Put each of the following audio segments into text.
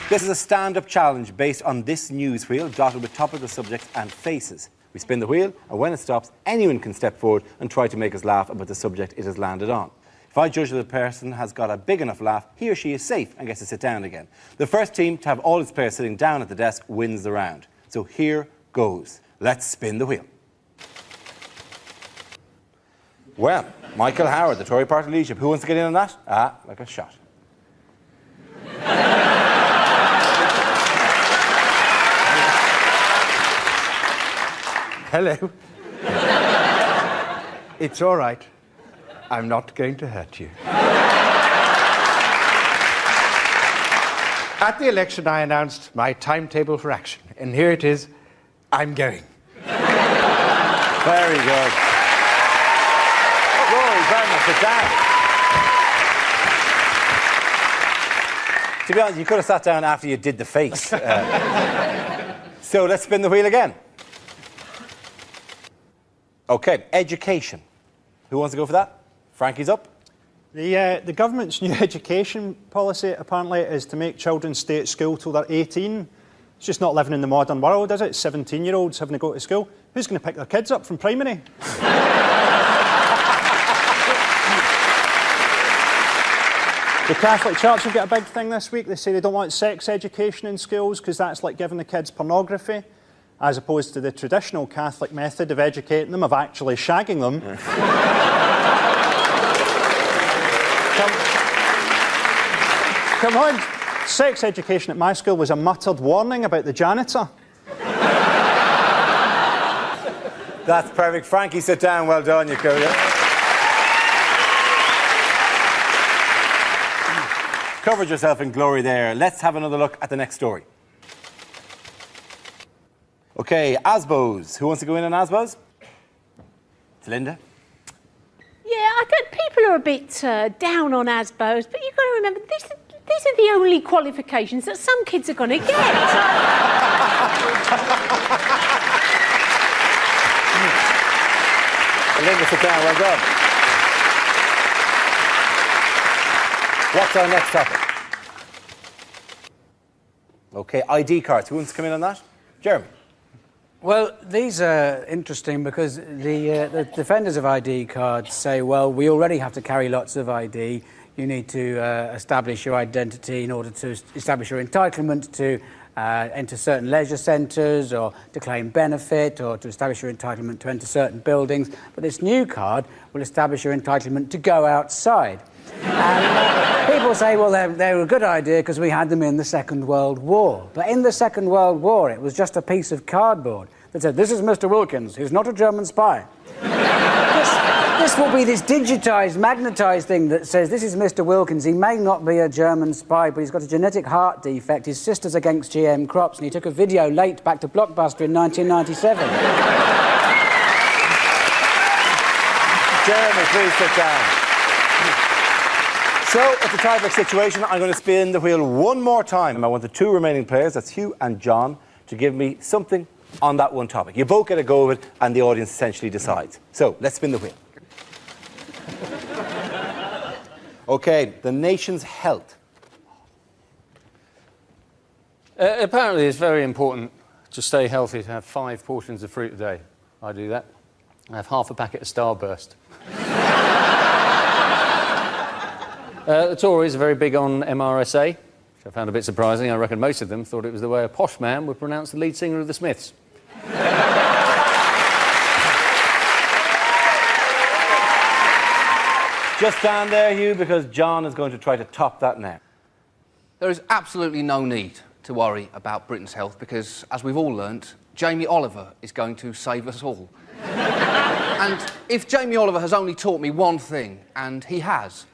This is a stand-up challenge based on this news wheel dotted with topical subjects and faces. We spin the wheel, and when it stops, anyone can step forward and try to make us laugh about the subject it has landed on. If I judge that a person has got a big enough laugh, he or she is safe and gets to sit down again. The first team to have all its players sitting down at the desk wins the round. So here goes. Let's spin the wheel. Well, Michael Howard, the Tory party leadership. Who wants to get in on that? Ah, like a shot. Hello. It's all right. I'm not going to hurt you. At the election, I announced my timetable for action, and here it is. I'm going. Very good. Rory, Brendan, sit down. To be honest, you could have sat down after you did the face. So let's spin the wheel again. OK, education. Who wants to go for that? Frankie's up. The government's new education policy, apparently, is to make children stay at school till they're 18. It's just not living in the modern world, is it? 17-year-olds having to go to school. Who's going to pick their kids up from primary? The Catholic Church will get a big thing this week. They say they don't want sex education in schools because that's like giving the kids pornography, as opposed to the traditional Catholic method of educating them, of actually shagging them. Come on. Sex education at my school was a muttered warning about the janitor. That's perfect. Frankie, sit down. Well done, you courier. Covered yourself in glory there. Let's have another look at the next story. OK, ASBOs. Who wants to go in on ASBOs? It's Linda. Yeah, I think people are a bit down on ASBOs, but you've got to remember, these are the only qualifications that some kids are going to get. Linda, sit down. Well done. What's our next topic? OK, ID cards. Who wants to come in on that? Jeremy. Well, these are interesting because the defenders of ID cards say, well, we already have to carry lots of ID. You need to establish your identity in order to establish your entitlement to enter certain leisure centres or to claim benefit or to establish your entitlement to enter certain buildings. But this new card will establish your entitlement to go outside. And people say, well, they were a good idea because we had them in the Second World War. But in the Second World War, it was just a piece of cardboard that said, this is Mr. Wilkins, he's not a German spy. This will be this digitised, magnetised thing that says, this is Mr. Wilkins, he may not be a German spy, but he's got a genetic heart defect, his sister's against GM crops, and he took a video late back to Blockbuster in 1997. Jeremy, please sit down. So, it's a tie-break situation. I'm going to spin the wheel one more time. I want the two remaining players, that's Hugh and John, to give me something on that one topic. You both get a go of it, and the audience essentially decides. So, let's spin the wheel. OK, the nation's health. Apparently, it's very important to stay healthy to have 5 portions of fruit a day. I do that. I have half a packet of Starburst. The Tories are very big on MRSA, which I found a bit surprising. I reckon most of them thought it was the way a posh man would pronounce the lead singer of the Smiths. Just stand there, Hugh, because John is going to try to top that now. There is absolutely no need to worry about Britain's health because, as we've all learnt, Jamie Oliver is going to save us all. And if Jamie Oliver has only taught me one thing, and he has,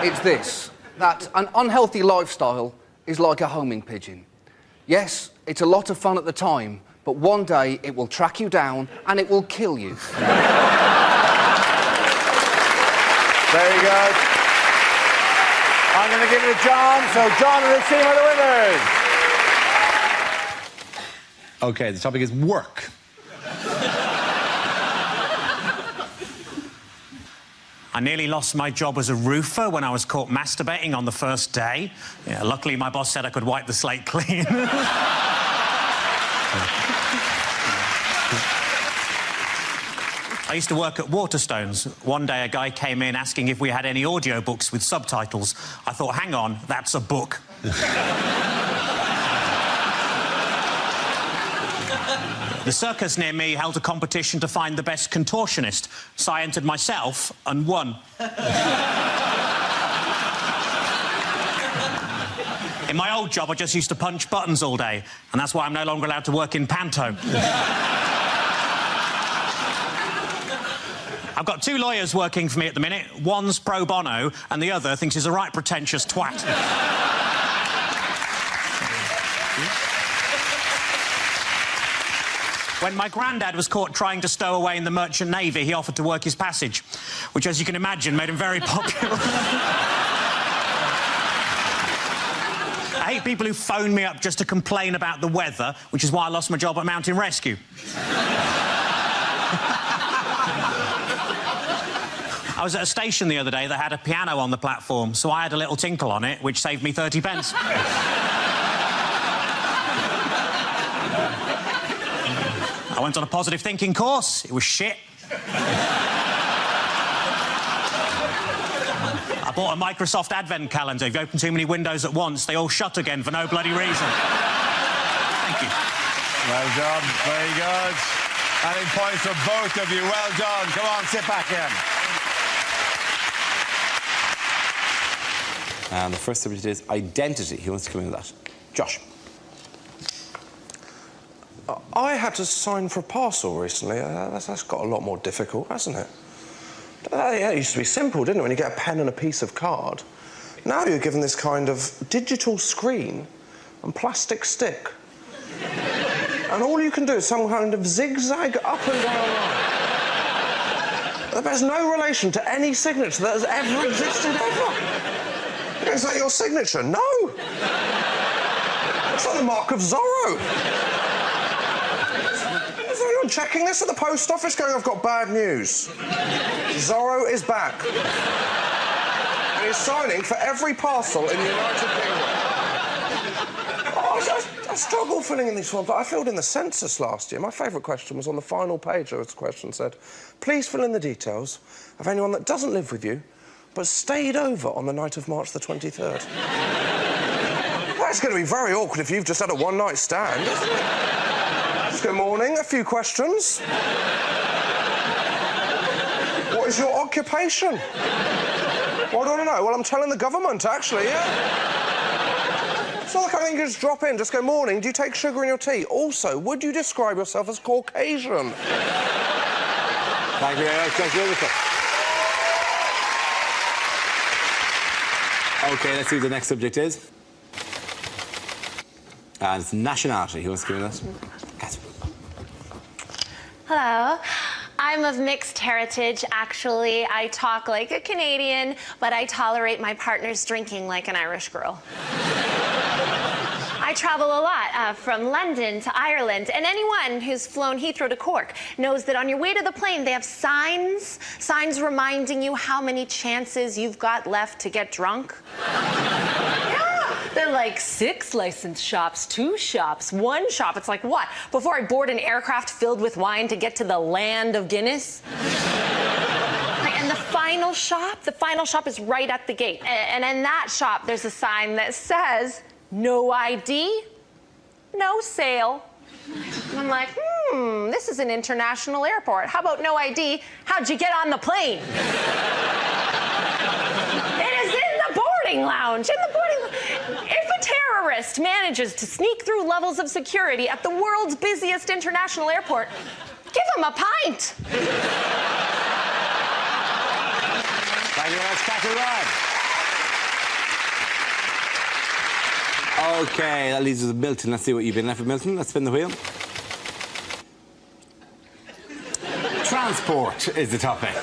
it's this, that an unhealthy lifestyle is like a homing pigeon. Yes, it's a lot of fun at the time, but one day it will track you down and it will kill you. Very good. I'm going to give it to John, so John and his team are the winners. OK, the topic is work. I nearly lost my job as a roofer when I was caught masturbating on the first day. Yeah, luckily, my boss said I could wipe the slate clean. I used to work at Waterstones. One day, a guy came in asking if we had any audiobooks with subtitles. I thought, hang on, that's a book. The circus near me held a competition to find the best contortionist, so I entered myself and won. In my old job, I just used to punch buttons all day, and that's why I'm no longer allowed to work in panto. I've got 2 lawyers working for me at the minute. One's pro bono, and the other thinks he's a right pretentious twat. When my granddad was caught trying to stow away in the Merchant Navy, he offered to work his passage, which, as you can imagine, made him very popular. I hate people who phone me up just to complain about the weather, which is why I lost my job at Mountain Rescue. I was at a station the other day that had a piano on the platform, so I had a little tinkle on it, which saved me 30 pence. I went on a positive thinking course. It was shit. I bought a Microsoft Advent calendar. If you open too many windows at once, they all shut again for no bloody reason. Thank you. Well done. Very good. And in points for both of you. Well done. Come on, sit back in. And the first subject is identity. Who wants to come in with that? Josh. I had to sign for a parcel recently. That's got a lot more difficult, hasn't it? Yeah, it used to be simple, didn't it, when you get a pen and a piece of card? Now you're given this kind of digital screen and plastic stick. And all you can do is some kind of zigzag up and down line. That bears no relation to any signature that has ever existed ever. Is that your signature? No! It's like the mark of Zorro. Is anyone checking this at the post office going, I've got bad news? Zorro is back. And he's signing for every parcel in the United Kingdom. I struggle filling in these forms. I filled in the census last year. My favourite question was on the final page. The question said, please fill in the details of anyone that doesn't live with you but stayed over on the night of March the 23rd. That's going to be very awkward if you've just had a one-night stand, isn't it? Just good morning, a few questions. What is your occupation? Well, I don't know. Well, I'm telling the government, actually, yeah. It's not the kind of thing you just drop in, just go, morning, do you take sugar in your tea? Also, would you describe yourself as Caucasian? Thank you very much, Josh. OK, let's see what the next subject is. And it's nationality. Who wants to give me that? Catherine. Hello. I'm of mixed heritage, actually. I talk like a Canadian, but I tolerate my partner's drinking like an Irish girl. I travel a lot, from London to Ireland, and anyone who's flown Heathrow to Cork knows that on your way to the plane, they have signs reminding you how many chances you've got left to get drunk. Yeah, they're like 6 licensed shops, 2 shops, 1 shop. It's like, what? Before I board an aircraft filled with wine to get to the land of Guinness? And the final shop is right at the gate. And in that shop, there's a sign that says, no ID, no sale. And I'm like, this is an international airport. How about no ID? How'd you get on the plane? It is in the boarding lounge, If a terrorist manages to sneak through levels of security at the world's busiest international airport, give him a pint. Thank you very much, Catherine. OK, that leaves us with Milton. Let's see what you've been left with, Milton. Let's spin the wheel. Transport is the topic.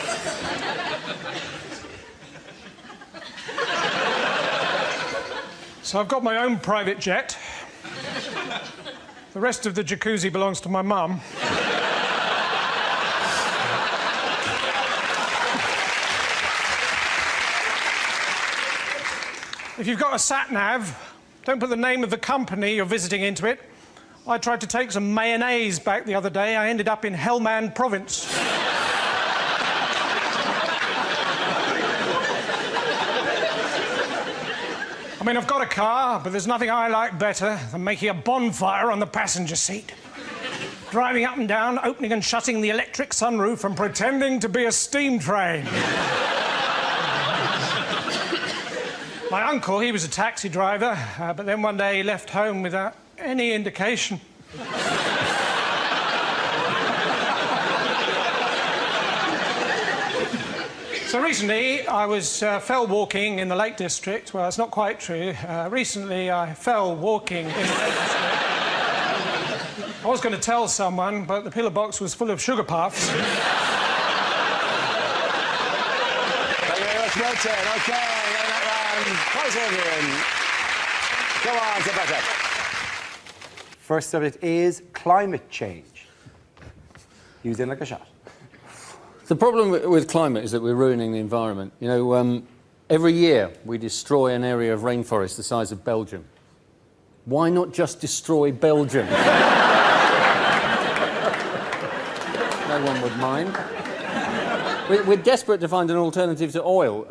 So I've got my own private jet. The rest of the jacuzzi belongs to my mum. Thank you very much, Catherine. Right. if you've got a sat-nav, don't put the name of the company you're visiting into it. I tried to take some mayonnaise back the other day. I ended up in Helmand Province. I mean, I've got a car, but there's nothing I like better than making a bonfire on the passenger seat. Driving up and down, opening and shutting the electric sunroof and pretending to be a steam train. My uncle, he was a taxi driver, but then one day he left home without any indication. So recently, I was fell walking in the Lake District. Well, it's not quite true. Recently, I fell walking in the Lake District. I was going to tell someone, but the pillar box was full of sugar puffs. Thank you very much, Milton. OK, getting that round. Prize Adrian. Go on, get back up. First subject is climate change. Use it like a shot. The problem with climate is that we're ruining the environment. You know, every year we destroy an area of rainforest the size of Belgium. Why not just destroy Belgium? No one would mind. We're desperate to find an alternative to oil.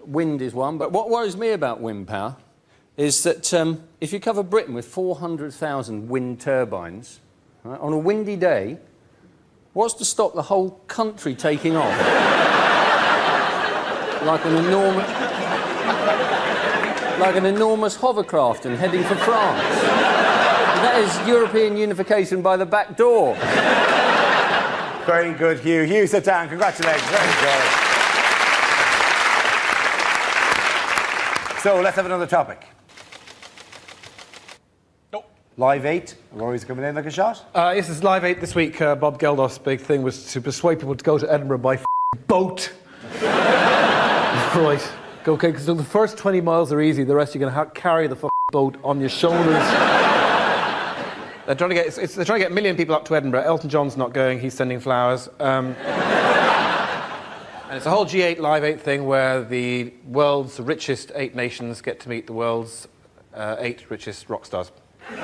Wind is one, but what worries me about wind power is that if you cover Britain with 400,000 wind turbines, right, on a windy day, what's to stop the whole country taking off? like an enormous hovercraft and heading for France. That is European unification by the back door. Very good, Hugh. Hugh, sit down. Congratulations. Very good. So, let's have another topic. Live 8. Rory's coming in like a shot. This is Live 8 this week. Bob Geldof's big thing was to persuade people to go to Edinburgh by boat. Right. Okay, because the first 20 miles are easy. The rest you're going to carry the boat on your shoulders. They're trying to get a million people up to Edinburgh. Elton John's not going. He's sending flowers. And it's a whole G8 Live 8 thing where the world's richest 8 nations get to meet the world's 8 richest rock stars. Rory,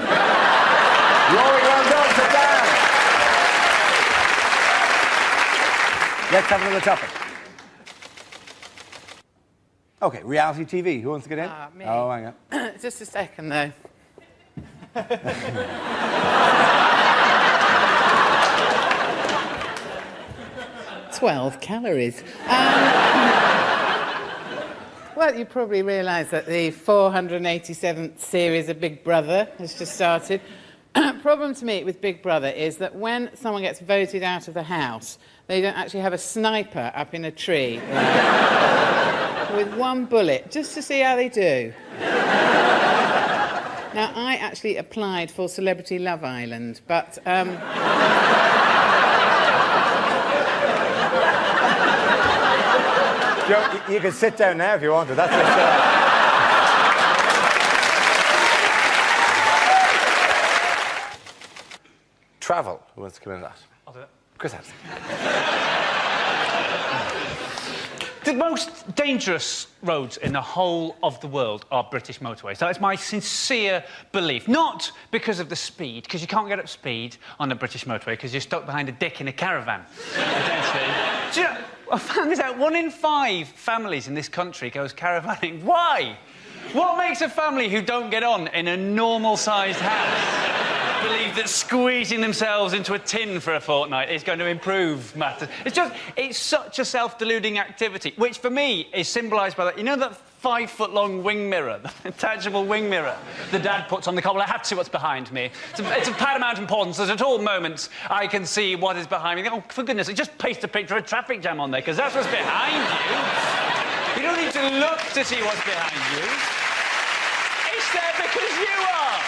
well done. Sit down. Let's have another topic. OK, reality TV. Who wants to get in? Me. Oh, hang on. Just a second, though. 12 calories. Well, you probably realise that the 487th series of Big Brother has just started. Problem to me with Big Brother is that when someone gets voted out of the house, they don't actually have a sniper up in a tree with one bullet, just to see how they do. Now, I actually applied for Celebrity Love Island, but... Joe, you can sit down now if you want to. That's just... Travel. Who wants to come in that? I'll do it. Chris has. The most dangerous roads in the whole of the world are British motorways. That is my sincere belief. Not because of the speed, because you can't get up speed on the British motorway because you're stuck behind a dick in a caravan. Do you know, I found this out. 1 in 5 families in this country goes caravanning. Why? What makes a family who don't get on in a normal-sized house believe that squeezing themselves into a tin for a fortnight is going to improve matters? It's such a self-deluding activity, which for me is symbolised by that. You know that 5-foot-long wing mirror, the attachable wing mirror the dad puts on the car? Well, I have to see what's behind me. It's of paramount importance that at all moments I can see what is behind me. Oh, for goodness sake, just paste a picture of a traffic jam on there, because that's what's behind you. You don't need to look to see what's behind you. It's there because you are.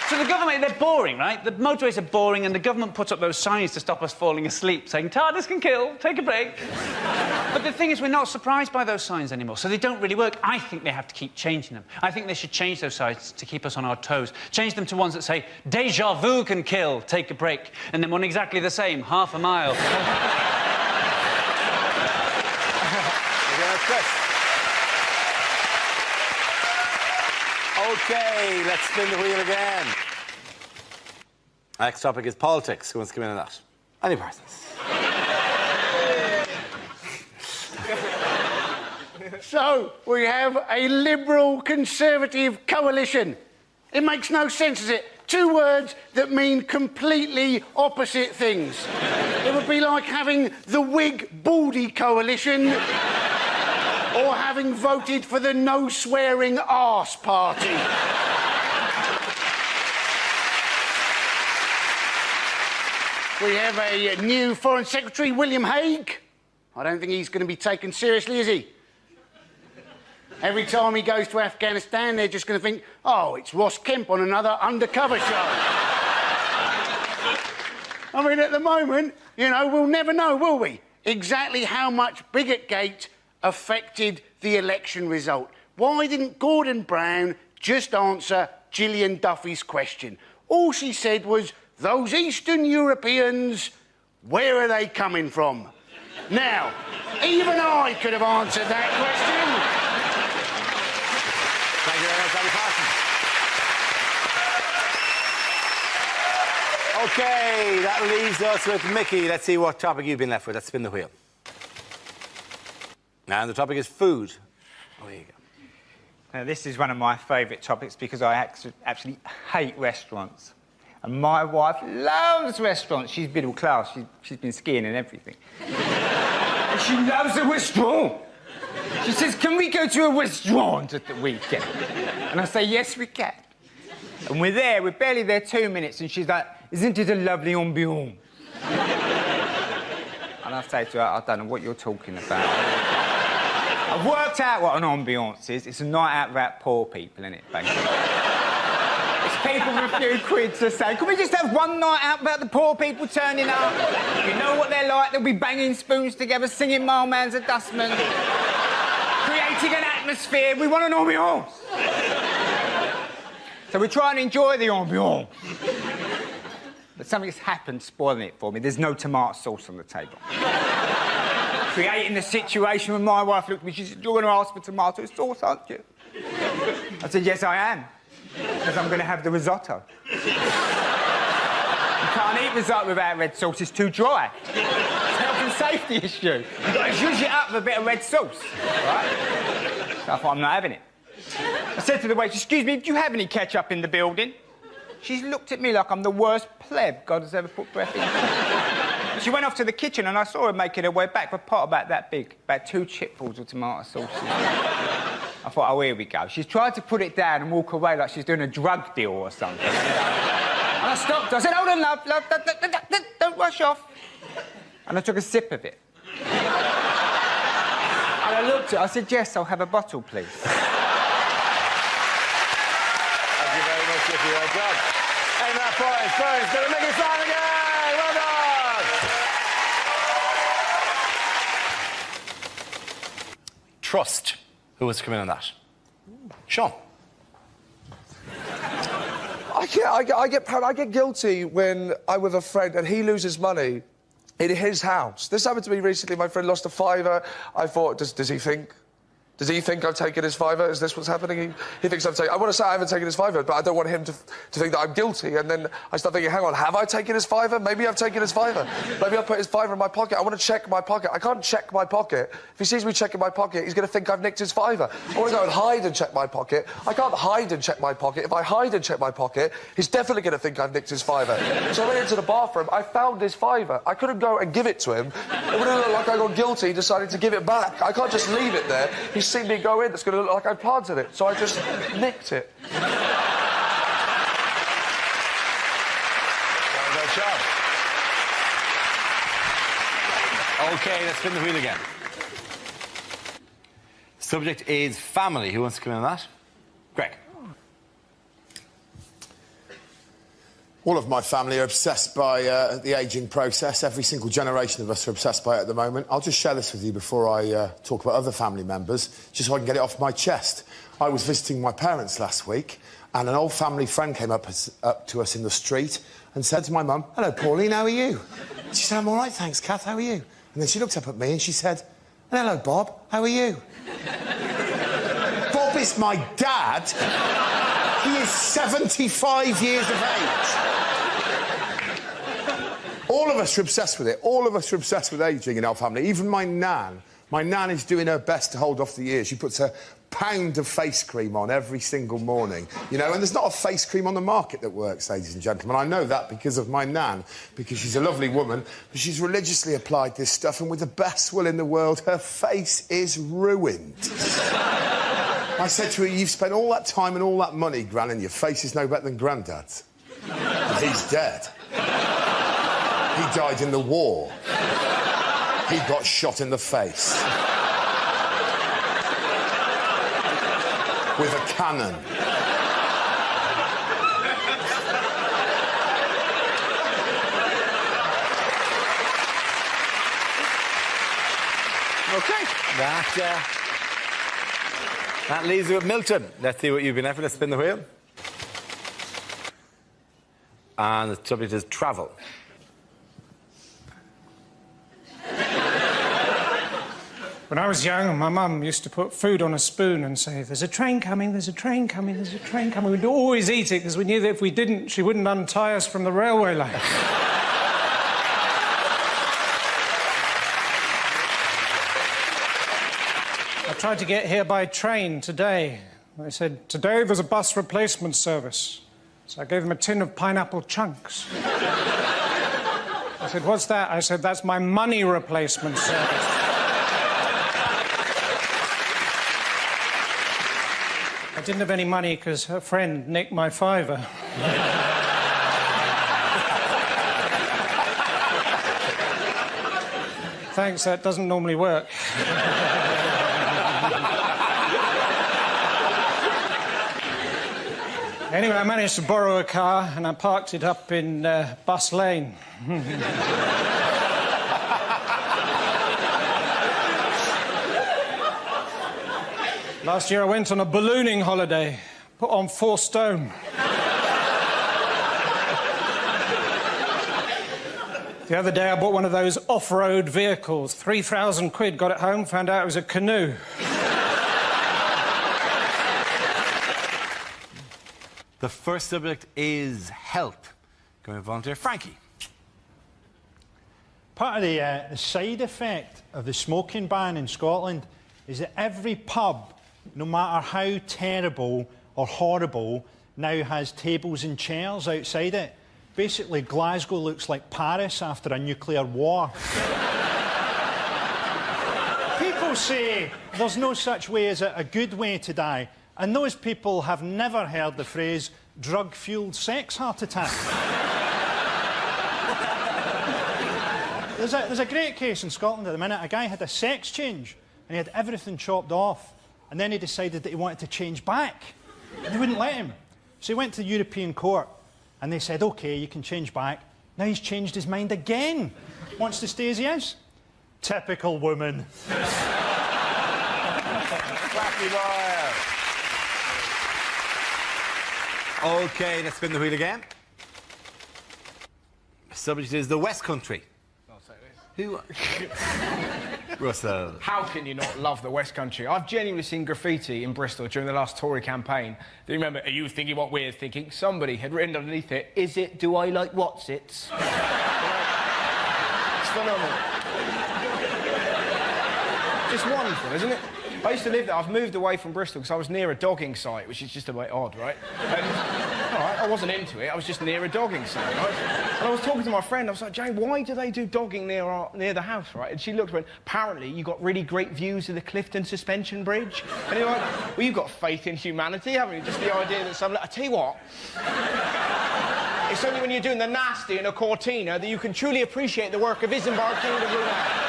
So the government, they're boring, right? The motorways are boring, and the government puts up those signs to stop us falling asleep, saying, TARDIS can kill, take a break. But the thing is, we're not surprised by those signs anymore, so they don't really work. I think they have to keep changing them. I think they should change those signs to keep us on our toes. Change them to ones that say, déjà vu can kill, take a break, and then one exactly the same, half a mile. OK, let's spin the wheel again. Our next topic is politics. Who wants to come in on that? Any persons? So, we have a Liberal-Conservative coalition. It makes no sense, does it? Two words that mean completely opposite things. It would be like having the Whig-Baldy coalition or having voted for the no-swearing arse party. We have a new Foreign Secretary, William Hague. I don't think he's going to be taken seriously, is he? Every time he goes to Afghanistan, they're just going to think, oh, it's Ross Kemp on another undercover show. I mean, at the moment, you know, we'll never know, will we? Exactly how much Biggotgate affected the election result. Why didn't Gordon Brown just answer Gillian Duffy's question? All she said was, those Eastern Europeans, where are they coming from? Now, even I could have answered that question. Thank you very much, Abby Parsons. OK, that leaves us with Mickey. Let's see what topic you've been left with. Let's spin the wheel. And the topic is food. Oh, here you go. Now, this is one of my favourite topics because I actually hate restaurants. And my wife loves restaurants. She's middle class. She's been skiing and everything. And she loves a restaurant. She says, can we go to a restaurant at the weekend? And I say, yes, we can. And we're barely there 2 minutes, and she's like, isn't it a lovely ambiance? And I say to her, I don't know what you're talking about. I've worked out what an ambiance is. It's a night out about poor people, isn't it, basically? It's people with a few quid to say, can we just have one night out about the poor people turning up? You know what they're like. They'll be banging spoons together, singing My Man's a Dustman, creating an atmosphere. We want an ambiance. So we try and enjoy the ambiance. But something's happened spoiling it for me. There's no tomato sauce on the table. Creating the situation when my wife looked at me, she said, you're going to ask for tomato sauce, aren't you? I said, yes, I am. Because I'm going to have the risotto. You can't eat risotto without red sauce, it's too dry. It's a health and safety issue. You've got to zhuzh it up with a bit of red sauce, right? So I thought, I'm not having it. I said to the waitress, excuse me, do you have any ketchup in the building? She's looked at me like I'm the worst pleb God has ever put breath in. She went off to the kitchen and I saw her making her way back with a pot about that big, about 2 chipfuls of tomato sauce. I thought, oh, here we go. She's tried to put it down and walk away like she's doing a drug deal or something. And I stopped her. I said, hold on, love, don't rush off. And I took a sip of it. And I looked at her, I said, yes, I'll have a bottle, please. Thank you very much, Jeffy. Well done. And that point's going to make it fun again. Well done. Trust. Who wants to come in on that? Sean. I get guilty when I'm with a friend and he loses money in his house. This happened to me recently. My friend lost a £5. I thought, does he think I've taken his £5? Is this what's happening? He thinks I've taken... I want to say I haven't taken his £5, but I don't want him to think that I'm guilty. And then I start thinking, hang on, have I taken his £5? Maybe I've taken his £5. Maybe I've put his £5 in my pocket. I want to check my pocket. I can't check my pocket. If he sees me checking my pocket, he's going to think I've nicked his £5. I want to go and hide and check my pocket. I can't hide and check my pocket. If I hide and check my pocket, he's definitely going to think I've nicked his £5. So I went into the bathroom. I found his £5. I couldn't go and give it to him. It would have looked like I got guilty, decided to give it back. I can't just leave it there. He's seen me go in. It's going to look like I planted it, so I just nicked it. Well done, Sean. OK, let's spin the wheel again. Subject is family. Who wants to come in on that? Greg. All of my family are obsessed by the ageing process. Every single generation of us are obsessed by it at the moment. I'll just share this with you before I talk about other family members, just so I can get it off my chest. I was visiting my parents last week, and an old family friend came up to us in the street and said to my mum, hello, Pauline, how are you? She said, I'm all right, thanks, Kath, how are you? And then she looked up at me and she said, hello, Bob, how are you? Bob is my dad? He is 75 years of age. All of us are obsessed with it. All of us are obsessed with ageing in our family. Even my nan. My nan is doing her best to hold off the years. She puts a pound of face cream on every single morning, you know, and there's not a face cream on the market that works, ladies and gentlemen. I know that because of my nan, because she's a lovely woman, but she's religiously applied this stuff, and with the best will in the world, her face is ruined. I said to her, you've spent all that time and all that money, Gran, and your face is no better than Grandad's. But he's dead. He died in the war. He got shot in the face. With a cannon. OK. That leaves you with Milton. Let's see what you've been after. Let's spin the wheel. And the subject is travel. When I was young, my mum used to put food on a spoon and say, there's a train coming, there's a train coming, there's a train coming. We'd always eat it because we knew that if we didn't, she wouldn't untie us from the railway line. I tried to get here by train today. They said, today there's a bus replacement service. So I gave them a tin of pineapple chunks. I said, what's that? I said, that's my money replacement service. I didn't have any money because her friend nicked my fiver. Thanks, that doesn't normally work. Anyway, I managed to borrow a car and I parked it up in Bus Lane. Last year I went on a ballooning holiday, put on 4 stone. The other day I bought one of those off-road vehicles. 3,000 quid, got it home, found out it was a canoe. The first subject is health. Going to volunteer. Frankie. Part of the side effect of the smoking ban in Scotland is that every pub, no matter how terrible or horrible, now has tables and chairs outside it. Basically, Glasgow looks like Paris after a nuclear war. People say there's no such way as a good way to die, and those people have never heard the phrase drug-fueled sex heart attack. There's a great case in Scotland at the minute. A guy had a sex change, and he had everything chopped off. And then he decided that he wanted to change back. And they wouldn't let him. So he went to the European Court, and they said, OK, you can change back. Now he's changed his mind again. Wants to stay as he is. Typical woman. OK, let's spin the wheel again. The subject is the West Country. Who? Russell. How can you not love the West Country? I've genuinely seen graffiti in Bristol during the last Tory campaign. Do you remember, are you thinking what we're thinking? Somebody had written underneath it, is it, do I like what's-its? It's phenomenal. Just wonderful, isn't it? I used to live there. I've moved away from Bristol because I was near a dogging site, which is just a bit odd, right? And, all right, I wasn't into it. I was just near a dogging site, right? And I was talking to my friend. I was like, Jane, why do they do dogging near the house, right? And she looked and went, apparently you got really great views of the Clifton Suspension Bridge. And you're like, well, you've got faith in humanity, haven't you? Just the idea that I tell you what, it's only when you're doing the nasty in a Cortina that you can truly appreciate the work of Isambard King of Brunei.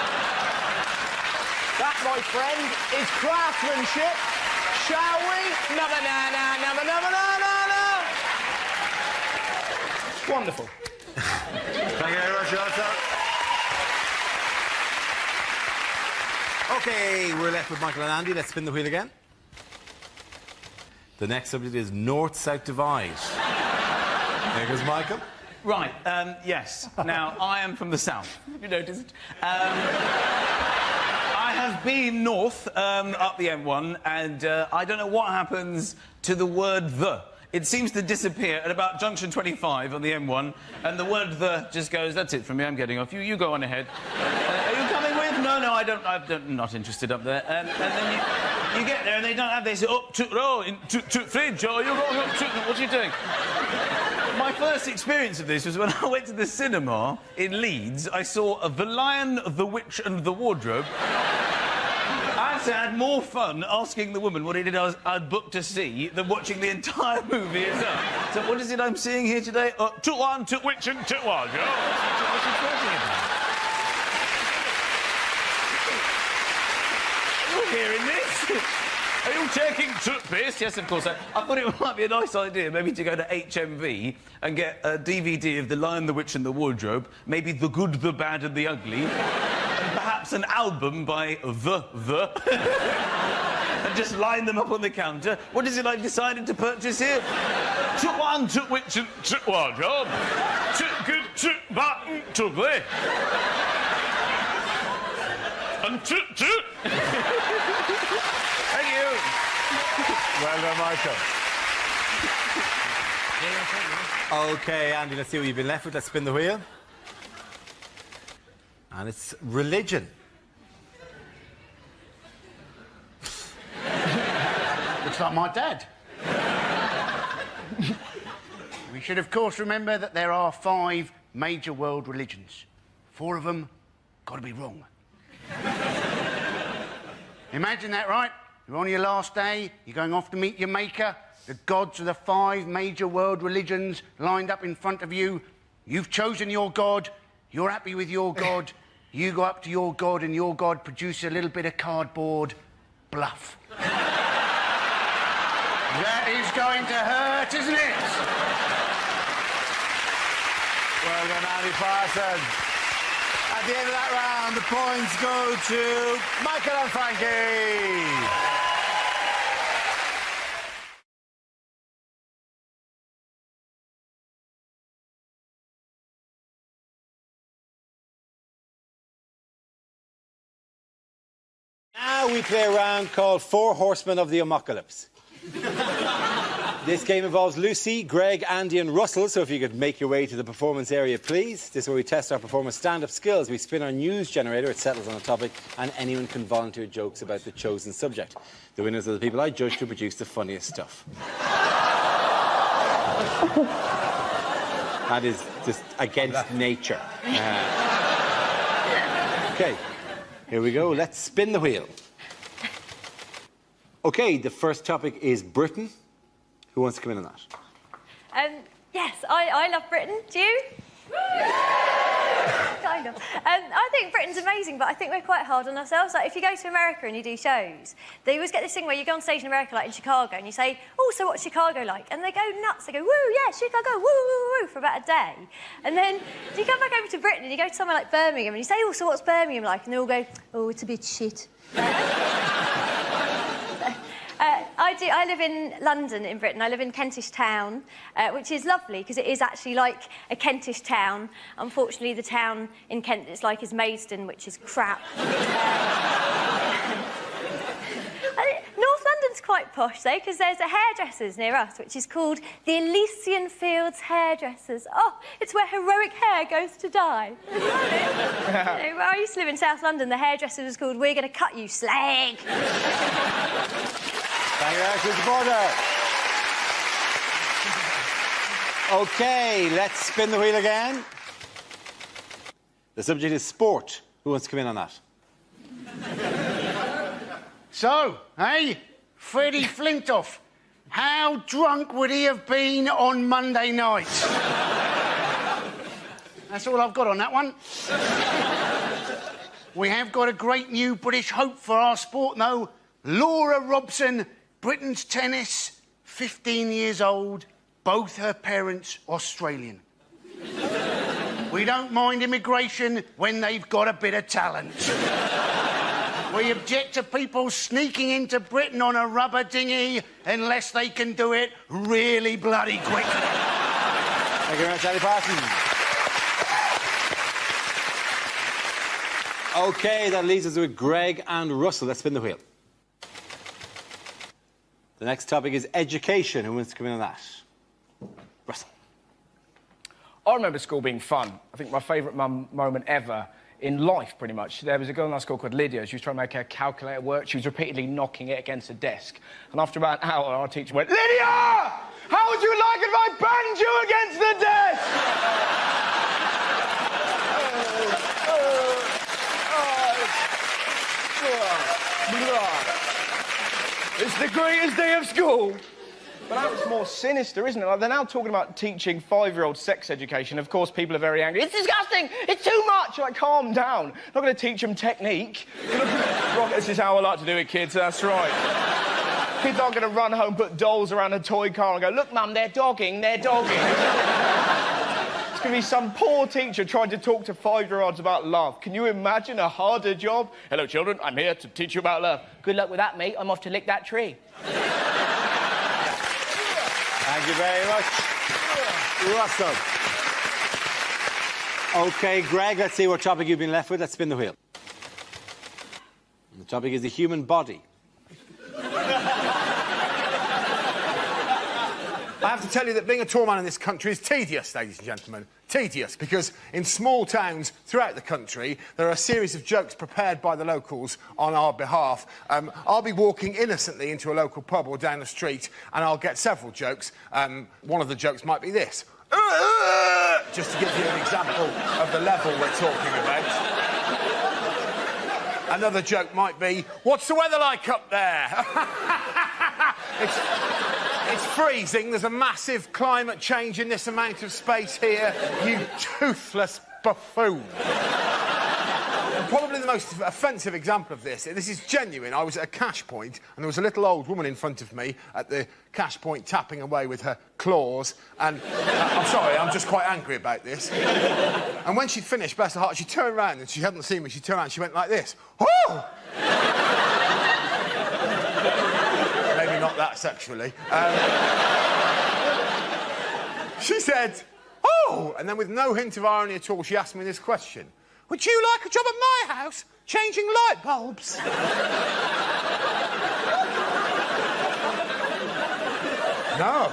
That, my friend, is craftsmanship. Shall we? Wonderful. Thank you very much, Russell. OK, we're left with Michael and Andy. Let's spin the wheel again. The next subject is North-South Divide. There goes Michael. Right, yes. Now, I am from the south. Have you noticed? I have been north up the M1, and I don't know what happens to the word the it seems to disappear at about junction 25 on the M1, and the word "the" just goes, "That's it from me, I'm getting off. You go on ahead." Are you coming with? No, I'm not interested up there. And then you get there and they don't have... They say, "Up to row, to fridge, or you're going up to..." What are you doing? My first experience of this was when I went to the cinema in Leeds. I saw The Lion, the Witch and the Wardrobe. I had more fun asking the woman what it is I'd booked to see than watching the entire movie itself. So what is it I'm seeing here today? Toot one, toot witch and toot wardrobe. What's she talking about? Are you hearing this? Are you taking toothpaste? Yes, of course. I thought it might be a nice idea maybe to go to HMV and get a DVD of The Lion, the Witch and the Wardrobe, maybe The Good, the Bad and the Ugly, and perhaps an album by The, and just line them up on the counter. What is it I've decided to purchase here? Toot one, toot witch and toot wardrobe. Toot good, toot bad and tugly. And toot toot. Thank you. Well done, Michael. OK, Andy, let's see what you've been left with. Let's spin the wheel. And it's religion. Looks like my dad. We should, of course, remember that there are 5 major world religions. 4 of them got to be wrong. Imagine that, right? You're on your last day, you're going off to meet your maker. The gods of the 5 major world religions lined up in front of you. You've chosen your god, you're happy with your god. You go up to your god and your god produces a little bit of cardboard bluff. That is going to hurt, isn't it? Well done, Andy Parsons. At the end of that round, the points go to Michael and Frankie. Now we play a round called 4 Horsemen of the Apocalypse. This game involves Lucy, Greg, Andy and Russell, so if you could make your way to the performance area, please. This is where we test our performers' stand-up skills. We spin our news generator, it settles on a topic, and anyone can volunteer jokes about the chosen subject. The winners are the people I judge to produce the funniest stuff. That is just against nature. OK, here we go. Let's spin the wheel. OK, the first topic is Britain. Who wants to come in on that? Yes, I love Britain. Do you? Kind of. I think Britain's amazing, but I think we're quite hard on ourselves. Like, if you go to America and you do shows, they always get this thing where you go on stage in America, like in Chicago, and you say, "Oh, so what's Chicago like?" And they go nuts. They go, "Woo, yeah, Chicago, woo, woo, woo," for about a day. And then you come back over to Britain and you go to somewhere like Birmingham and you say, "Oh, so what's Birmingham like?" And they all go, "Oh, it's a bit shit." I live in London, in Britain. I live in Kentish Town, which is lovely because it is actually like a Kentish town. Unfortunately, the town in Kent it's like is Maidstone, which is crap. North London's quite posh, though, because there's a hairdresser's near us, which is called the Elysian Fields Hairdressers. Oh, it's where heroic hair goes to die. Where I used to live in South London, the hairdresser was called "We're going to cut you, slag." Thank you very much, Mr. Porter. OK, let's spin the wheel again. The subject is sport. Who wants to come in on that? So, hey, Freddie Flintoff, how drunk would he have been on Monday night? That's all I've got on that one. We have got a great new British hope for our sport, though. Laura Robson, Britain's tennis, 15 years old, both her parents Australian. We don't mind immigration when they've got a bit of talent. We object to people sneaking into Britain on a rubber dinghy unless they can do it really bloody quickly. Thank you very much, Andy Parsons. OK, that leaves us with Greg and Russell. Let's spin the wheel. The next topic is education. Who wants to come in on that? Russell. I remember school being fun. I think my favourite moment ever in life, pretty much. There was a girl in our school called Lydia. She was trying to make her calculator work. She was repeatedly knocking it against a desk. And after about an hour, our teacher went, "Lydia! How would you like it if I banged you against the desk?" It's the greatest day of school. But now it's more sinister, isn't it? Like, they're now talking about teaching 5-year-olds sex education. Of course, people are very angry. It's disgusting! It's too much! Like, calm down. Not going to teach them technique. Right, this is how I like to do it, kids. That's right. Kids aren't going to run home, put dolls around a toy car and go, "Look, Mum, they're dogging, they're dogging." It's going to be some poor teacher trying to talk to 5-year-olds about love. Can you imagine a harder job? "Hello, children. I'm here to teach you about love." "Good luck with that, mate. I'm off to lick that tree." Thank you very much. Russell. OK, Greg, let's see what topic you've been left with. Let's spin the wheel. And the topic is the human body. I have to tell you that being a tall man in this country is tedious, ladies and gentlemen. Tedious, because in small towns throughout the country, there are a series of jokes prepared by the locals on our behalf. I'll be walking innocently into a local pub or down the street, and I'll get several jokes. One of the jokes might be this. Just to give you an example of the level we're talking about. Another joke might be, "What's the weather like up there?" It's freezing. There's a massive climate change in this amount of space here. You toothless buffoon. And probably the most offensive example of this is genuine. I was at a cash point, and there was a little old woman in front of me at the cash point tapping away with her claws. And I'm sorry, I'm just quite angry about this. And when she'd finished, bless her heart, she turned around, and she hadn't seen me. She turned around and she went like this. "Oh!" Maybe not that sexually. She said, "Oh!" And then with no hint of irony at all, she asked me this question. "Would you like a job at my house, changing light bulbs?" No.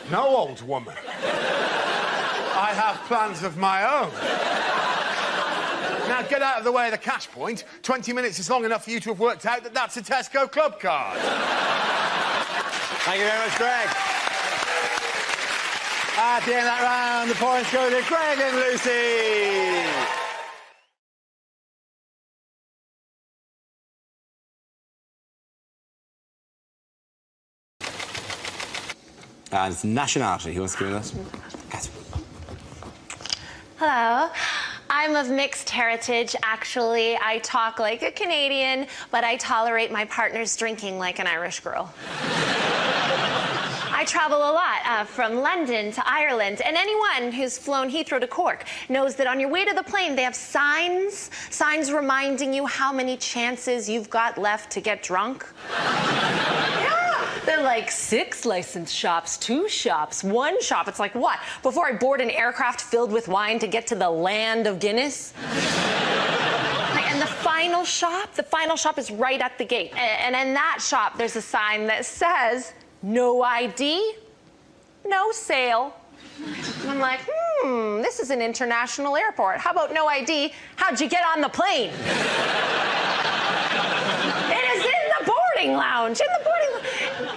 No, old woman. I have plans of my own. Now, get out of the way of the cash point. 20 minutes is long enough for you to have worked out that that's a Tesco club card. Thank you very much, Greg. At the end of that round, the points go to Greg and Lucy. And it's nationality. Who wants to give me this? Catherine. Hello. I'm of mixed heritage, actually. I talk like a Canadian, but I tolerate my partner's drinking like an Irish girl. I travel a lot, from London to Ireland, and anyone who's flown Heathrow to Cork knows that on your way to the plane, they have signs reminding you how many chances you've got left to get drunk. They're like 6 licensed shops, 2 shops, 1 shop. It's like, what? Before I board an aircraft filled with wine to get to the land of Guinness? And the final shop is right at the gate. And in that shop, there's a sign that says, "No ID, no sale." And I'm like, this is an international airport. How about no ID? How'd you get on the plane? It is in the boarding lounge,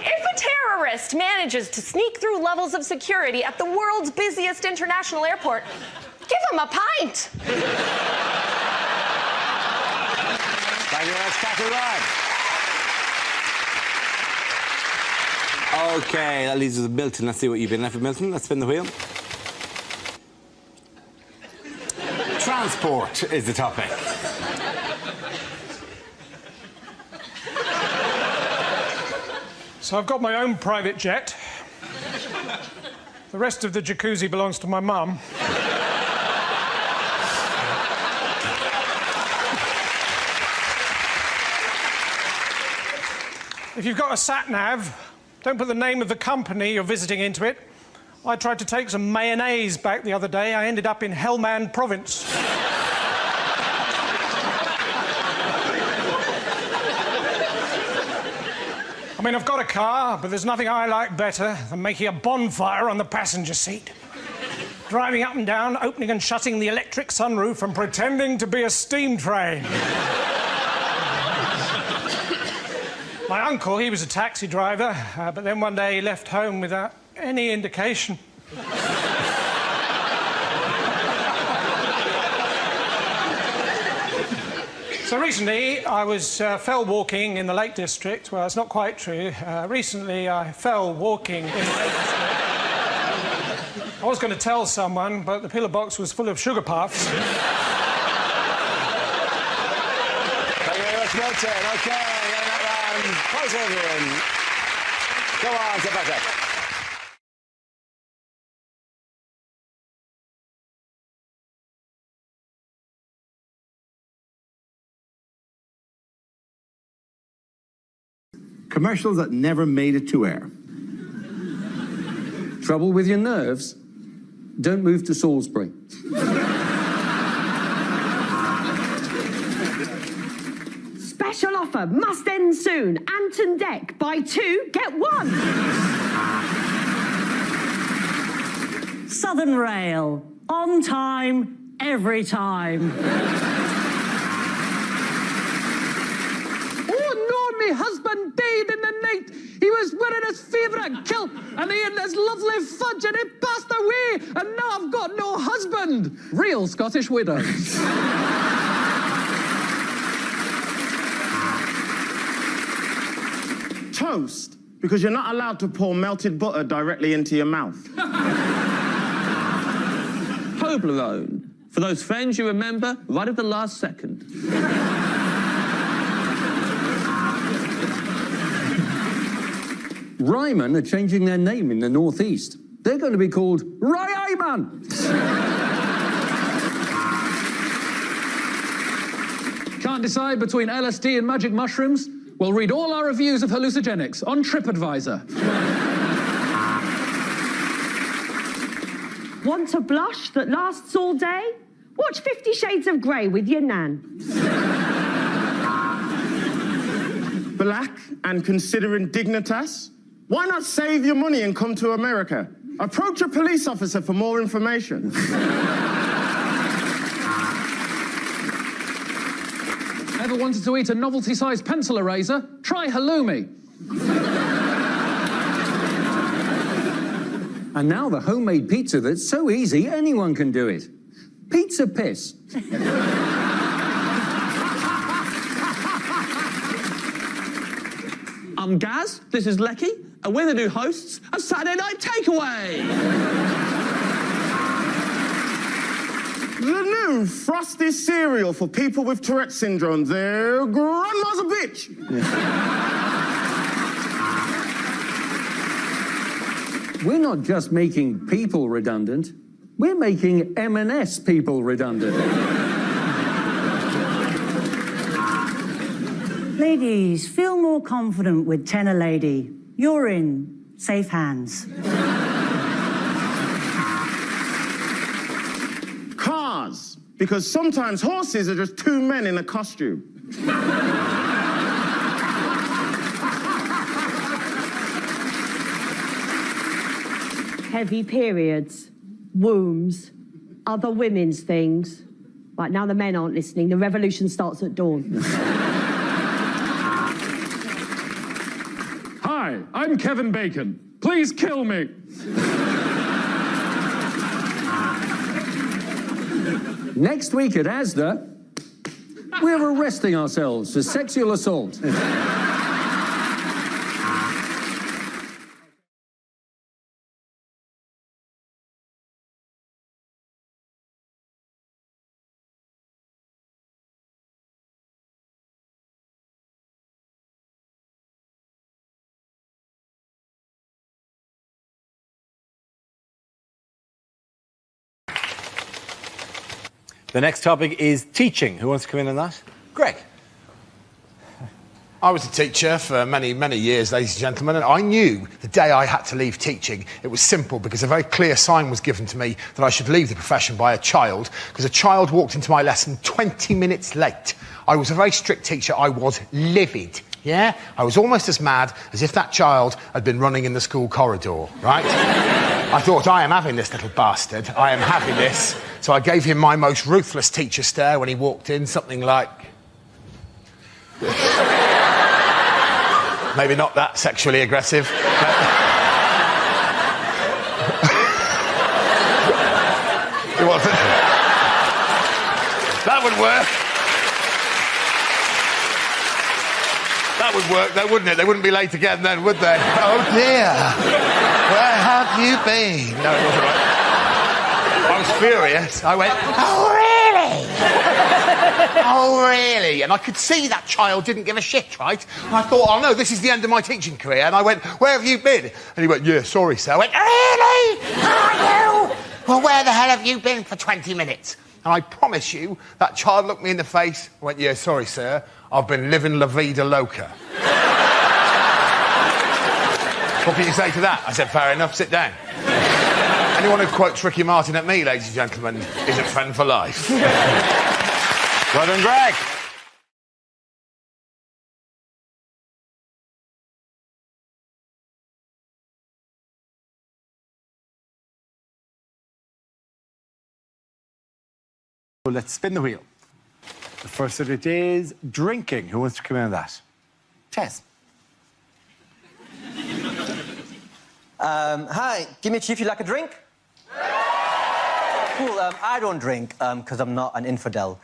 If a terrorist manages to sneak through levels of security at the world's busiest international airport, give him a pint. Thank you very much, Catherine. OK, that leaves us with Milton. Let's see what you've been left with, Milton. Let's spin the wheel. Transport is the topic. So I've got my own private jet. The rest of the jacuzzi belongs to my mum. If you've got a sat-nav, don't put the name of the company you're visiting into it. I tried to take some mayonnaise back the other day. I ended up in Helmand Province. mean, I've got a car, but there's nothing I like better than making a bonfire on the passenger seat. Driving up and down, opening and shutting the electric sunroof and pretending to be a steam train. My uncle, he was a taxi driver, but then one day he left home without any indication. So recently, I was fell walking in the Lake District. Well, it's not quite true. Recently, I fell walking in the Lake District. I was going to tell someone, but the pillar box was full of sugar puffs. Thank you very much, Milton. OK, getting that round. Close everyone. Come on, get back up. Commercials that never made it to air. Trouble with your nerves? Don't move to Salisbury. Special offer must end soon. Anton Deck, buy 2, get 1. Southern Rail, on time, every time. My husband died in the night. He was wearing his favourite kilt and he had this lovely fudge and he passed away and now I've got no husband. Real Scottish widows. Toast, because you're not allowed to pour melted butter directly into your mouth. Toblerone, for those friends you remember right at the last second. Ryman are changing their name in the northeast. They're going to be called Ryman. Can't decide between LSD and magic mushrooms? Well, read all our reviews of hallucinogenics on TripAdvisor. Want a blush that lasts all day? Watch 50 Shades of Grey with your nan. Black and considering dignitas? Why not save your money and come to America? Approach a police officer for more information. Ever wanted to eat a novelty-sized pencil eraser? Try halloumi. And now the homemade pizza that's so easy anyone can do it. Pizza piss. I'm Gaz, this is Lecky, and we're the new hosts of Saturday Night Takeaway. The new Frosty cereal for people with Tourette syndrome. Their grandma's a bitch. We're not just making people redundant, we're making M&S people redundant. Ladies, feel more confident with Tenor Lady. You're in safe hands. Cars, because sometimes horses are just 2 men in a costume. Heavy periods, wombs, other women's things. Right, now the men aren't listening. The revolution starts at dawn. Hi, I'm Kevin Bacon. Please kill me. Next week at Asda, we're arresting ourselves for sexual assault. The next topic is teaching. Who wants to come in on that? Greg. I was a teacher for many, many years, ladies and gentlemen, and I knew the day I had to leave teaching, it was simple because a very clear sign was given to me that I should leave the profession by a child, because a child walked into my lesson 20 minutes late. I was a very strict teacher. I was livid. yeah? I was almost as mad as if that child had been running in the school corridor, right? I thought, I am having this little bastard. I am having this. So I gave him my most ruthless teacher stare when he walked in, something like... Maybe not that sexually aggressive, but... It wasn't. That would work. That would work, though, wouldn't it? They wouldn't be late again then, would they? Oh, dear. Where have you been? No, it wasn't right. I was furious. I went, oh, really? Oh, really? And I could see that child didn't give a shit, right? And I thought, oh, no, this is the end of my teaching career. And I went, where have you been? And he went, yeah, sorry, sir. I went, really? Are you? Well, where the hell have you been for 20 minutes? And I promise you, that child looked me in the face and went, yeah, sorry, sir, I've been living la vida loca. What can you say to that? I said, fair enough, sit down. Anyone who quotes Ricky Martin at me, ladies and gentlemen, is a friend for life. Well done, Greg. So let's spin the wheel. The first subject is drinking. Who wants to come in on that? Tess. Hi, give me a chief, you like a drink? Cool, I don't drink because I'm not an infidel.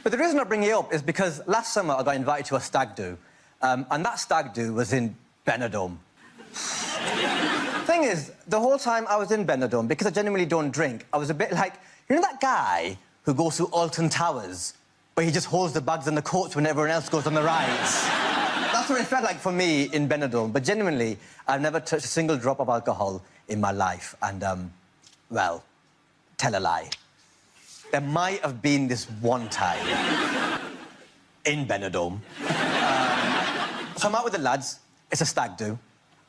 But the reason I bring it up is because last summer I got invited to a stag do, and that stag do was in Benidorm. Thing is, the whole time I was in Benidorm, because I genuinely don't drink, I was a bit like, you know that guy who goes to Alton Towers, but he just holds the bags and the coats when everyone else goes on the rides? That's what it felt like for me in Benidorm, but genuinely, I've never touched a single drop of alcohol in my life, and, well, tell a lie. There might have been this one time in Benidorm. So I'm out with the lads, it's a stag do,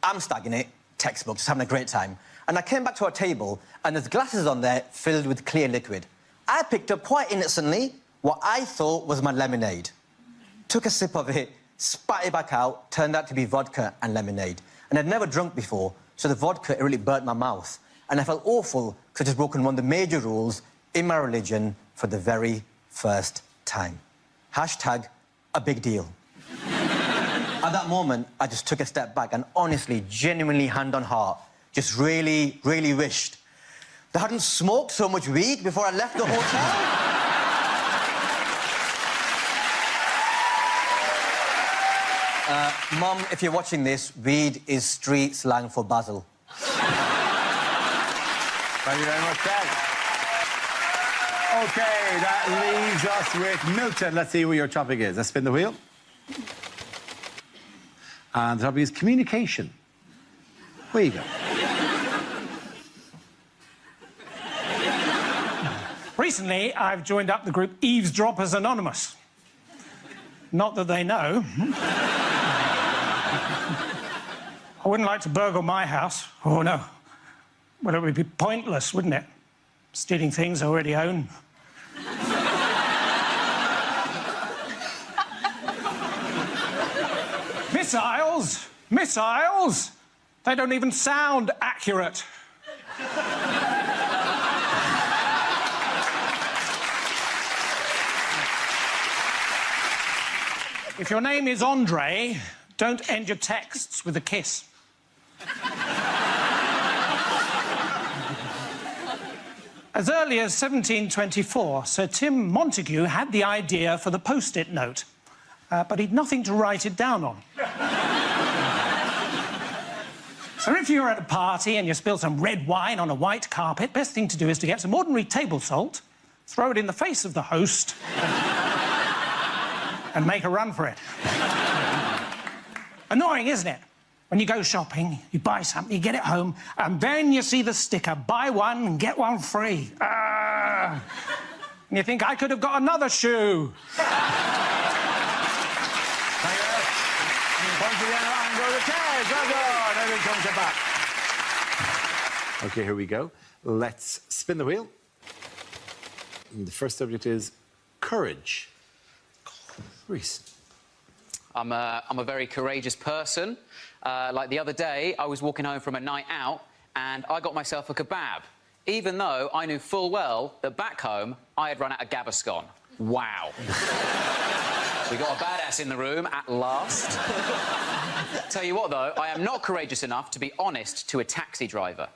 I'm stagging it, textbook, just having a great time. And I came back to our table, and there's glasses on there filled with clear liquid. I picked up quite innocently what I thought was my lemonade. Took a sip of it, spat it back out, turned out to be vodka and lemonade. And I'd never drunk before, so the vodka, it really burnt my mouth. And I felt awful, because I'd just broken one of the major rules in my religion for the very first time. Hashtag a big deal. At that moment, I just took a step back and honestly, genuinely, hand on heart, just really, really wished that I hadn't smoked so much weed before I left the hotel. Mum, if you're watching this, weed is street slang for Basil. Thank you very much, Dad. OK, that leaves us with Milton. Let's see what your topic is. Let's spin the wheel. And the topic is communication. Where you go? Recently, I've joined up the group Eavesdroppers Anonymous. Not that they know. I wouldn't like to burgle my house. Oh, no. Well, it would be pointless, wouldn't it? Stealing things I already own. Missiles? Missiles? They don't even sound accurate. If your name is Andre, don't end your texts with a kiss. As early as 1724, Sir Tim Montague had the idea for the post-it note, but he'd nothing to write it down on. So if you're at a party and you spill some red wine on a white carpet, best thing to do is to get some ordinary table salt, throw it in the face of the host, and make a run for it. Annoying, isn't it? When you go shopping, you buy something, you get it home, and then you see the sticker, buy one and get one free. And you think, I could have got another shoe. OK, here we go. Let's spin the wheel. And the first subject is courage. Reese. I'm a very courageous person. Like the other day, I was walking home from a night out and I got myself a kebab, even though I knew full well that back home I had run out of Gaviscon. Wow. We got a badass in the room at last. Tell you what, though, I am not courageous enough to be honest to a taxi driver.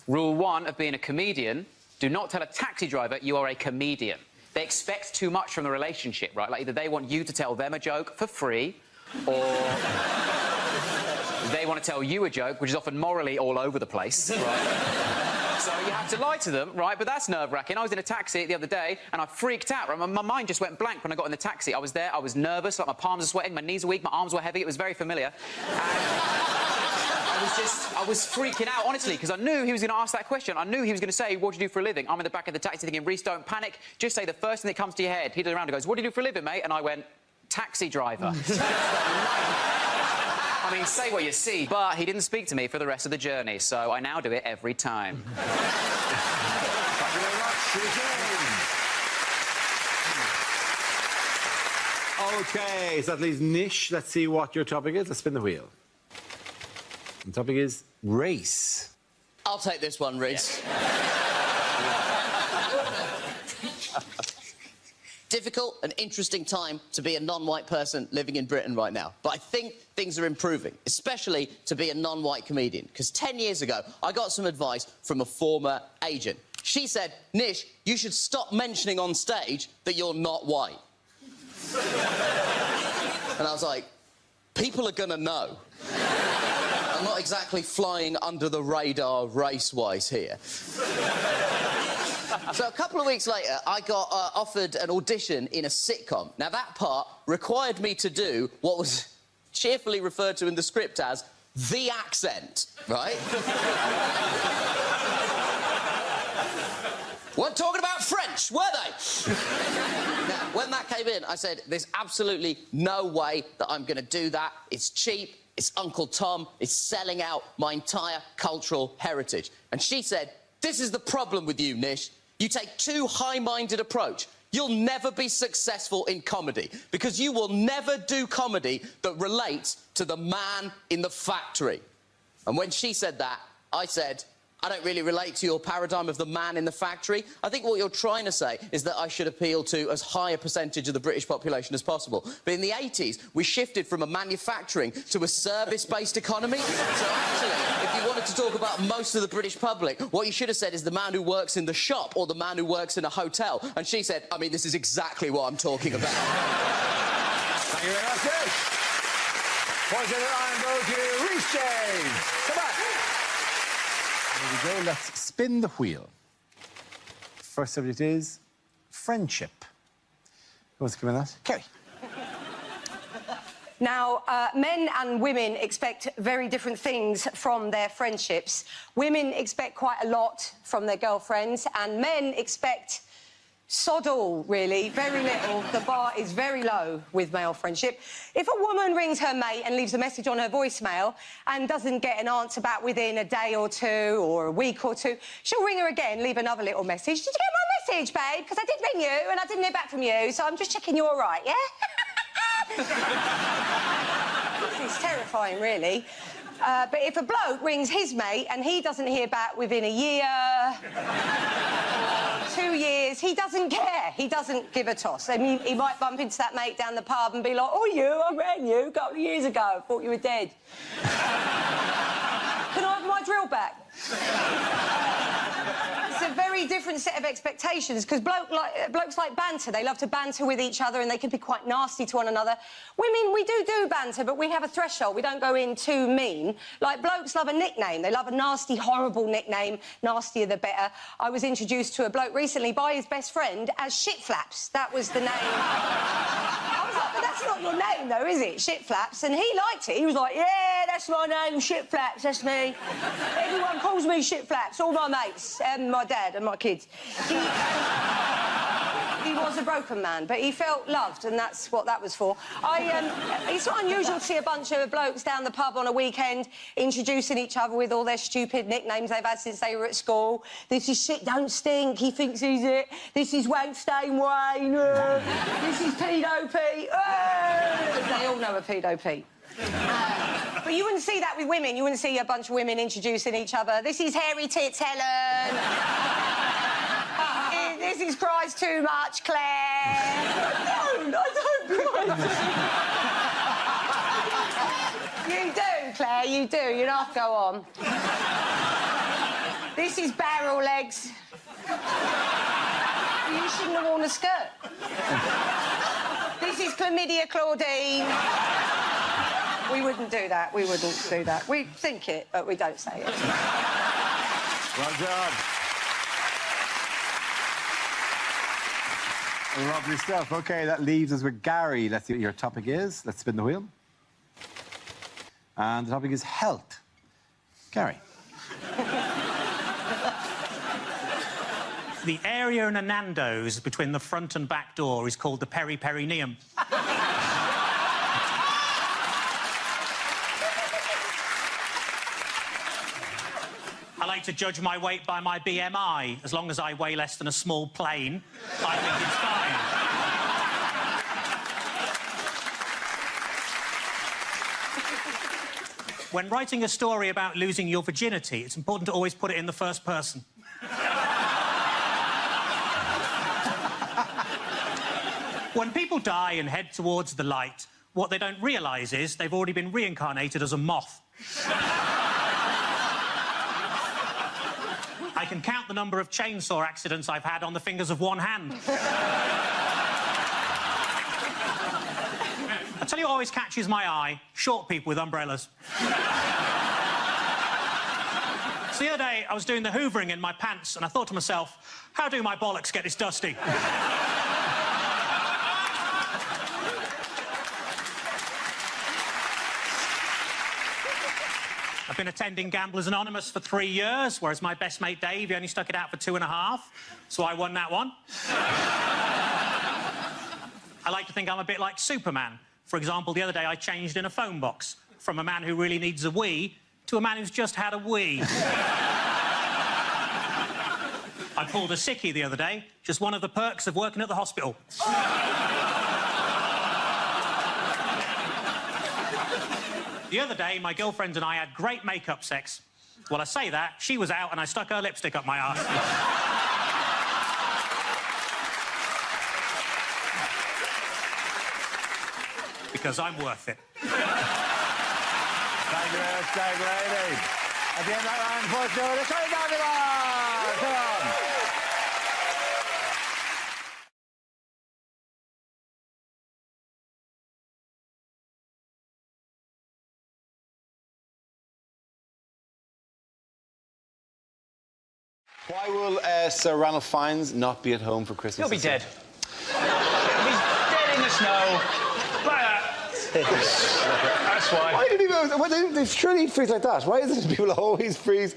Rule 1 of being a comedian, do not tell a taxi driver you are a comedian. They expect too much from the relationship, right? Like, either they want you to tell them a joke for free, or they want to tell you a joke, which is often morally all over the place, right? So you have to lie to them, right? But that's nerve-wracking. I was in a taxi the other day, and I freaked out. Right? My mind just went blank when I got in the taxi. I was there, I was nervous, like my palms are sweating, my knees are weak, my arms were heavy. It was very familiar. I was freaking out, honestly, because I knew he was going to ask that question. I knew he was going to say, what do you do for a living? I'm in the back of the taxi thinking, Reese, don't panic. Just say the first thing that comes to your head. He turned around and goes, what do you do for a living, mate? And I went, taxi driver. I mean, say what you see. But he didn't speak to me for the rest of the journey, so I now do it every time. Thank you very much. OK, so that leaves Nish. Let's see what your topic is. Let's spin the wheel. The topic is race. I'll take this one, Reese. Difficult and interesting time to be a non-white person living in Britain right now. But I think things are improving, especially to be a non-white comedian. Because 10 years ago, I got some advice from a former agent. She said, Nish, you should stop mentioning on stage that you're not white. And I was like, people are gonna know. I'm not exactly flying under the radar race-wise here. So a couple of weeks later, I got offered an audition in a sitcom. Now, that part required me to do what was cheerfully referred to in the script as the accent, right? Weren't talking about French, were they? Now, when that came in, I said, there's absolutely no way that I'm going to do that. It's cheap. It's Uncle Tom. It's selling out my entire cultural heritage. And she said, this is the problem with you, Nish. You take too high-minded approach. You'll never be successful in comedy because you will never do comedy that relates to the man in the factory. And when she said that, I said, I don't really relate to your paradigm of the man in the factory. I think what you're trying to say is that I should appeal to as high a percentage of the British population as possible. But in the 80s, we shifted from a manufacturing to a service-based economy. So actually, if you wanted to talk about most of the British public, what you should have said is the man who works in the shop or the man who works in a hotel. And she said, I mean, this is exactly what I'm talking about. Thank you very much, Nish. Points in the line go to Reese James. Come on. Here we go. Let's spin the wheel. First subject is friendship. Who wants to come in that? Kerry. Now, men and women expect very different things from their friendships. Women expect quite a lot from their girlfriends, and men expect sod all, really, very little. The bar is very low with male friendship. If a woman rings her mate and leaves a message on her voicemail and doesn't get an answer back within a day or two or a week or two, she'll ring her again, leave another little message. Did you get my message, babe? Because I did ring you and I didn't hear back from you, so I'm just checking you're all right, yeah? It's terrifying, really. But if a bloke rings his mate and he doesn't hear back within a year, 2 years, he doesn't care. He doesn't give a toss. I mean, he might bump into that mate down the pub and be like, oh, I rang you a couple of years ago. Thought you were dead. Can I have my drill back? It's a very different set of expectations, because blokes like banter. They love to banter with each other and they can be quite nasty to one another. Women, we do banter, but we have a threshold. We don't go in too mean. Like, blokes love a nickname. They love a nasty, horrible nickname. Nastier the better. I was introduced to a bloke recently by his best friend as Shitflaps. That was the name. I was like, but that's not your name, though, is it? Shitflaps. And he liked it. He was like, yeah, that's my name, Shitflaps, that's me. Everyone calls me Shitflaps, all my mates, and my dad and my kids. He was a broken man, but he felt loved, and that's what that was for. It's not unusual to see a bunch of blokes down the pub on a weekend introducing each other with all their stupid nicknames they've had since they were at school. This is Shit Don't Stink, he thinks he's it. This is Wank Stain Wayne. This is Pedo Pete. They all know a Pedo Pete. But you wouldn't see that with women. You wouldn't see a bunch of women introducing each other. This is Hairy Tits Helen. This is Cries Too Much Claire. No, I don't cry. You do, Claire, you do. You know, go on. This is Barrel Legs. You shouldn't have worn a skirt. This is Chlamydia Claudine. We wouldn't do that. We wouldn't do that. We think it, but we don't say it. Well done. Lovely stuff. OK, that leaves us with Gary. Let's see what your topic is. Let's spin the wheel. And the topic is health. Gary. The area in a Nando's between the front and back door is called the peri-perineum. I like to judge my weight by my BMI. As long as I weigh less than a small plane, I think it's fine. When writing a story about losing your virginity, it's important to always put it in the first person. When people die and head towards the light, what they don't realise is they've already been reincarnated as a moth. I can count the number of chainsaw accidents I've had on the fingers of one hand. I tell you what always catches my eye, short people with umbrellas. So the other day, I was doing the hoovering in my pants, and I thought to myself, how do my bollocks get this dusty? I've been attending Gamblers Anonymous for 3 years, whereas my best mate Dave, he only stuck it out for 2.5, so I won that one. I like to think I'm a bit like Superman. For example, the other day I changed in a phone box from a man who really needs a wee to a man who's just had a wee. I pulled a sickie the other day, just one of the perks of working at the hospital. The other day, my girlfriend and I had great make-up sex. Well, I say that, she was out and I stuck her lipstick up my arse. Because I'm worth it. Thank you very much, Dave Lady. At the end of that round, first over to Come on! Why will Sir Ranulph Fiennes not be at home for Christmas? He'll be dead. He'll be dead in the snow. Like that. That's why. Why did he go? Well, they surely freeze like that. Why is it people always freeze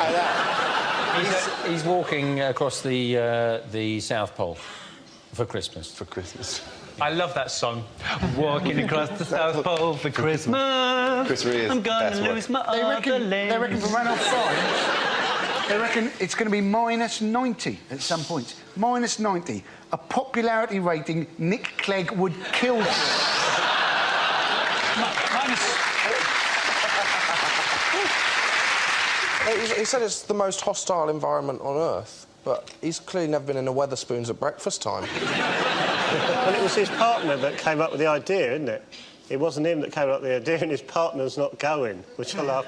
like that? He's walking across the South Pole for Christmas. For Christmas. I love that song. Walking across the South Pole for Christmas. Chris Rea is I'm gonna best lose work. my other leg. They reckon for Ranulph Fiennes, they reckon it's going to be -90 at some point. -90. A popularity rating Nick Clegg would kill. He said it's the most hostile environment on Earth, but he's clearly never been in a Wetherspoons at breakfast time. Well, it was his partner that came up with the idea, isn't it? It wasn't him that came up with the idea, and his partner's not going, which I love.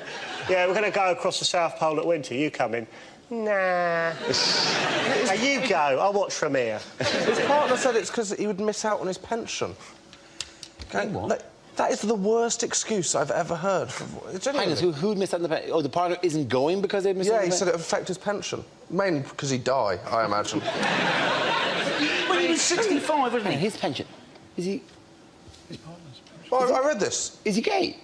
Yeah, we're going to go across the South Pole at winter. You come in. Nah. Now, you go. I'll watch from here. His partner said it's because he would miss out on his pension. Okay, that is the worst excuse I've ever heard. Who would miss out on the pension? Oh, the partner isn't going because they missed out on the pension? Yeah, he said it would affect his pension. Mainly because he'd die, I imagine. Well, he was 65, wasn't he? His pension. Is he... His partner's pension. Well, I read this. Is he gay?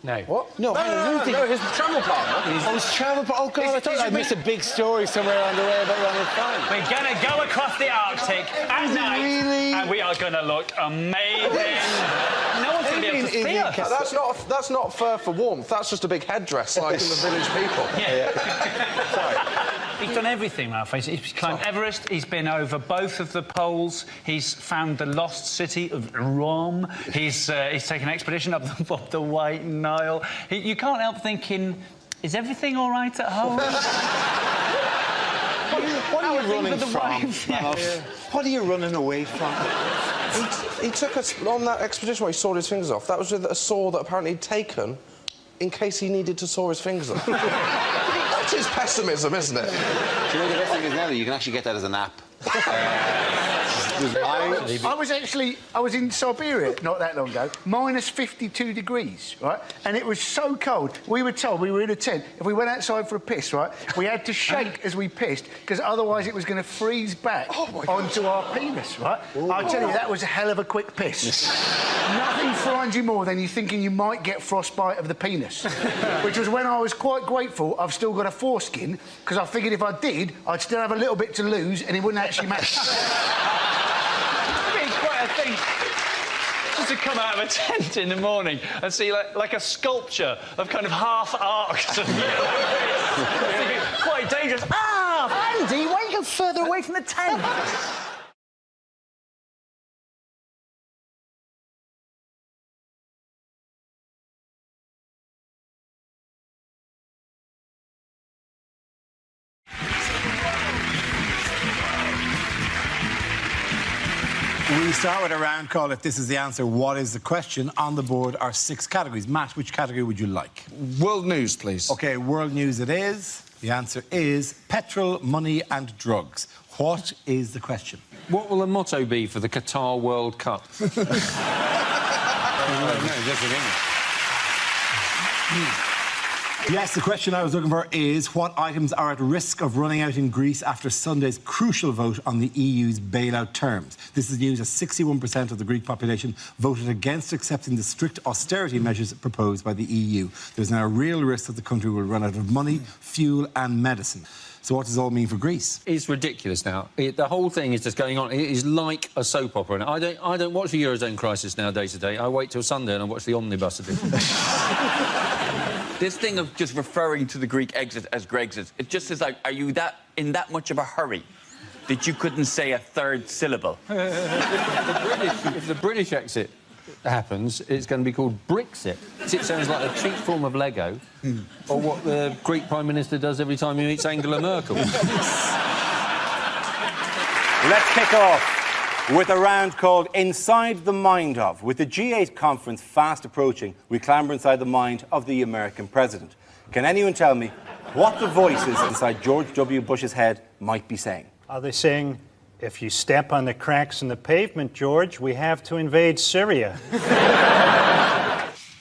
No. What? No, his travel partner. His travel partner. Oh, God, I thought I missed a big story somewhere on the way about running fine. We're going to go across the Arctic at night, and we are going to look amazing. No one's going to be able to see us. That's not fur for warmth. That's just a big headdress, like in the Village People. Yeah. Sorry. He's done everything, Ralph. He's climbed Everest. He's been over both of the poles. He's found the lost city of Rome. He's taken an expedition up the White Nile. You can't help thinking, is everything all right at home? What are you running from? What are you running away from? He took us on that expedition where he sawed his fingers off. That was with a saw that apparently he'd taken in case he needed to saw his fingers off. That's his pessimism, isn't it? Do you know the best thing is, Nelly, you can actually get that as an app. I was in Siberia not that long ago, minus 52 degrees, right? And it was so cold. We were told, we were in a tent, if we went outside for a piss, right, we had to shake as we pissed, because otherwise it was going to freeze back onto our penis, right? I'll tell you, that was a hell of a quick piss. Nothing frightens you more than you thinking you might get frostbite of the penis. Which was when I was quite grateful I've still got a foreskin, because I figured if I did, I'd still have a little bit to lose and it wouldn't actually matter. Quite a thing. Just to come out of a tent in the morning and see like a sculpture of kind of half-arced. Quite dangerous. Ah! Andy, why don't you go further away from the tent? We start with a round call. If this is the answer, what is the question? On the board are 6 categories. Matt, which category would you like? World news, please. OK, world news it is. The answer is petrol, money and drugs. What is the question? What will the motto be for the Qatar World Cup? No, just in English. Yes, the question I was looking for is what items are at risk of running out in Greece after Sunday's crucial vote on the EU's bailout terms. This is news as 61% of the Greek population voted against accepting the strict austerity measures proposed by the EU. There's now a real risk that the country will run out of money, fuel and medicine. So what does it all mean for Greece? It's ridiculous now. The whole thing is just going on. It is like a soap opera. And I don't watch the Eurozone crisis now day to day. I wait till Sunday and I watch the omnibus edition. This thing of just referring to the Greek exit as Grexit, it just is like, are you in that much of a hurry that you couldn't say a third syllable? If the British exit happens, it's going to be called Brexit. It sounds like a cheap form of Lego, or what the Greek Prime Minister does every time he meets Angela Merkel. Let's kick off with a round called Inside the Mind of. With the G8 conference fast approaching, we clamber inside the mind of the American president. Can anyone tell me what the voices inside George W. Bush's head might be saying? Are they saying, if you step on the cracks in the pavement, George, we have to invade Syria?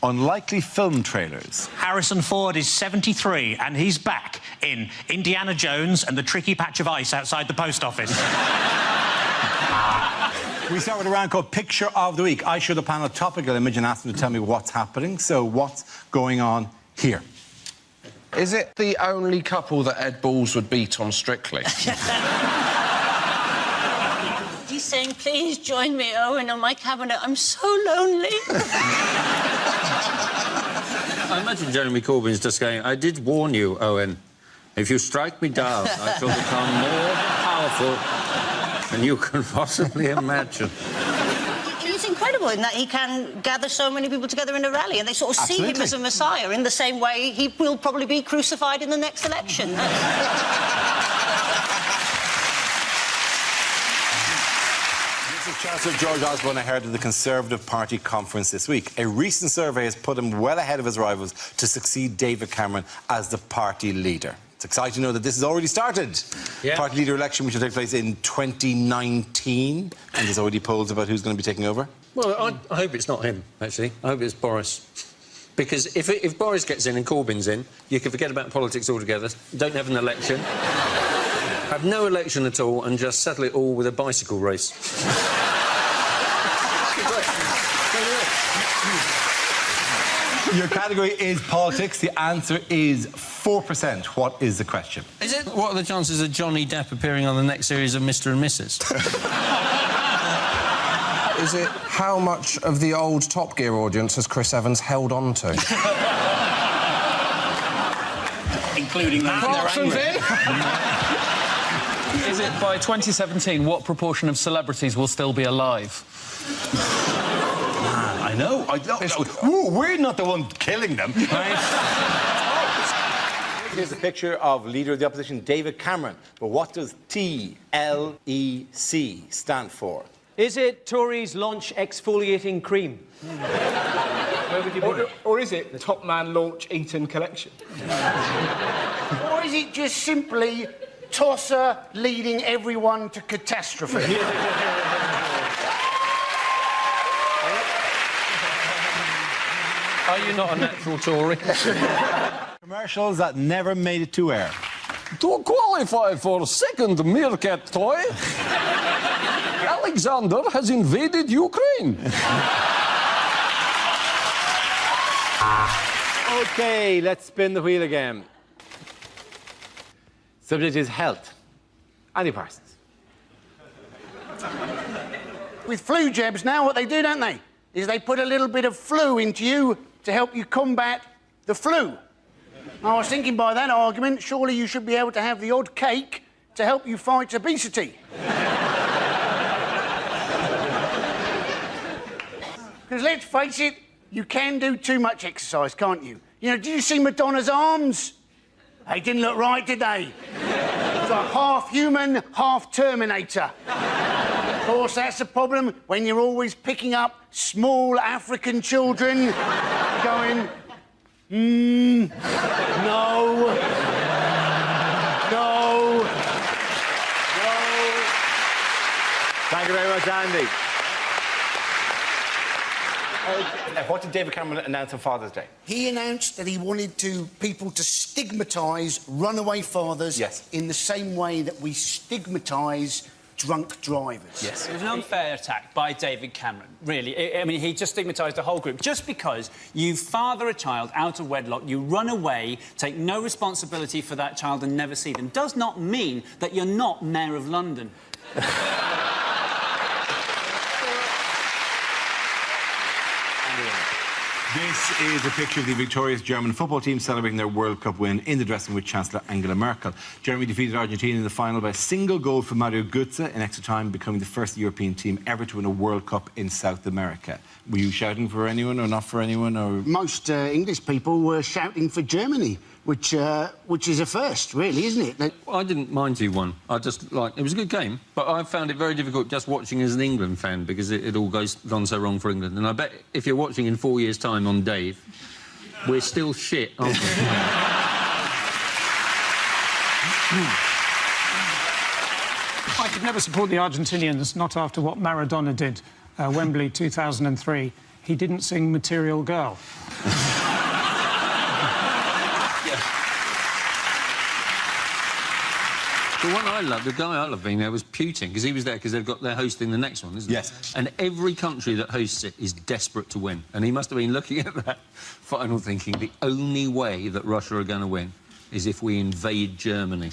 Unlikely film trailers. Harrison Ford is 73 and he's back in Indiana Jones and the Tricky Patch of Ice outside the post office. We start with a round called Picture of the Week. I show the panel a topical image and ask them to tell me what's happening. So what's going on here? Is it the only couple that Ed Balls would beat on Strictly? He's saying, please join me, Owen, on my cabinet. I'm so lonely. I imagine Jeremy Corbyn's just going, I did warn you, Owen. If you strike me down, I shall become more powerful than you can possibly imagine. He's incredible in that he can gather so many people together in a rally and they sort of see him as a messiah in the same way he will probably be crucified in the next election. Chancellor George Osborne ahead of the Conservative Party conference this week. A recent survey has put him well ahead of his rivals to succeed David Cameron as the party leader. It's exciting to know that this has already started. Yeah. Party leader election, which will take place in 2019. And there's already polls about who's going to be taking over. Well, I hope it's not him, actually. I hope it's Boris. Because if Boris gets in and Corbyn's in, you can forget about politics altogether. Don't have an election. Have no election at all and just settle it all with a bicycle race. Your category is politics. The answer is 4%. What is the question? Is it? What are the chances of Johnny Depp appearing on the next series of Mr. and Mrs.? Is it how much of the old Top Gear audience has Chris Evans held on to? Including that. Clarkson's in. Is it by 2017 what proportion of celebrities will still be alive? I know. Ooh, we're not the one killing them. Right? Here's a picture of Leader of the Opposition, David Cameron. But what does TLEC stand for? Is it Tories launch exfoliating cream? Where would you put it? Or is it the Top Man launch Eton collection? Or is it just simply Tosser leading everyone to catastrophe? Are you not a natural Tory? Commercials that never made it to air. To qualify for second meerkat toy, Alexander has invaded Ukraine. OK, let's spin the wheel again. Subject is health. Annie Parsons. With flu jabs now, what they do, don't they, is they put a little bit of flu into you to help you combat the flu. I was thinking by that argument, surely you should be able to have the odd cake to help you fight obesity. Because let's face it, you can do too much exercise, can't you? You know, did you see Madonna's arms? They didn't look right, did they? It's like half human, half Terminator. Of course, that's the problem when you're always picking up small African children going, no, no, no. Thank you very much, Andy. What did David Cameron announce on Father's Day? He announced that he wanted people to stigmatise runaway fathers in the same way that we stigmatise drunk drivers. Yes. It was an unfair attack by David Cameron, really. I mean, he just stigmatised the whole group. Just because you father a child out of wedlock, you run away, take no responsibility for that child and never see them, does not mean that you're not Mayor of London. This is a picture of the victorious German football team celebrating their World Cup win in the dressing room with Chancellor Angela Merkel. Germany defeated Argentina in the final by a single goal from Mario Götze in extra time, becoming the first European team ever to win a World Cup in South America. Were you shouting for anyone or not for anyone? Or most English people were shouting for Germany, which is a first, really, isn't it? I didn't mind who won. I just, it was a good game, but I found it very difficult just watching as an England fan because it all gone so wrong for England. And I bet if you're watching in 4 years' time on Dave, we're still shit, aren't we? I could never support the Argentinians, not after what Maradona did, Wembley 2003. He didn't sing Material Girl. The one I loved, the guy I loved being there was Putin, because he was there because they're hosting the next one, isn't it? Yes. And every country that hosts it is desperate to win. And he must have been looking at that final thinking, the only way that Russia are going to win is if we invade Germany.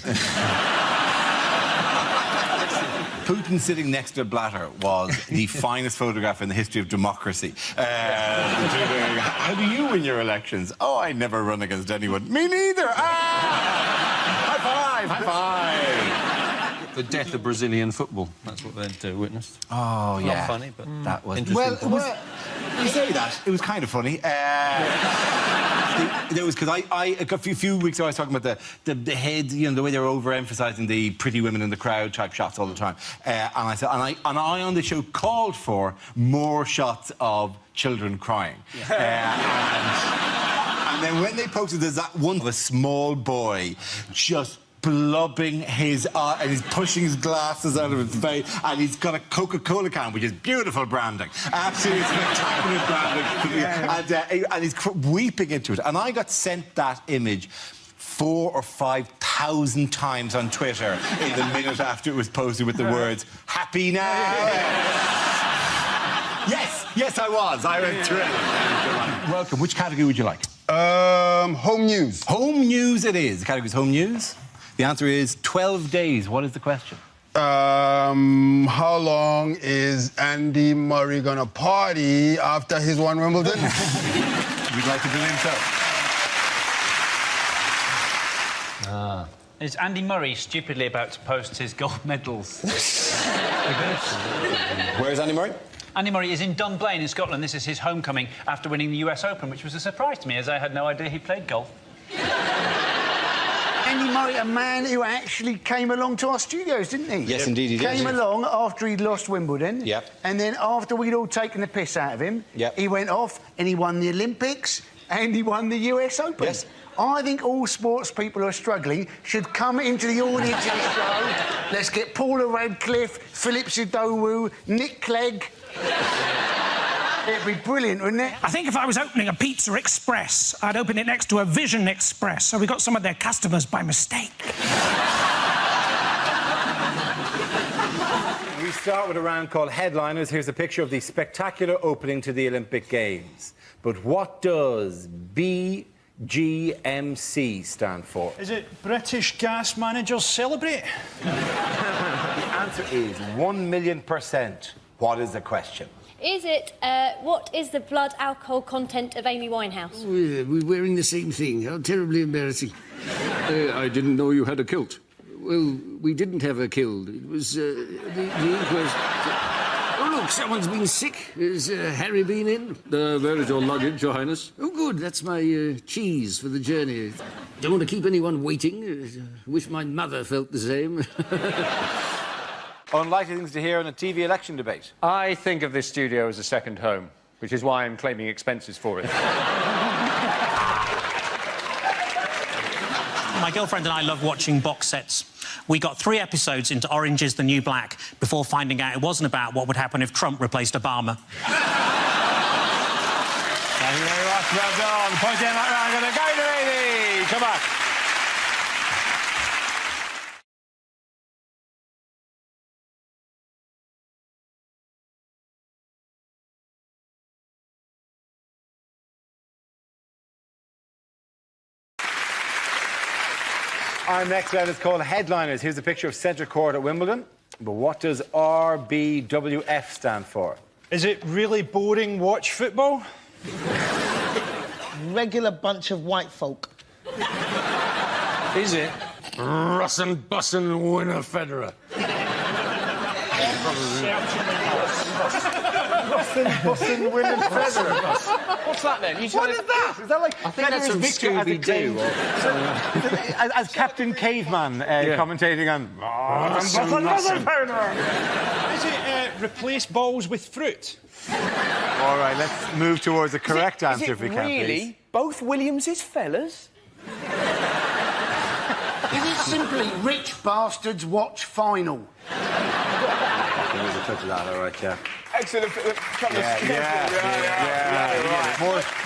Putin sitting next to Blatter was the finest photograph in the history of democracy. How do you win your elections? Oh, I never run against anyone. Me neither. High five! High five! The death of Brazilian football. That's what they'd witnessed. Oh, yeah. Not funny, but that was interesting. Well, you say that. It was kind of funny. There was because a few weeks ago I was talking about the head, you know, the way they were overemphasising the pretty women in the crowd type shots all the time, and I said, and I on the show called for more shots of children crying. And then when they posted, there's that one of a small boy just blubbing his eye, and he's pushing his glasses out of his face, and he's got a Coca-Cola can, which is beautiful branding, absolutely spectacular branding, and he's weeping into it. And I got sent that image 4,000 or 5,000 times on Twitter in the minute after it was posted with the words "Happy now." Yes. Yes, I was. I went through. Welcome. Which category would you like? Home news. Home news it is. The category is home news. The answer is 12 days. What is the question? How long is Andy Murray gonna party after his won Wimbledon? We'd like to believe so. Is Andy Murray stupidly about to post his gold medals? Where is Andy Murray? Andy Murray is in Dunblane in Scotland. This is his homecoming after winning the US Open, which was a surprise to me, as I had no idea he played golf. Andy Murray, a man who actually came along to our studios, didn't he? Yes, indeed he did. Came along after he'd lost Wimbledon. Yep. And then after we'd all taken the piss out of him, Yep. he went off and he won the Olympics and he won the US Open. Yes. I think all sports people who are struggling should come into the audience of the show. Let's get Paula Radcliffe, Philip Sidowu, Nick Clegg. It'd be brilliant, wouldn't it? I think if I was opening a Pizza Express, I'd open it next to a Vision Express, so we got some of their customers by mistake. We start with a round called Headliners. Here's a picture of the spectacular opening to the Olympic Games. But what does BGMC stand for? Is it British Gas Managers Celebrate? The answer is 1,000,000%. What is the question? Is it, what is the blood alcohol content of Amy Winehouse? We're wearing the same thing. How terribly embarrassing. I didn't know you had a kilt. Well, we didn't have a kilt. It was, the inquest... Oh, look, someone's been sick. Has Harry been in? There is your luggage, Your Highness. Oh, good. That's my cheese for the journey. Don't want to keep anyone waiting. Wish my mother felt the same. Unlikely things to hear in a TV election debate. I think of this studio as a second home, which is why I'm claiming expenses for it. My girlfriend and I love watching box sets. We got 3 episodes into Orange is the New Black before finding out it wasn't about what would happen if Trump replaced Obama. Thank you very much. Well done. Point in that round. Gonna go to 80. Come back. Our next round is called Headliners. Here's a picture of centre court at Wimbledon. But what does RBWF stand for? Is it really boring watch football? Regular bunch of white folk. Is it? Russin' bussin' winner Federer. Bussin' winning Federer. What's that then? What is that? Is that like I think that's Federer's from victory as a Scooby-Doo. as Captain Caveman commentating on... Is it replace balls with fruit? All right, let's move towards the correct answer if we can, really please. both Williams's fellas? Is it simply Rich Bastards Watch Final? There is a touch of that, all right, yeah. Excellent.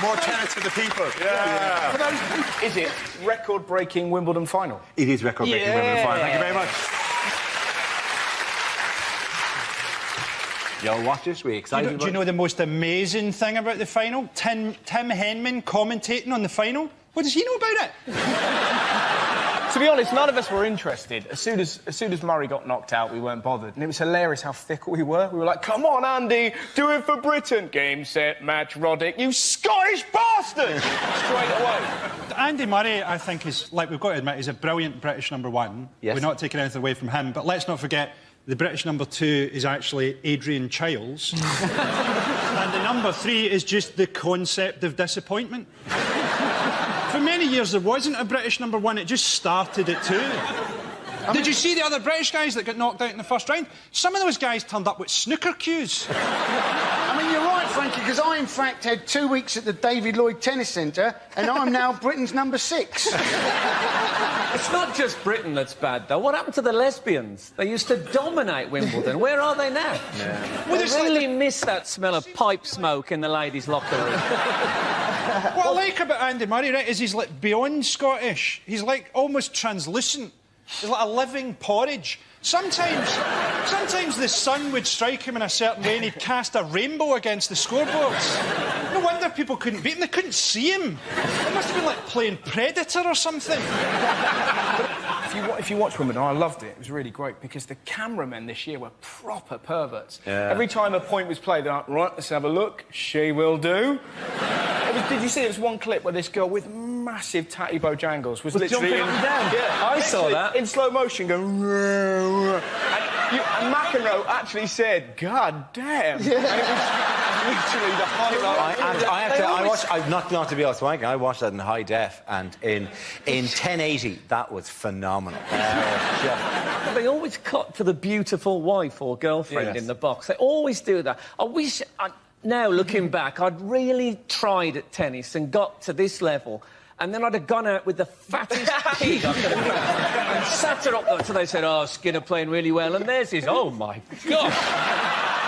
More tenor to the people. For those, is it record-breaking Wimbledon final? It is record-breaking Wimbledon final. Thank you very much. You'll watch this. We excited. Do you know the most amazing thing about the final? Tim Henman commentating on the final. What does he know about it? To be honest, none of us were interested. As soon as Murray got knocked out, we weren't bothered. And it was hilarious how fickle we were. We were like, come on, Andy, do it for Britain. Game, set, match, Roddick. You Scottish bastard! Straight away. Andy Murray, I think, is, like we've got to admit, is a brilliant British number 1. Yes. We're not taking anything away from him, but let's not forget the British number 2 is actually Adrian Chiles. And the number 3 is just the concept of disappointment. For many years, there wasn't a British number 1. It just started at 2. Did you see the other British guys that got knocked out in the first round? Some of those guys turned up with snooker cues. I mean, you're right, Frankie, because I, in fact, had 2 weeks at the David Lloyd Tennis Centre, and I'm now Britain's number 6. It's not just Britain that's bad, though. What happened to the lesbians? They used to dominate Wimbledon. Where are they now? Yeah. Well, I really miss that smell of pipe smoke in the ladies' locker room. What I like about Andy Murray, right, is he's like beyond Scottish. He's like almost translucent. He's like a living porridge. Sometimes Sometimes the sun would strike him in a certain way and he'd cast a rainbow against the scoreboards. No wonder people couldn't beat him. They couldn't see him. It must have been like playing Predator or something. If you watch Wimbledon, I loved it. It was really great because the cameramen this year were proper perverts. Yeah. Every time a point was played, they're like, right, let's have a look. She will do. Did you see there was one clip where this girl with massive tatty bojangles was literally jumping up and down? Yeah, I saw that. In slow motion going... And McEnroe actually said, God damn. Yeah. And it was literally the highlight. Not to be honest, I watched that in high def, and in 1080, that was phenomenal. They always cut to the beautiful wife or girlfriend in the box. They always do that. I wish... Now, looking back, I'd really tried at tennis and got to this level, and then I'd have gone out with the fattest pig I could have found and sat her up there. So they said, oh, Skinner playing really well, and there's his... Oh, my God.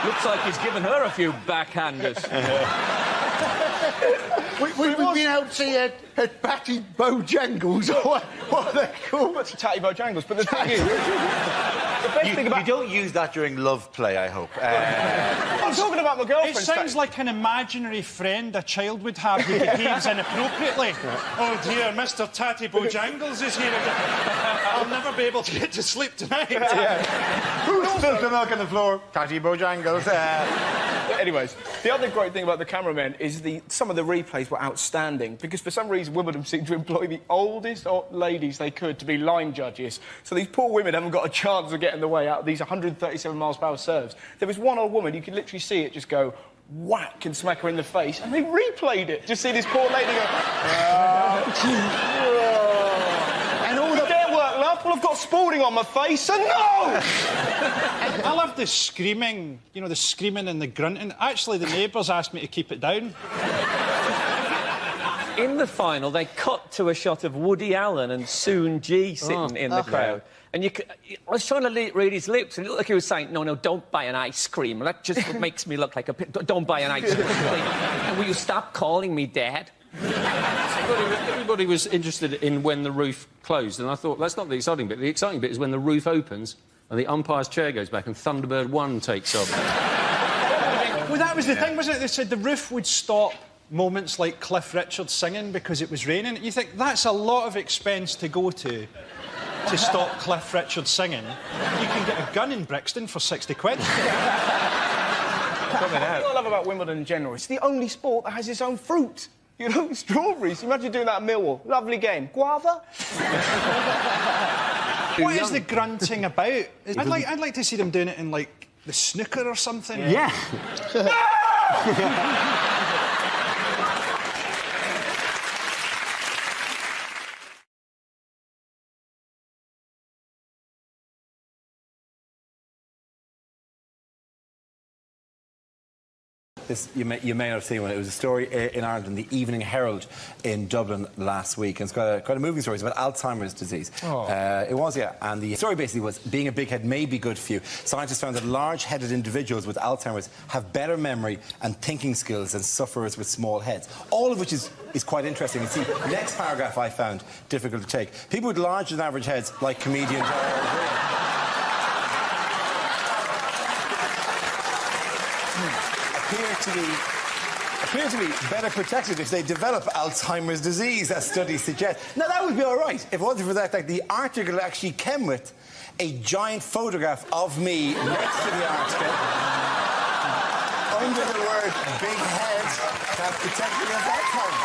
Looks like he's given her a few backhanders. We've been out to see a Tatty Bojangles, or what are they called? It's Tatty Bojangles, but the thing is... The best thing about... You don't use that during love play, I hope. I'm talking about my girlfriend. It sounds like an imaginary friend a child would have who behaves inappropriately. Oh, dear, Mr. Tatty Bojangles is here again. I'll never be able to get to sleep tonight. Who spilled the milk on the floor? Tatty Bojangles. Anyways, the other great thing about the cameramen is some of the replays were outstanding because for some reason Wimbledon seemed to employ the oldest ladies they could to be line judges. So these poor women haven't got a chance of getting the way out of these 137 miles per hour serves. There was one old woman, you could literally see it just go whack and smack her in the face, and they replayed it. Just see this poor lady go... and all the... Get work, love. Well, I've got Spalding on my face, and no! I love the screaming, you know, the screaming and the grunting. Actually, the neighbours asked me to keep it down. In the final, they cut to a shot of Woody Allen and Soon Ji sitting in the crowd. And I was trying to read his lips, and it looked like he was saying, no, don't buy an ice cream. That just makes me look like a... Don't buy an ice cream. And will you stop calling me Dad? Everybody was interested in when the roof closed, and I thought, that's not the exciting bit. The exciting bit is when the roof opens and the umpire's chair goes back and Thunderbird 1 takes off. Well, that was the thing, wasn't it? They said the roof would stop moments like Cliff Richard singing because it was raining. You think, that's a lot of expense to go to stop Cliff Richard singing. You can get a gun in Brixton for 60 quid. What I love about Wimbledon in general, it's the only sport that has its own fruit. You know, strawberries. Imagine doing that at Millwall. Lovely game. Guava? What is the grunting about? I'd like to see them doing it in, like, the snooker or something. Yeah. This, you may not have seen one. It was a story in Ireland in the Evening Herald in Dublin last week. And it's quite a moving story. It's about Alzheimer's disease. Oh. It was, yeah. And the story basically was being a big head may be good for you. Scientists found that large-headed individuals with Alzheimer's have better memory and thinking skills than sufferers with small heads. All of which is quite interesting. You see, next paragraph I found difficult to take. People with larger than average heads, like comedians, appear to be better protected if they develop Alzheimer's disease, as studies suggest. Now, that would be all right if it wasn't for that. Like, the article actually came with a giant photograph of me next to the article, under the word big head, that protected me at that time.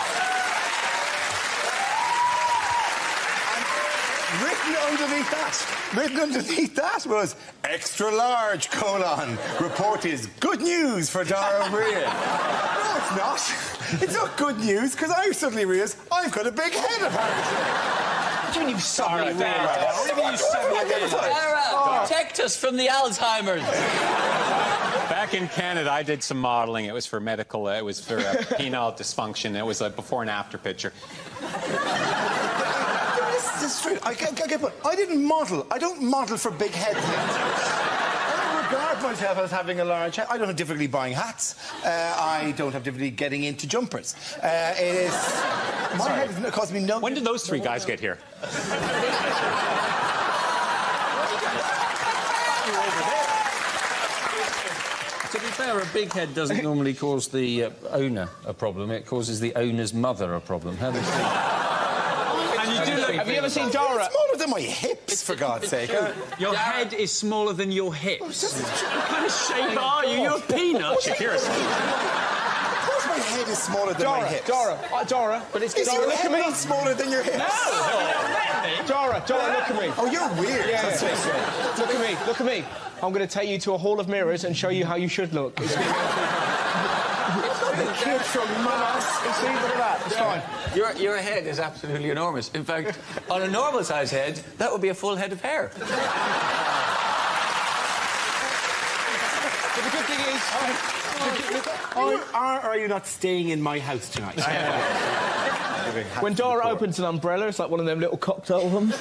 Written underneath that was extra large : report is good news for Dara O'Brien. No, it's not. It's not good news because I suddenly realised I've got a big head apparently. What do you mean you've suddenly realised? What do you mean you suddenly realised? Dara, protect us from the Alzheimer's. Back in Canada, I did some modelling. It was for medical. It was for penile dysfunction. It was a before and after picture. This is true. I didn't model. I don't model for big heads. I don't regard myself as having a large head. I don't have difficulty buying hats. I don't have difficulty getting into jumpers. My head has caused me no... When did those three guys get here? To be fair, a big head doesn't normally cause the owner a problem. It causes the owner's mother a problem. How do you think? And you do look... Have you ever seen Dora? It's smaller than my hips, for God's sake. Your head is smaller than your hips. What kind of shape are you? You're a peanut. Of course my head is smaller than my hips. Dora, but it's... Is Dora, your look head at me. not smaller than your hips? No! Dora, look at me. Oh, you're weird. Yeah. Look at me. I'm going to take you to a hall of mirrors and show you how you should look. It's going to be kid from Mars. See, look at that. It's fine. Your head is absolutely enormous. In fact, on a normal-sized head, that would be a full head of hair. But the good thing is... Are you not staying in my house tonight? When Dora opens an umbrella, it's like one of them little cocktail rooms.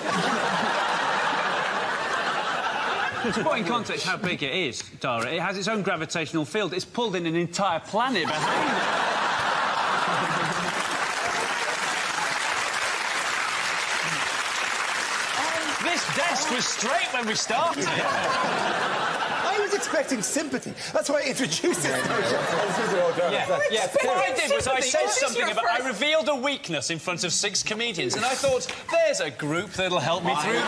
To put in context how big it is, Dara, it has its own gravitational field. It's pulled in an entire planet behind it. This desk was straight when we started. I was expecting sympathy. That's why I introduced it. What I did was I said something about... I revealed a weakness in front of 6 comedians, and I thought, there's a group that'll help me through this.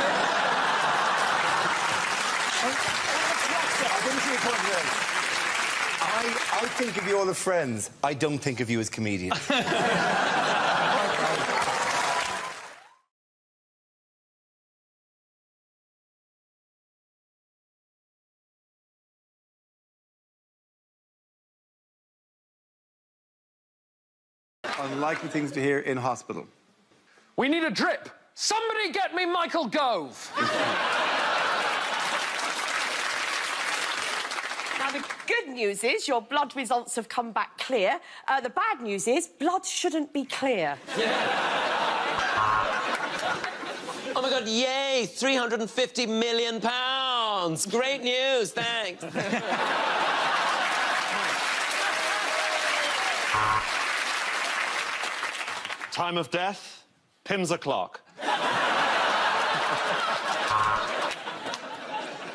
I think of you all as friends. I don't think of you as comedians. Unlikely things to hear in hospital. We need a drip. Somebody get me Michael Gove. Now, the good news is your blood results have come back clear. The bad news is blood shouldn't be clear. Oh, my God, yay! £350 million. Great news, thanks. Time of death, Pims o'clock.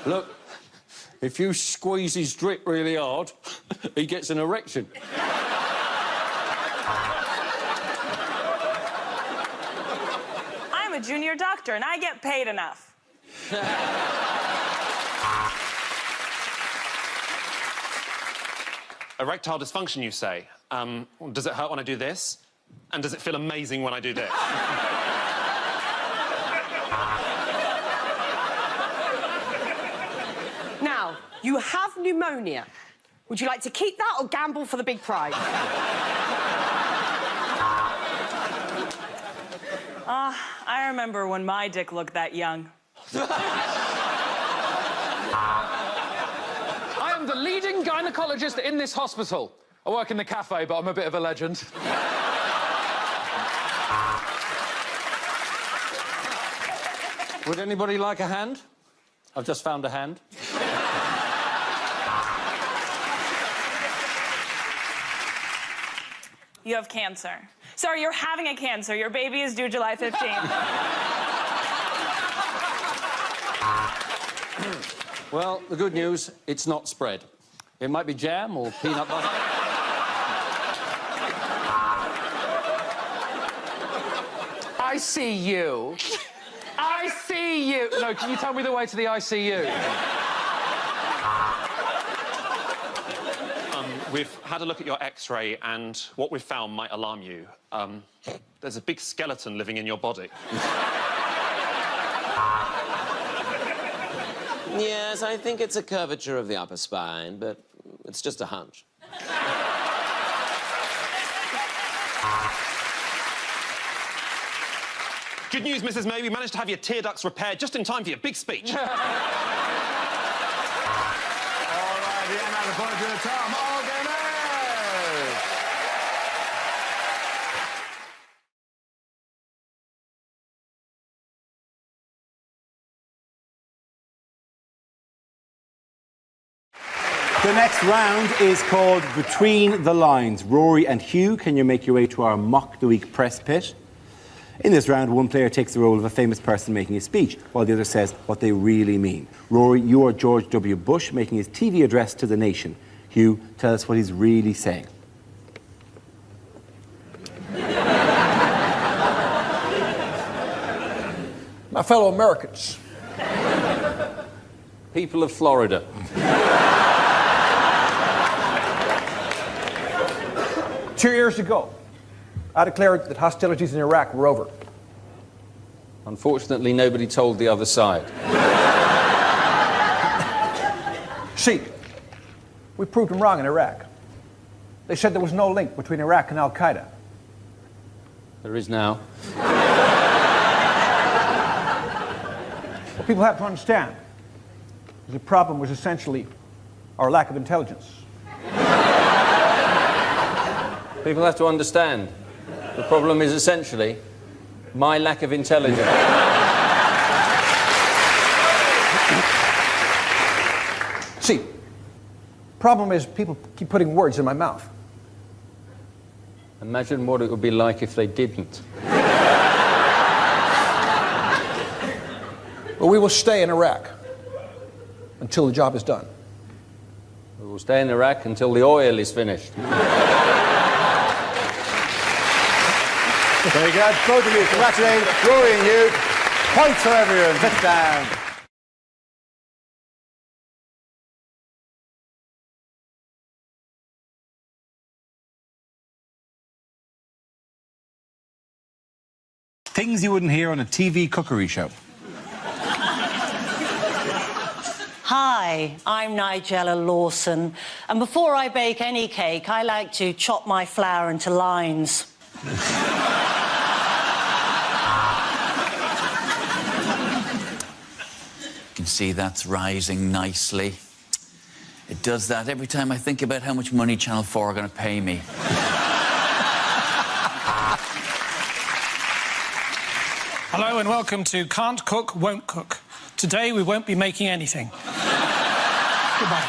Look, if you squeeze his drip really hard, he gets an erection. I'm a junior doctor, and I get paid enough. Erectile dysfunction, you say? Does it hurt when I do this? And does it feel amazing when I do this? Now, you have pneumonia. Would you like to keep that or gamble for the big prize? I remember when my dick looked that young. I am the leading gynecologist in this hospital. I work in the cafe, but I'm a bit of a legend. Would anybody like a hand? I've just found a hand. You have cancer. Sorry, you're having a cancer. Your baby is due July 15th. Well, the good news, it's not spread. It might be jam or peanut butter. I see you. I see you. No, can you tell me the way to the ICU? We've had a look at your X-ray, and what we've found might alarm you. There's a big skeleton living in your body. Yes, I think it's a curvature of the upper spine, but it's just a hunch. Good news, Mrs. May. We managed to have your tear ducts repaired just in time for your big speech. All right, and now the point to the Tom Organist. The next round is called Between the Lines. Rory and Hugh, can you make your way to our Mock the Week press pit? In this round, one player takes the role of a famous person making a speech, while the other says what they really mean. Rory, you are George W. Bush making his TV address to the nation. Hugh, tell us what he's really saying. My fellow Americans. People of Florida. 2 years ago, I declared that hostilities in Iraq were over. Unfortunately, nobody told the other side. See, we proved them wrong in Iraq. They said there was no link between Iraq and Al-Qaeda. There is now. What people have to understand is the problem was essentially our lack of intelligence. People have to understand the problem is essentially my lack of intelligence. See, problem is people keep putting words in my mouth. Imagine what it would be like if they didn't. Well, we will stay in Iraq until the job is done. We will stay in Iraq until the oil is finished. Very good. Both of you, congratulations. Rory and you. Points for everyone. Sit down. Things you wouldn't hear on a TV cookery show. Hi, I'm Nigella Lawson, and before I bake any cake, I like to chop my flour into lines. You can see that's rising nicely. It does that every time I think about how much money Channel 4 are going to pay me. Hello and welcome to Can't Cook, Won't Cook. Today we won't be making anything. Goodbye.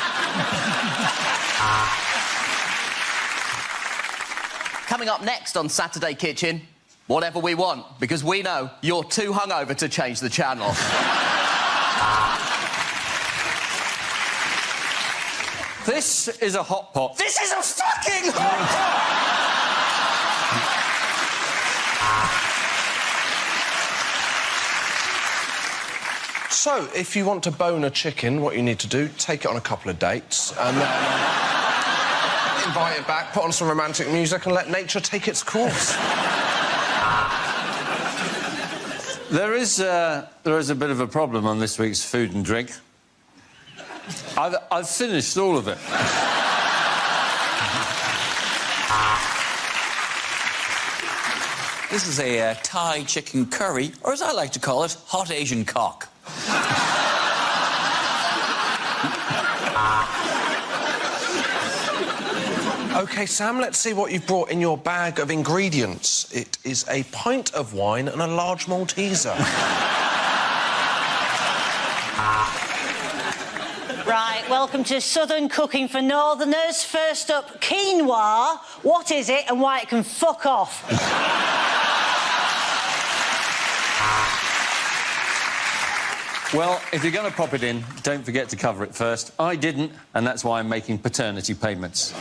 Coming up next on Saturday Kitchen, whatever we want, because we know you're too hungover to change the channel. This is a hot pot. This is a fucking hot pot! So, if you want to bone a chicken, what you need to do, take it on a couple of dates, and then invite it back, put on some romantic music, and let nature take its course. There is a bit of a problem on this week's food and drink. I've finished all of it. This is a Thai chicken curry, or as I like to call it, hot Asian cock. OK, Sam, let's see what you've brought in your bag of ingredients. It is a pint of wine and a large Malteser. Right, welcome to Southern Cooking for Northerners. First up, quinoa. What is it and why it can fuck off? Well, if you're going to pop it in, don't forget to cover it first. I didn't, and that's why I'm making paternity payments.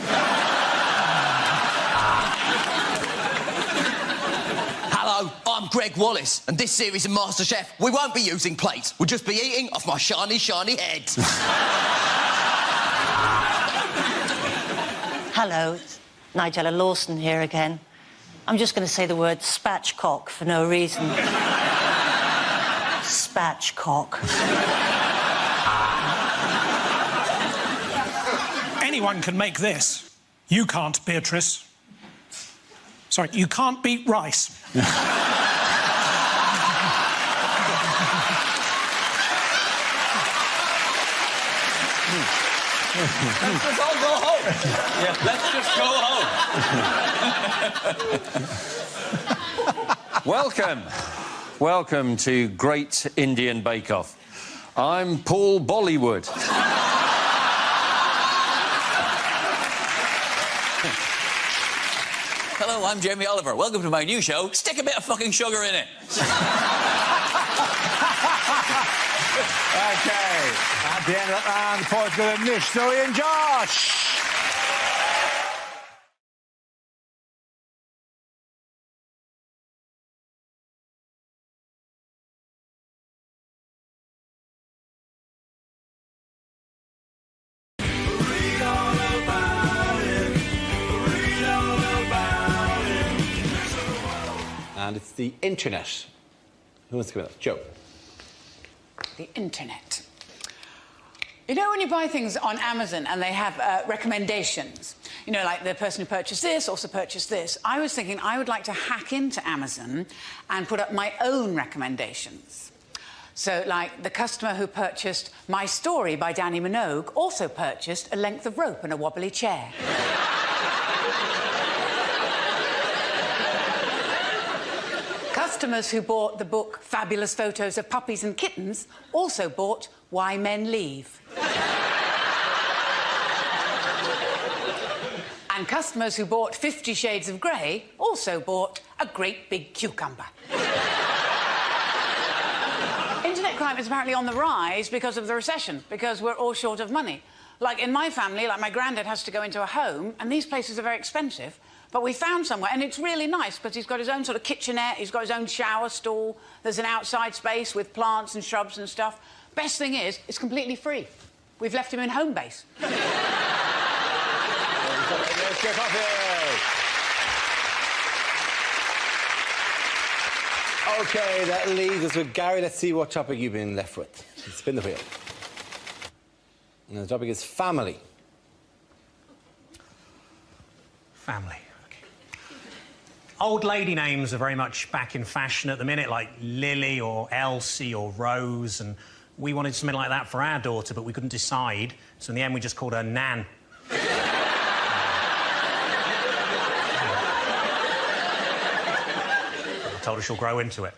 Hello, I'm Greg Wallace, and this series of MasterChef, we won't be using plates. We'll just be eating off my shiny, shiny head. Hello, it's Nigella Lawson here again. I'm just going to say the word spatchcock for no reason. Spatchcock. Anyone can make this. You can't, Beatrice. Sorry, you can't beat rice. Let's just all go home. Yeah, let's just go home. Welcome. Welcome to Great Indian Bake Off. I'm Paul Bollywood. Hello, I'm Jamie Oliver. Welcome to my new show, Stick a Bit of Fucking Sugar in It. OK, at the end of that round, the points go to Nish, Zoe and Josh. And it's the internet. Who wants to go with that? Joe. The internet. You know when you buy things on Amazon and they have recommendations? You know, like the person who purchased this also purchased this. I was thinking I would like to hack into Amazon and put up my own recommendations. So, like, the customer who purchased My Story by Danny Minogue also purchased A Length of Rope and a Wobbly Chair. Customers who bought the book Fabulous Photos of Puppies and Kittens also bought Why Men Leave. And customers who bought 50 Shades of Grey also bought A Great Big Cucumber. Internet crime is apparently on the rise because of the recession, because we're all short of money. Like, in my family, like, my granddad has to go into a home, and these places are very expensive, but we found somewhere, and it's really nice, because he's got his own sort of kitchenette, he's got his own shower stall, there's an outside space with plants and shrubs and stuff. Best thing is, it's completely free. We've left him in home base. OK, that leaves us with Gary. Let's see what topic you've been left with. Spin the wheel. And the topic is family. Family. Okay. Old lady names are very much back in fashion at the minute, like Lily or Elsie or Rose, and we wanted something like that for our daughter, but we couldn't decide, so in the end we just called her Nan. I told her she'll grow into it.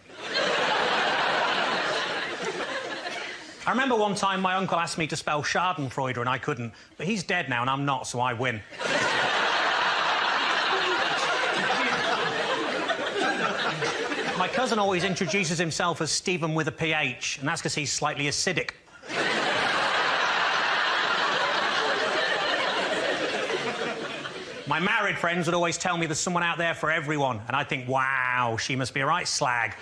I remember one time my uncle asked me to spell Schadenfreude and I couldn't, but he's dead now and I'm not, so I win. My cousin always introduces himself as Stephen with a PH, and that's because he's slightly acidic. My married friends would always tell me there's someone out there for everyone, and I'd think, wow, she must be a right slag.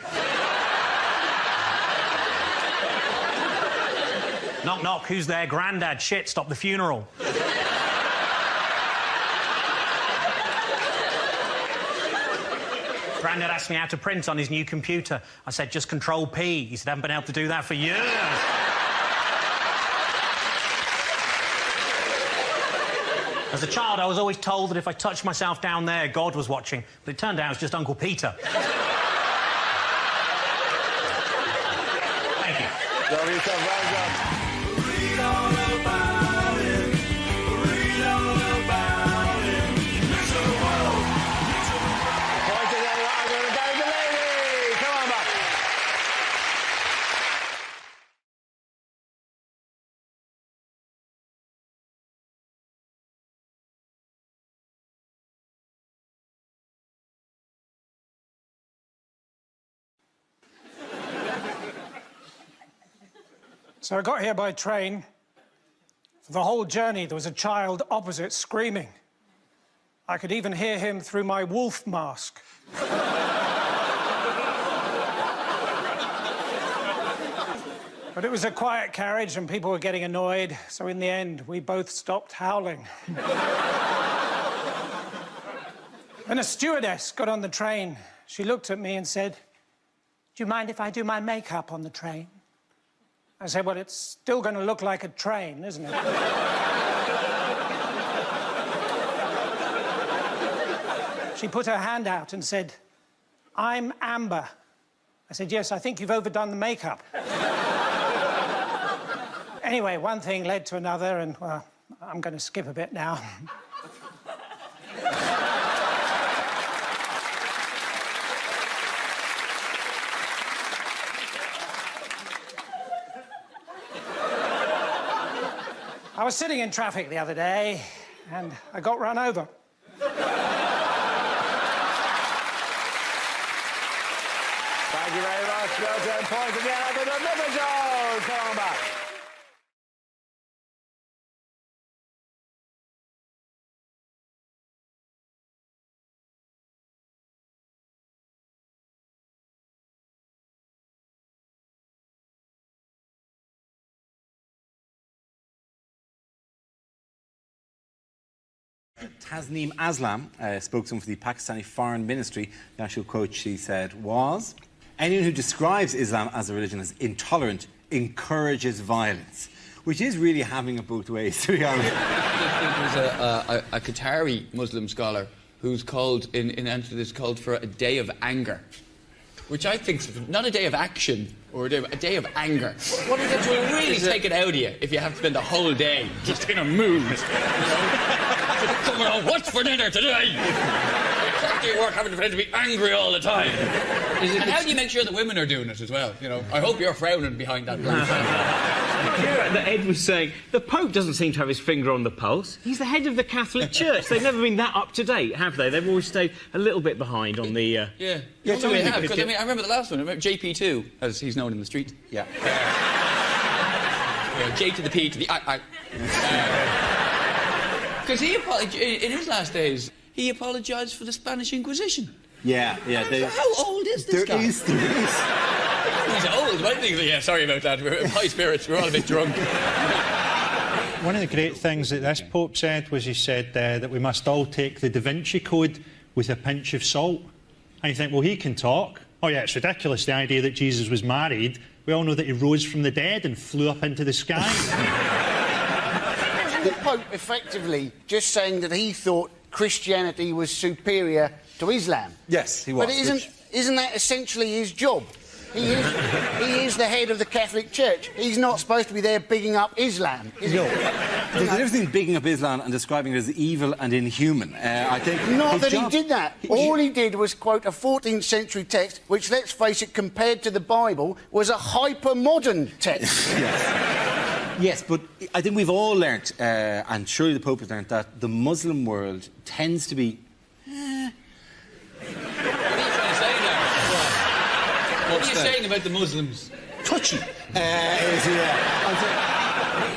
Knock, knock, who's there? Grandad. Shit, stop the funeral. Grandad asked me how to print on his new computer. I said, just Control P. He said, I haven't been able to do that for years. As a child, I was always told that if I touched myself down there, God was watching. But it turned out it was just Uncle Peter. Thank you. Read all about it. Read all about it. Mr. World. Point to the right, we're going to go to the lady. Come on, back. So I got here by train. For the whole journey, there was a child opposite screaming. I could even hear him through my wolf mask. But it was a quiet carriage and people were getting annoyed, so in the end, we both stopped howling. Then a stewardess got on the train. She looked at me and said, "Do you mind if I do my makeup on the train?" I said, well, it's still going to look like a train, isn't it? She put her hand out and said, "I'm Amber." I said, yes, I think you've overdone the makeup. Anyway, one thing led to another, and, well, I'm going to skip a bit now. I was sitting in traffic the other day, and I got run over. Thank you very much. Well done. Point again at the River Joe. Come on back. Tasneem Aslam, spokesman for the Pakistani Foreign Ministry, the actual quote she said was, "Anyone who describes Islam as a religion as intolerant encourages violence," which is really having it both ways, to be honest. There's a Qatari Muslim scholar who's called, in answer to this, called for a day of anger, which I think is not a day of action, or a day of anger. What is it will really take it out of you if you have to spend the whole day just in a mood? You know? Coming on, what's for dinner today? After your work, having to pretend to be angry all the time. And how do you make sure that women are doing it as well? You know, I hope you're frowning behind that blank That Ed was saying, the Pope doesn't seem to have his finger on the pulse. He's the head of the Catholic Church. They've never been that up to date, have they? They've always stayed a little bit behind on the... Yeah. Yeah, so they have, because I remember the last one. I remember JP2, as he's known in the street. Yeah. J to the P to the I. Because he apologized, in his last days, he apologised for the Spanish Inquisition. Yeah. How old is this guy? There is. He's old, right? Yeah, sorry about that. We're in high spirits. We're all a bit drunk. One of the great things that this Pope said was he said that we must all take the Da Vinci Code with a pinch of salt. And you think, well, he can talk. Oh, yeah, it's ridiculous, the idea that Jesus was married. We all know that he rose from the dead and flew up into the sky. The Pope effectively just saying that he thought Christianity was superior to Islam. Yes, he was. But isn't that essentially his job? He is the head of the Catholic Church. He's not supposed to be there bigging up Islam, is he? No. There's a difference between bigging up Islam and describing it as evil and inhuman. I think not that he did that. All he did was quote a 14th century text, which, let's face it, compared to the Bible, was a hyper-modern text. Yes, but I think we've all learnt, and surely the Pope has learnt, that the Muslim world tends to be... What are you saying about the Muslims? Touchy.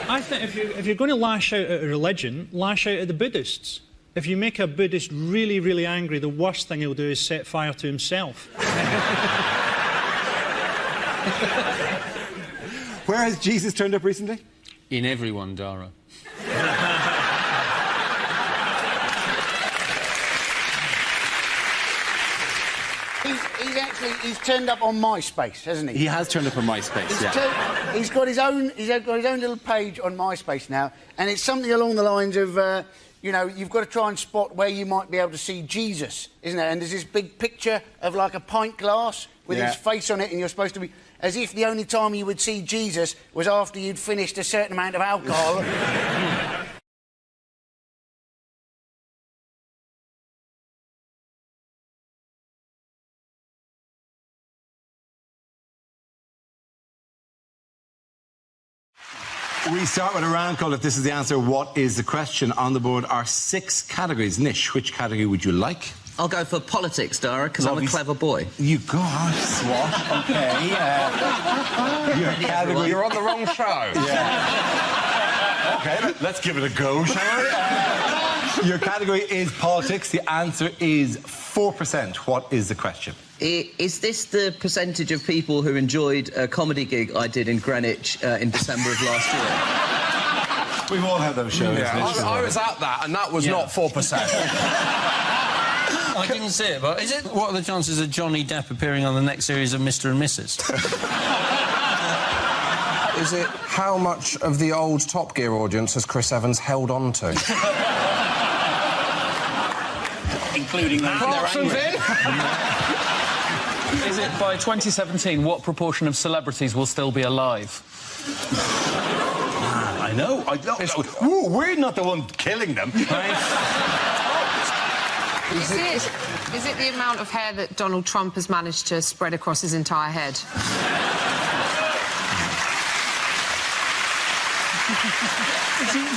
I think if you're going to lash out at a religion, lash out at the Buddhists. If you make a Buddhist really, really angry, the worst thing he'll do is set fire to himself. Where has Jesus turned up recently? In everyone, Dara. He's turned up on MySpace, hasn't he? He has turned up on MySpace, He's got his own little page on MySpace now, and it's something along the lines of, you know, you've got to try and spot where you might be able to see Jesus, isn't it? And there's this big picture of, like, a pint glass with his face on it, and you're supposed to be... as if the only time you would see Jesus was after you'd finished a certain amount of alcohol. We start with a round called If This Is the Answer, What Is the Question? On the board are 6 categories. Nish, which category would you like? I'll go for politics, Dara, because I'm a clever boy. You go on, Swat. OK. You're on the wrong show. Yeah. OK, let's give it a go, shall we? Your category is politics. The answer is 4%. What is the question? Is this the percentage of people who enjoyed a comedy gig I did in Greenwich in December of last year? We've all had those shows. Yeah, I was at that, and that was not 4%. I didn't see it, but is it? What are the chances of Johnny Depp appearing on the next series of Mr. and Mrs? Is it how much of the old Top Gear audience has Chris Evans held on to? Including that. Clarkson's in! Is it by 2017 what proportion of celebrities will still be alive? I know. Ooh, we're not the one killing them. Is it the amount of hair that Donald Trump has managed to spread across his entire head?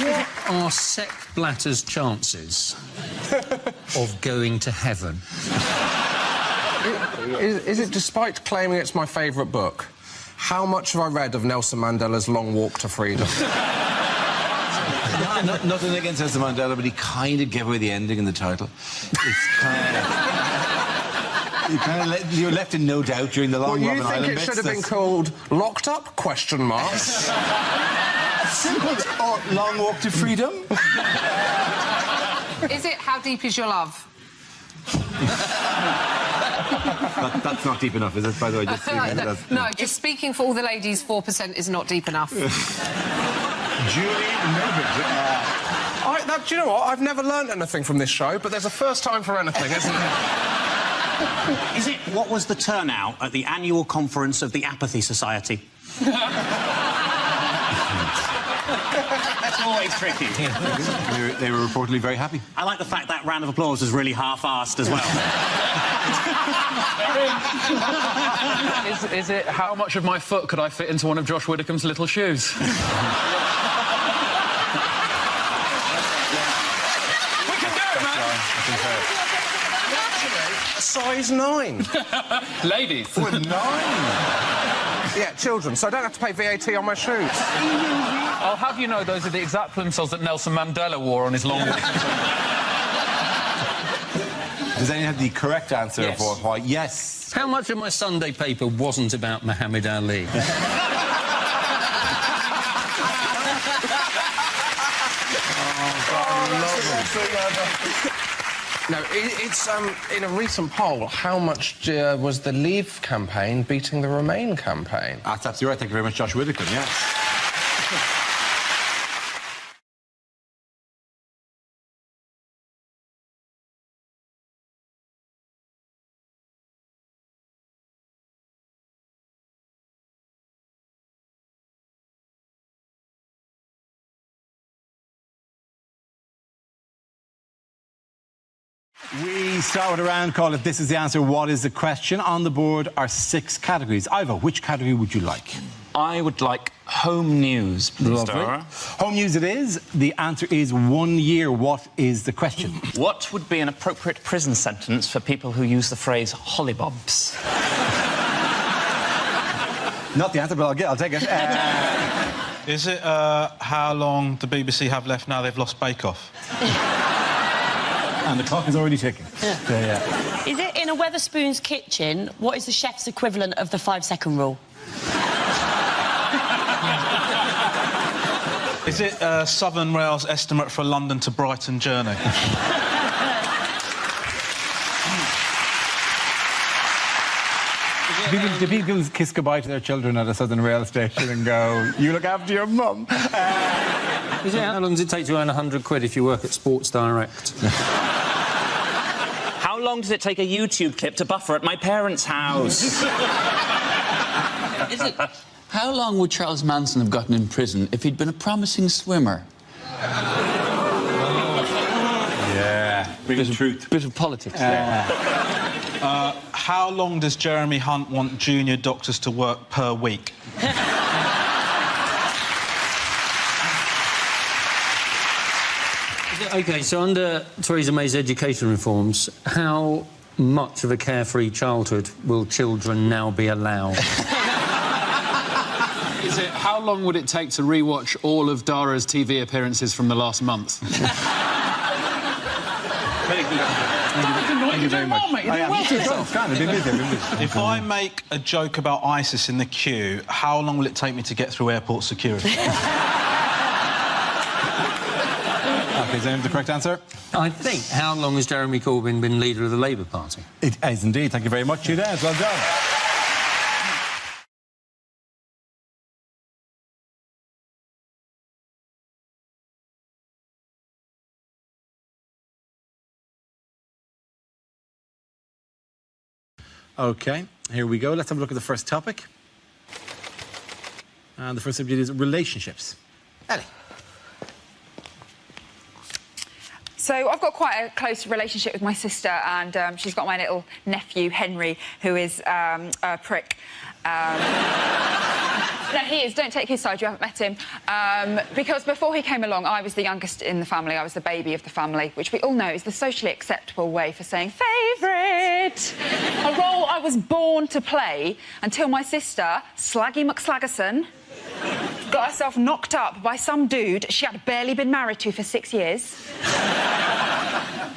What are Sepp Blatter's chances of going to heaven? Is it, despite claiming it's my favourite book, how much have I read of Nelson Mandela's Long Walk to Freedom? Nothing against Nelson Mandela, but he kind of gave away the ending in the title. It's kind of... you were left in no doubt during the Long Robin Island bits. You think it should have been called Locked Up? Question mark. Simple. Or Long Walk to Freedom? Is it how deep is your love? That's not deep enough, is it, by the way? Just, No, just speaking for all the ladies, 4% is not deep enough. Julie Nurbridge. Do you know what? I've never learned anything from this show, but there's a first time for anything, isn't there? Is it what was the turnout at the annual conference of the Apathy Society? That's always tricky. They were reportedly very happy. I like the fact that round of applause was really half-assed as well. Is it how much of my foot could I fit into one of Josh Widdicombe's little shoes? We can do it, man! A size 9. Ladies. With 9? Yeah, children, so I don't have to pay VAT on my shoes. I'll have you know those are the exact plimsolls that Nelson Mandela wore on his long walk. Does anyone have the correct answer Yes. for why? Yes. How much of my Sunday paper wasn't about Muhammad Ali? No, it's in a recent poll, how much was the Leave campaign beating the Remain campaign? That's absolutely right. Thank you very much, Josh Widdicombe, yes. We start with a round called If This Is the Answer, What Is the Question? On the board are 6 categories. Ivo, which category would you like? I would like home news, please, Dara. Home news it is. The answer is 1 year. What is the question? What would be an appropriate prison sentence for people who use the phrase hollybobs? Not the answer, but I'll take it. Is it how long the BBC have left now they've lost Bake Off? And the clock is already ticking. Yeah. Is it in a Wetherspoon's kitchen? What is the chef's equivalent of the 5-second rule? Is it Southern Rail's estimate for a London to Brighton journey? Do people kiss goodbye to their children at a Southern Rail station and go, you look after your mum? Is it, how long does it take to earn £100 if you work at Sports Direct? How long does it take a YouTube clip to buffer at my parents' house? Is it? How long would Charles Manson have gotten in prison if he'd been a promising swimmer? Yeah. Bit of truth. Bit of politics. How long does Jeremy Hunt want junior doctors to work per week? OK, so under Theresa May's education reforms, how much of a carefree childhood will children now be allowed? Is it how long would it take to rewatch all of Dara's TV appearances from the last month? Thank you very much. If I make a joke about ISIS in the queue, how long will it take me to get through airport security? OK, is that the correct answer? I think. How long has Jeremy Corbyn been leader of the Labour Party? It is indeed. Thank you very much, Judez. Well done. OK, here we go. Let's have a look at the first topic. And the first subject is relationships. Ellie. So I've got quite a close relationship with my sister, and she's got my little nephew, Henry, who is a prick. No, he is. Don't take his side. You haven't met him. Because before he came along, I was the youngest in the family. I was the baby of the family, which we all know is the socially acceptable way for saying favourite. A role I was born to play until my sister, Slaggy McSlaggerson, got herself knocked up by some dude she had barely been married to for 6 years.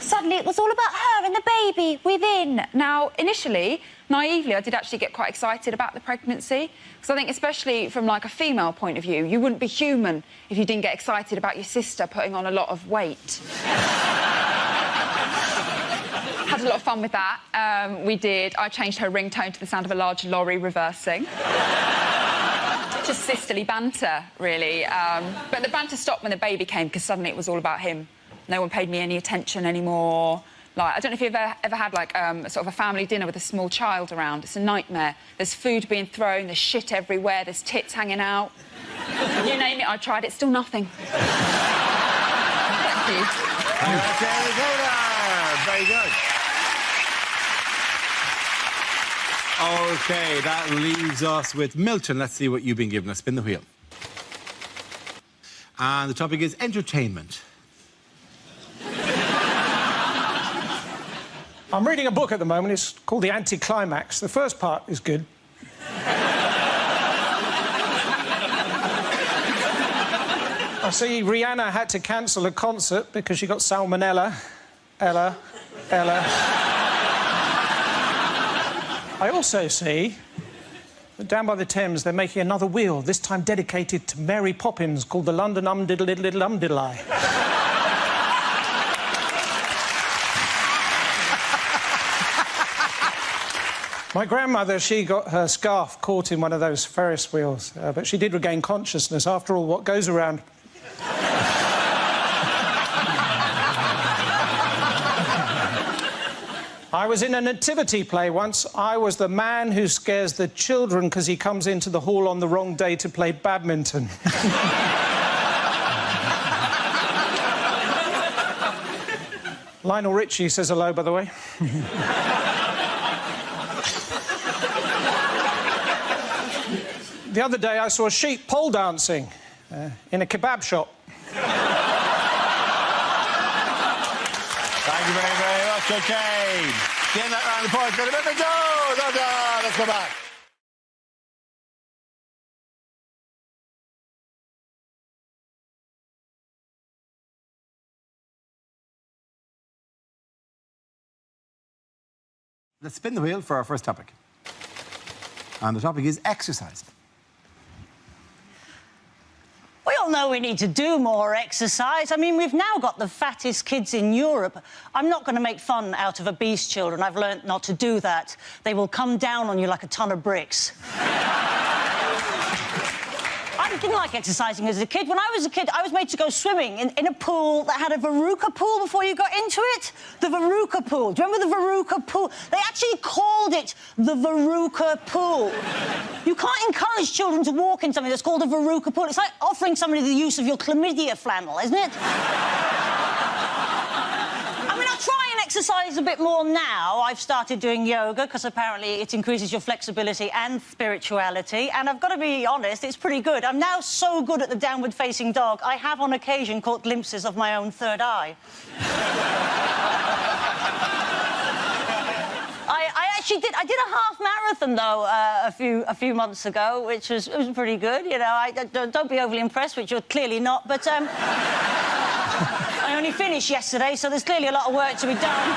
Suddenly it was all about her and the baby within. Now, initially, naively, I did actually get quite excited about the pregnancy, because I think especially from, like, a female point of view, you wouldn't be human if you didn't get excited about your sister putting on a lot of weight. had a lot of fun with that. I changed her ringtone to the sound of a large lorry reversing. Just sisterly banter, really. But the banter stopped when the baby came, because suddenly it was all about him. No one paid me any attention anymore. Like, I don't know if you've ever had, like, sort of a family dinner with a small child around. It's a nightmare. There's food being thrown, there's shit everywhere, there's tits hanging out. You name it, I tried it, still nothing. Thank you. Very good. OK, that leaves us with Milton. Let's see what you've been given us. Spin the wheel. And the topic is entertainment. I'm reading a book at the moment. It's called The Anticlimax. The first part is good. I see Rihanna had to cancel a concert because she got salmonella. Ella. I also see that down by the Thames they're making another wheel, this time dedicated to Mary Poppins, called the London Diddle-Diddle-Diddle-Diddle-I. My grandmother, she got her scarf caught in one of those Ferris wheels, but she did regain consciousness. After all, what goes around... I was in a nativity play once. I was the man who scares the children because he comes into the hall on the wrong day to play badminton. Lionel Richie says hello, by the way. The other day, I saw a sheep pole dancing in a kebab shop. Thank you very, very much, OK. Getting that round the point. Let's go back. Let's spin the wheel for our first topic. And the topic is exercise. We all know we need to do more exercise. I mean, we've now got the fattest kids in Europe. I'm not going to make fun out of obese children. I've learnt not to do that. They will come down on you like a ton of bricks. I didn't like exercising as a kid. When I was a kid, I was made to go swimming in a pool that had a Veruca pool before you got into it. The Veruca pool. Do you remember the Veruca pool? They actually called it the Veruca pool. You can't encourage children to walk in something that's called a Veruca pool. It's like offering somebody the use of your chlamydia flannel, isn't it? I mean, I try and exercise a bit more now. I've started doing yoga because apparently it increases your flexibility and spirituality. And I've got to be honest, it's pretty good. I'm now so good at the downward-facing dog, I have on occasion caught glimpses of my own third eye. I did a half marathon though a few months ago, which was pretty good. You know, don't be overly impressed, which you're clearly not. But I only finished yesterday, so there's clearly a lot of work to be done.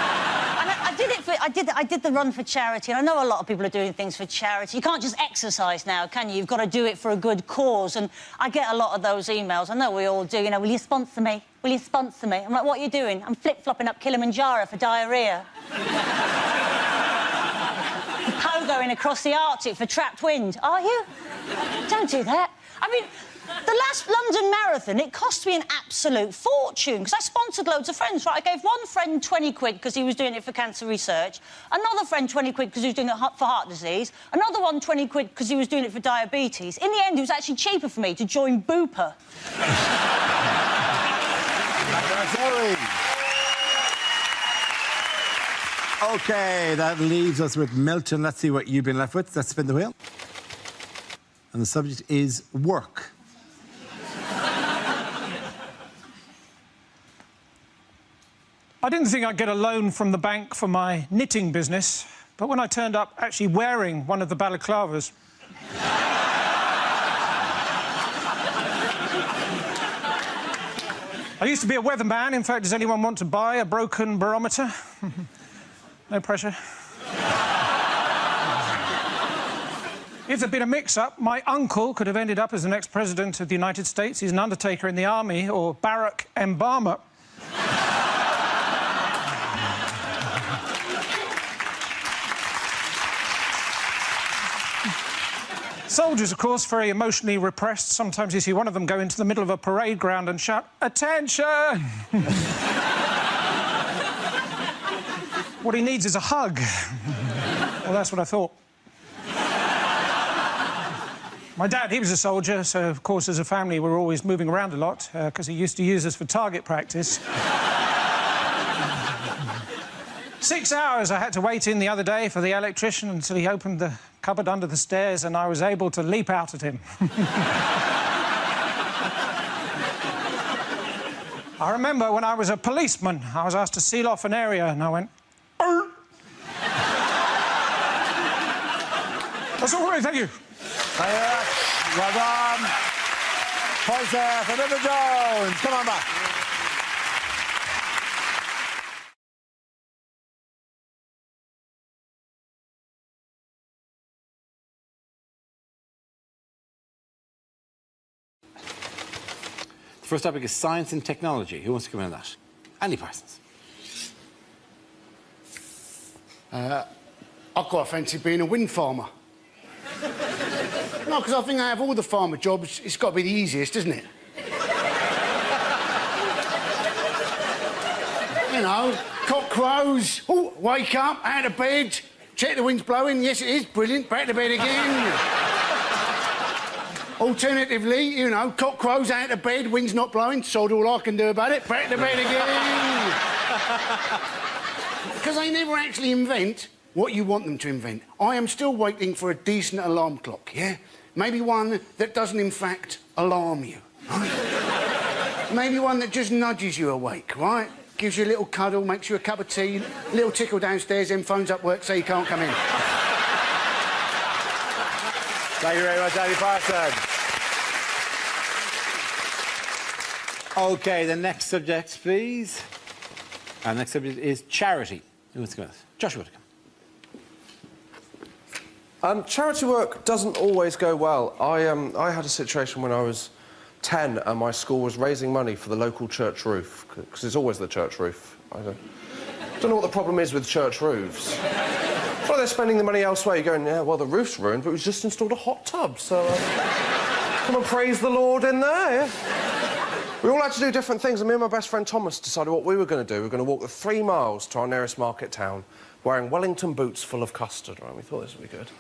And I did the run for charity, and I know a lot of people are doing things for charity. You can't just exercise now, can you? You've got to do it for a good cause. And I get a lot of those emails. I know we all do. You know, will you sponsor me? Will you sponsor me? I'm like, what are you doing? I'm flip-flopping up Kilimanjaro for diarrhoea. Pogoing across the Arctic for trapped wind. Are you? Don't do that. I mean, the last London Marathon, it cost me an absolute fortune, because I sponsored loads of friends, right? I gave one friend 20 quid because he was doing it for cancer research, another friend 20 quid because he was doing it for heart disease, another one 20 quid because he was doing it for diabetes. In the end, it was actually cheaper for me to join Bupa. OK, that leaves us with Milton. Let's see what you've been left with. Let's spin the wheel. And the subject is work. I didn't think I'd get a loan from the bank for my knitting business, but when I turned up actually wearing one of the balaclavas... I used to be a weatherman. In fact, does anyone want to buy a broken barometer? No pressure. If there'd been a mix-up, my uncle could have ended up as the next president of the United States. He's an undertaker in the army, or Barack Obama. Soldiers, of course, very emotionally repressed. Sometimes you see one of them go into the middle of a parade ground and shout, "Attention!" What he needs is a hug. Well, that's what I thought. My dad, he was a soldier, so, of course, as a family, we were always moving around a lot, because he used to use us for target practice. 6 hours I had to wait in the other day for the electrician until he opened the cupboard under the stairs and I was able to leap out at him. I remember when I was a policeman, I was asked to seal off an area and I went, "Arr!" That's all right, thank you. Well done. Points there for Mr. Jones. Come on back. The first topic is science and technology. Who wants to come in on that? Andy Parsons. I quite fancy being a wind farmer. No, because I think out of all the farmer jobs, it's got to be the easiest, isn't it? You know, cock crows, oh, wake up, out of bed, check the wind's blowing, yes it is, brilliant, back to bed again. Alternatively, you know, cock crows out of bed, wind's not blowing, sod all I can do about it, back to bed again. Because they never actually invent what you want them to invent. I am still waiting for a decent alarm clock, yeah? Maybe one that doesn't, in fact, alarm you, right? Maybe one that just nudges you awake, right? Gives you a little cuddle, makes you a cup of tea, little tickle downstairs, then phones up work, so you can't come in. Thank you very much, Andy Parsons. OK, the next subject, please. Our next subject is charity. Who wants to go with us? Joshua Whittaker. Charity work doesn't always go well. I had a situation when I was 10 and my school was raising money for the local church roof, because it's always the church roof. I don't know what the problem is with church roofs. Well, they're spending the money elsewhere. You're going, yeah, well, the roof's ruined, but we've just installed a hot tub, so come and praise the Lord in there, yeah? We all had to do different things, and me and my best friend Thomas decided what we were going to do. We were going to walk the 3 miles to our nearest market town wearing Wellington boots full of custard, right? We thought this would be good.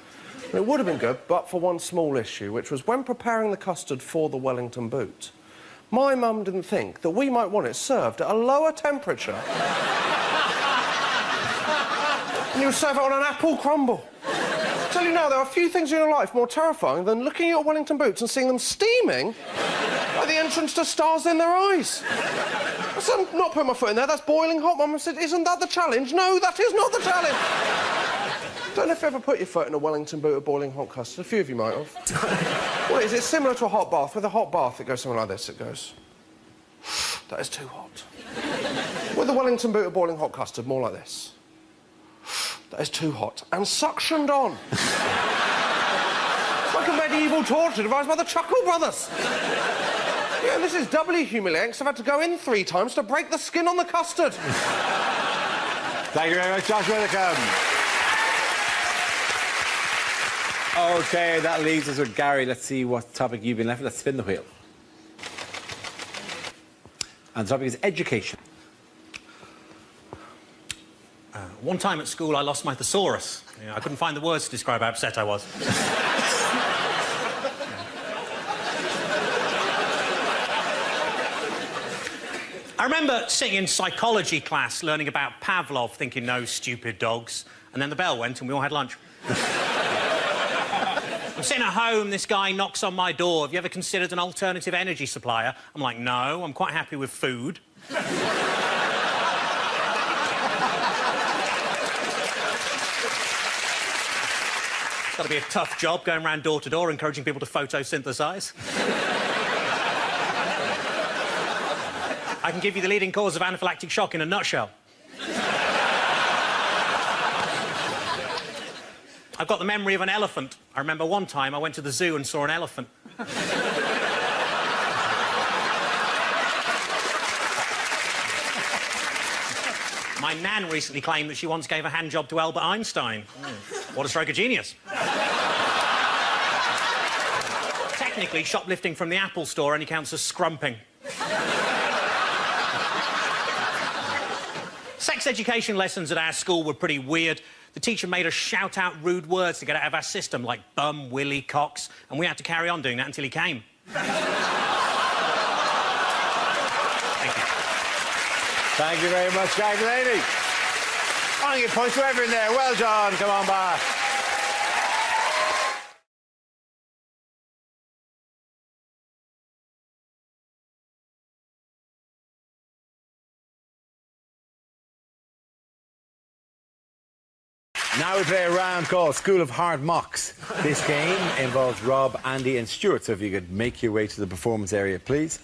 And it would have been good, but for one small issue, which was when preparing the custard for the Wellington boot, my mum didn't think that we might want it served at a lower temperature. And you would serve it on an apple crumble. I tell you now, there are a few things in your life more terrifying than looking at your Wellington boots and seeing them steaming by the entrance to stars in their eyes. I said, I'm not putting my foot in there, that's boiling hot. Mum said, isn't that the challenge? No, that is not the challenge. I don't know if you ever put your foot in a Wellington boot of boiling hot custard. A few of you might have. What is it? Similar to a hot bath. With a hot bath, it goes something like this. It goes, that is too hot. With a Wellington boot of boiling hot custard, more like this. That is too hot. And suctioned on. It's like a medieval torture devised by the Chuckle Brothers. Yeah, and this is doubly humiliating because I've had to go in 3 times to break the skin on the custard. Thank you very much, Josh Whittaker. OK, that leaves us with Gary. Let's see what topic you've been left with. Let's spin the wheel. And the topic is education. One time at school, I lost my thesaurus. You know, I couldn't find the words to describe how upset I was. I remember sitting in psychology class, learning about Pavlov, thinking, no stupid dogs. And then the bell went and we all had lunch. I'm sitting at home, this guy knocks on my door. Have you ever considered an alternative energy supplier? I'm like, no, I'm quite happy with food. It's got to be a tough job going around door to door encouraging people to photosynthesize. I can give you the leading cause of anaphylactic shock in a nutshell. I've got the memory of an elephant. I remember one time I went to the zoo and saw an elephant. My nan recently claimed that she once gave a hand job to Albert Einstein. What a stroke of genius. Technically, shoplifting from the Apple store only counts as scrumping. Sex education lessons at our school were pretty weird. The teacher made us shout out rude words to get out of our system, like bum, willy, cocks, and we had to carry on doing that until he came. Thank you. Thank you very much, Jack Lady. I get points to everyone there. Well done. Come on back. Now we play a round called School of Hard Mocks. This game involves Rob, Andy and Stuart, so if you could make your way to the performance area, please.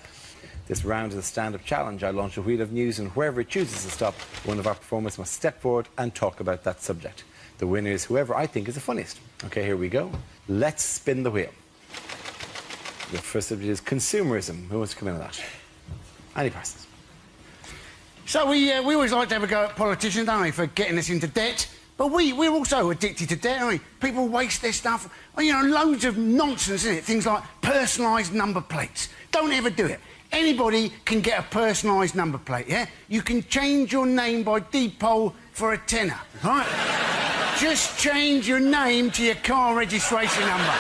This round is a stand-up challenge. I launch a wheel of news and wherever it chooses to stop, one of our performers must step forward and talk about that subject. The winner is whoever I think is the funniest. OK, here we go. Let's spin the wheel. The first subject is consumerism. Who wants to come in on that? Andy Parsons. So we always like to have a go at politicians, don't we, for getting us into debt. But we're also addicted to debt, aren't we? People waste their stuff. Well, you know, loads of nonsense, isn't it? Things like personalised number plates. Don't ever do it. Anybody can get a personalised number plate, yeah? You can change your name by deed poll for a tenner, right? Just change your name to your car registration number.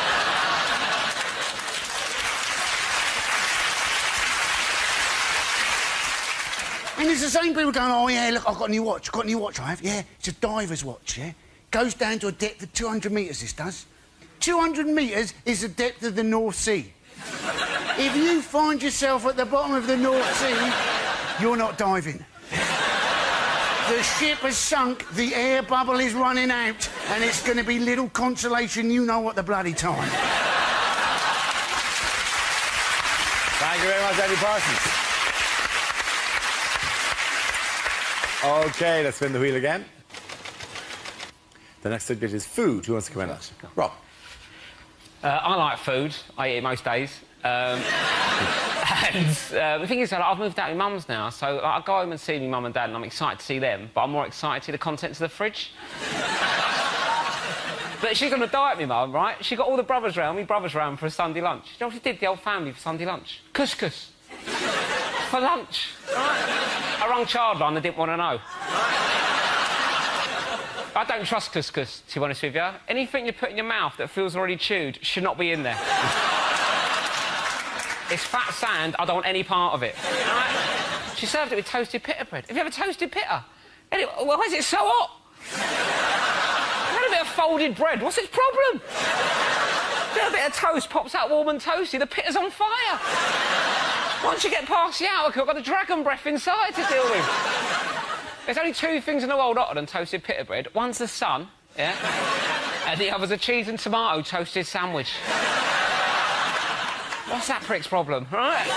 And it's the same people going, oh, yeah, look, I've got a new watch. I've got a new watch, I have. Yeah, it's a diver's watch, yeah? Goes down to a depth of 200 metres, this does. 200 metres is the depth of the North Sea. If you find yourself at the bottom of the North Sea, you're not diving. The ship has sunk, the air bubble is running out, and it's going to be little consolation you know at the bloody time. Thank you very much, Andy Parsons. OK, let's spin the wheel again. The next subject is food. Who wants to come in on that? Rob. I like food. I eat it most days. And the thing is, I've moved out with mum's now, so I go home and see my mum and dad, and I'm excited to see them, but I'm more excited to see the contents of the fridge. But she's on a diet, my mum, right? She got all the brothers round, me brothers round for a Sunday lunch. You know what she did, the whole family, for Sunday lunch? Couscous. For lunch. Right? I rang Childline, they didn't want to know. I don't trust couscous, to be honest with you. Anything you put in your mouth that feels already chewed should not be in there. It's fat sand, I don't want any part of it. Right? She served it with toasted pita bread. Have you ever toasted pita? Anyway, why is it so hot? Had a bit of folded bread, what's its problem? A bit of toast pops out warm and toasty, the pita's on fire. Once you get past the outer cook, I've got the dragon breath inside to deal with. There's only two things in the world hotter than toasted pita bread. One's the sun, yeah? And the other's a cheese and tomato toasted sandwich. What's that prick's problem, right?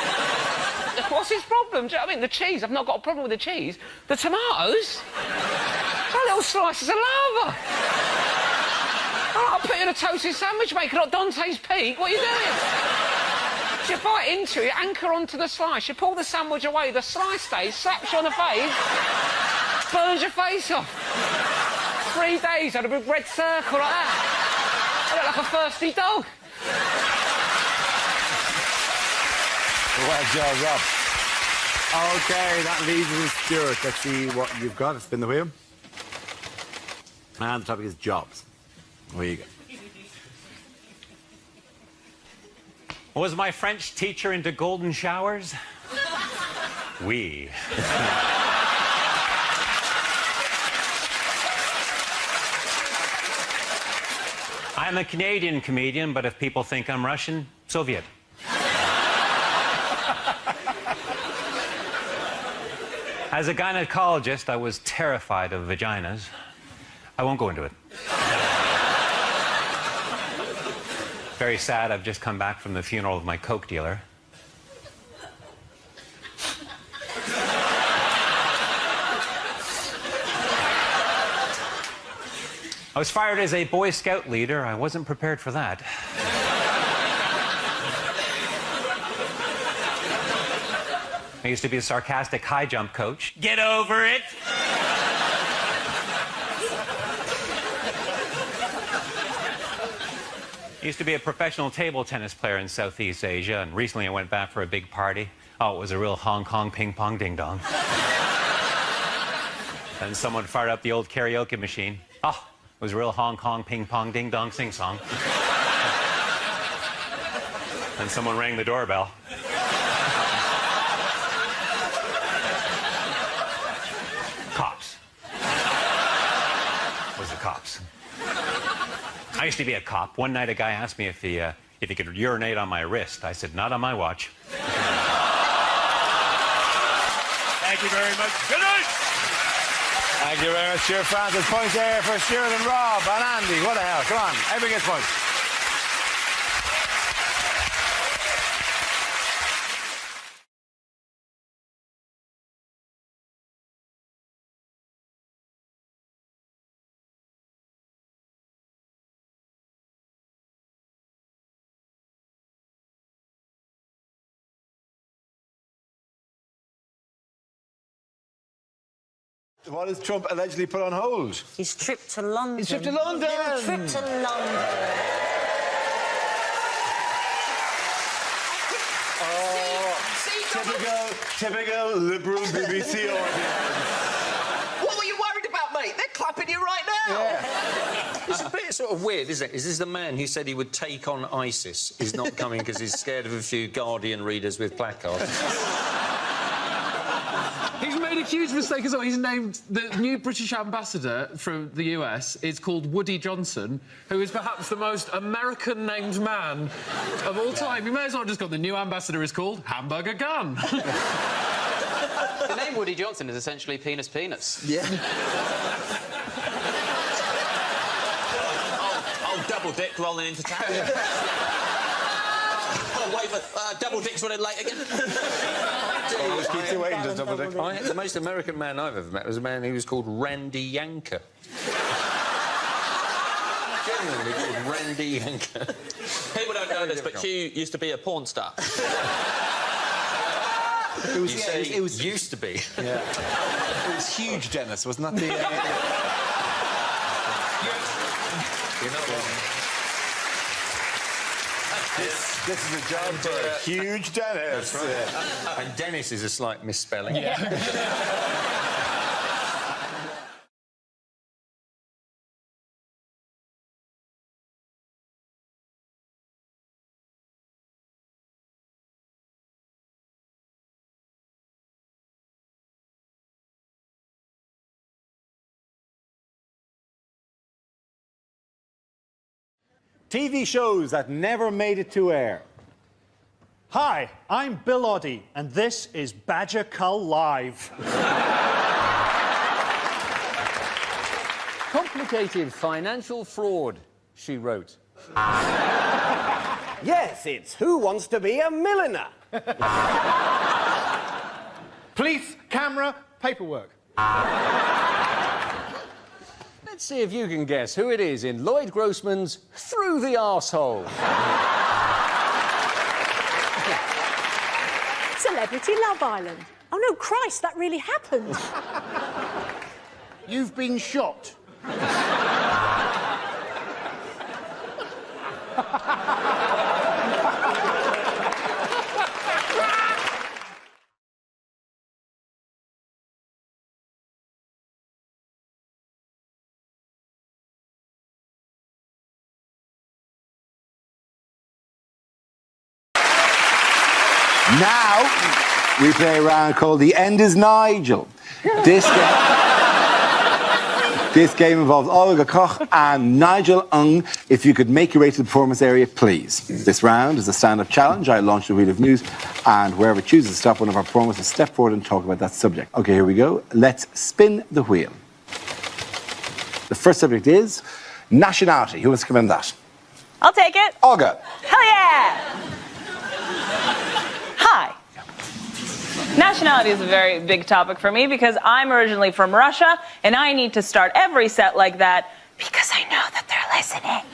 What's his problem? Do you know what I mean? The cheese, I've not got a problem with the cheese. The tomatoes? They're little slices of lava. I'll put you in a toasted sandwich maker, not Dante's Peak. What are you doing? So you bite into it, anchor onto the slice, you pull the sandwich away, the slice stays, slaps you on the face, burns your face off. 3 days, I had a big red circle like that. I look like a thirsty dog. Well done, Rob. OK, that leaves us with Stuart. Let's see what you've got. Spin the wheel. And the topic is jobs. Where you go. Was my French teacher into golden showers? Oui. I'm a Canadian comedian, but if people think I'm Russian, Soviet. As a gynecologist, I was terrified of vaginas. I won't go into it. Very sad, I've just come back from the funeral of my coke dealer. I was fired as a Boy Scout leader. I wasn't prepared for that. I used to be a sarcastic high jump coach. Get over it! I used to be a professional table tennis player in Southeast Asia, and recently I went back for a big party. Oh, it was a real Hong Kong ping-pong ding-dong. And someone fired up the old karaoke machine. Oh, it was a real Hong Kong ping-pong ding-dong sing-song. And someone rang the doorbell. Cops. It was the cops. I used to be a cop. One night a guy asked me if he could urinate on my wrist. I said, not on my watch. Thank you very much. Good night. Thank you very much, Stuart Francis. Points there for Stuart and Rob and Andy. What the hell? Come on. Everyone gets points. What has Trump allegedly put on hold? His trip to London. His trip to London. Little trip to London. Oh, typical liberal BBC audience. What were you worried about, mate? They're clapping you right now. Yeah. It's a bit sort of weird, isn't it? Is this the man who said he would take on ISIS is not coming because he's scared of a few Guardian readers with placards? He's made a huge mistake as well. He's named the new British ambassador from the US is called Woody Johnson, who is perhaps the most American-named man of all time. You may as well have just got the new ambassador is called Hamburger Gun. The name Woody Johnson is essentially penis penis. Yeah. Oh, double dick rolling into town. Oh, wait, double dick's running late again. Always keeps you waiting, does double dick. The most American man I've ever met was a man who was called Randy Yanker. Genuinely called Randy Yanker. People don't know this, but Hugh used to be a porn star. It was used to be. Yeah. It was huge, Dennis, wasn't that the... You know what? This is a job for a huge Dennis. That's right. And Dennis is a slight misspelling. Yeah. TV shows that never made it to air. Hi, I'm Bill Oddie, and this is Badger Cull Live. Complicated financial fraud, she wrote. Yes, it's Who Wants to Be a Millionaire? Police, camera, paperwork. Let's see if you can guess who it is in Lloyd Grossman's Through the Arsehole. Celebrity Love Island. Oh, no, Christ, that really happened. You've been shot. Now, we play a round called The End is Nigel. This game involves Olga Koch and Nigel Ung. If you could make your way to the performance area, please. This round is a stand-up challenge. I launch the wheel of news, and wherever it chooses to stop, one of our performers will step forward and talk about that subject. OK, here we go. Let's spin the wheel. The first subject is nationality. Who wants to come in that? I'll take it. Olga. Hell yeah! Hi. Nationality is a very big topic for me because I'm originally from Russia and I need to start every set like that because I know that they're listening.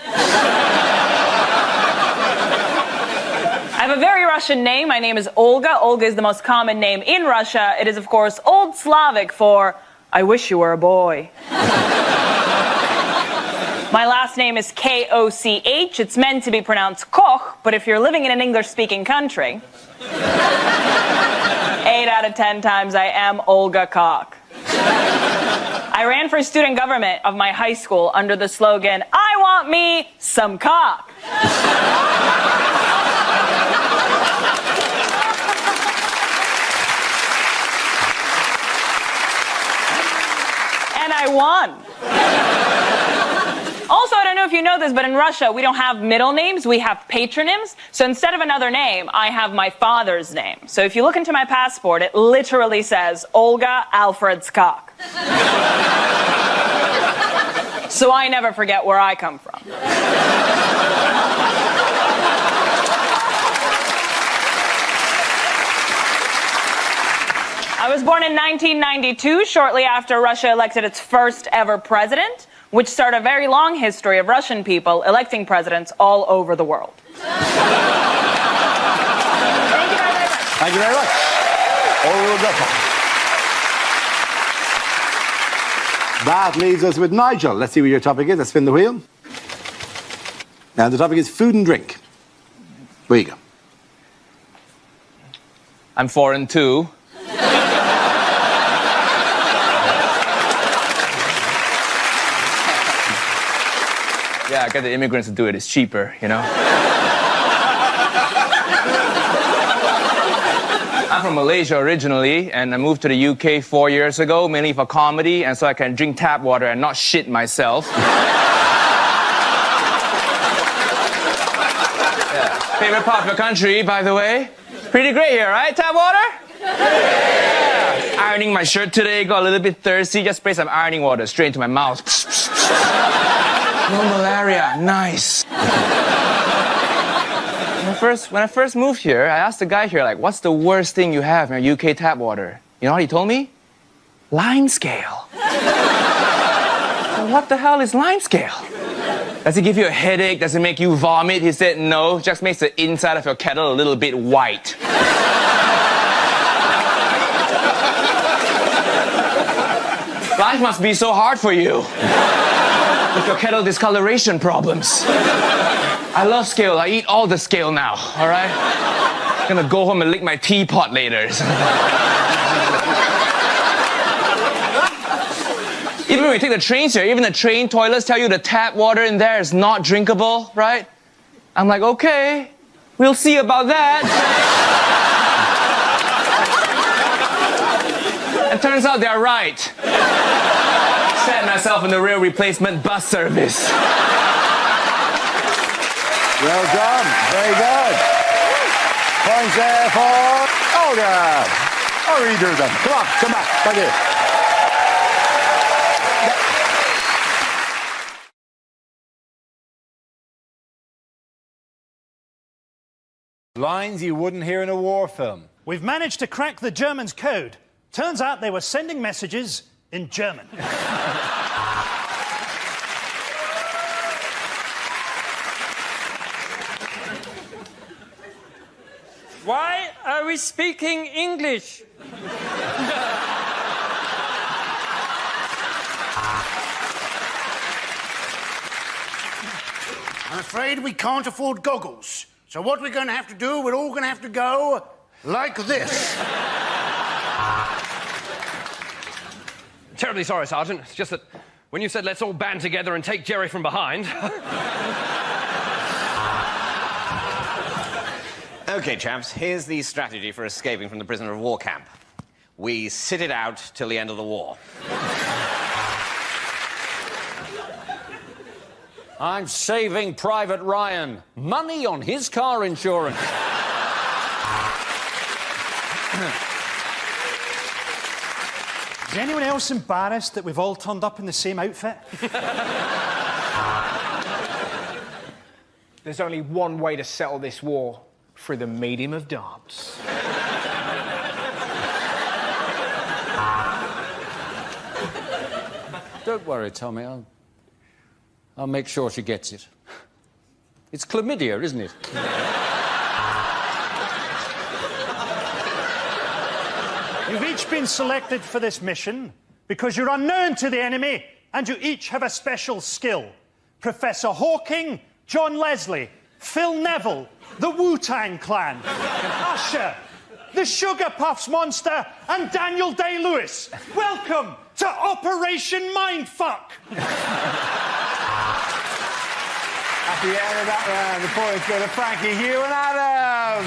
I have a very Russian name. My name is Olga. Olga is the most common name in Russia. It is, of course, Old Slavic for I wish you were a boy. My last name is Koch. It's meant to be pronounced Koch, but if you're living in an English-speaking country, 8 out of 10 times I am Olga Koch. I ran for student government of my high school under the slogan, I want me some cock. And I won. Also, I don't know if you know this, but in Russia, we don't have middle names, we have patronyms. So instead of another name, I have my father's name. So if you look into my passport, it literally says Olga Alfredskak. So I never forget where I come from. I was born in 1992, shortly after Russia elected its first ever president, which started a very long history of Russian people electing presidents all over the world. Thank you very much. That leaves us with Nigel. Let's see what your topic is. Let's spin the wheel. Now, the topic is food and drink. Where you go? I'm foreign too. Yeah, I got the immigrants to do it. It's cheaper, you know? I'm from Malaysia originally, and I moved to the UK 4 years ago, mainly for comedy, and so I can drink tap water and not shit myself. Yeah. Favorite part of your country, by the way? Pretty great here, right? Tap water? Yeah. Ironing my shirt today, got a little bit thirsty, just spray some ironing water straight into my mouth. No malaria, nice. When I first moved here, I asked the guy here, like, what's the worst thing you have in your UK tap water? You know what he told me? Lime scale. Well, what the hell is lime scale? Does it give you a headache? Does it make you vomit? He said, no, it just makes the inside of your kettle a little bit white. Life must be so hard for you. With your kettle discoloration problems. I love scale. I eat all the scale now, all right? I'm gonna go home and lick my teapot later. Even when you take the trains here, even the train toilets tell you the tap water in there is not drinkable, right? I'm like, okay, we'll see about that. It turns out they're right. Set myself in the real replacement bus service. Well done. Very good. Points there for Olga. Or redo them. Come on, come back. Thank you. Lines you wouldn't hear in a war film. We've managed to crack the Germans' code. Turns out they were sending messages in German. Why are we speaking English? I'm afraid we can't afford goggles. So what we're going to have to do, we're all going to have to go like this. Terribly sorry, Sergeant. It's just that when you said let's all band together and take Jerry from behind... OK, chaps, here's the strategy for escaping from the prisoner of war camp. We sit it out till the end of the war. I'm saving Private Ryan. Money on his car insurance. Is anyone else embarrassed that we've all turned up in the same outfit? There's only one way to settle this war. Through the medium of dance. Don't worry, Tommy. I'll make sure she gets it. It's chlamydia, isn't it? You've each been selected for this mission because you're unknown to the enemy and you each have a special skill. Professor Hawking, John Leslie, Phil Neville, the Wu-Tang Clan, Usher, the Sugar Puffs Monster, and Daniel Day-Lewis. Welcome to Operation Mindfuck. At the end of that round, the points go to Frankie, Hugh and Adam.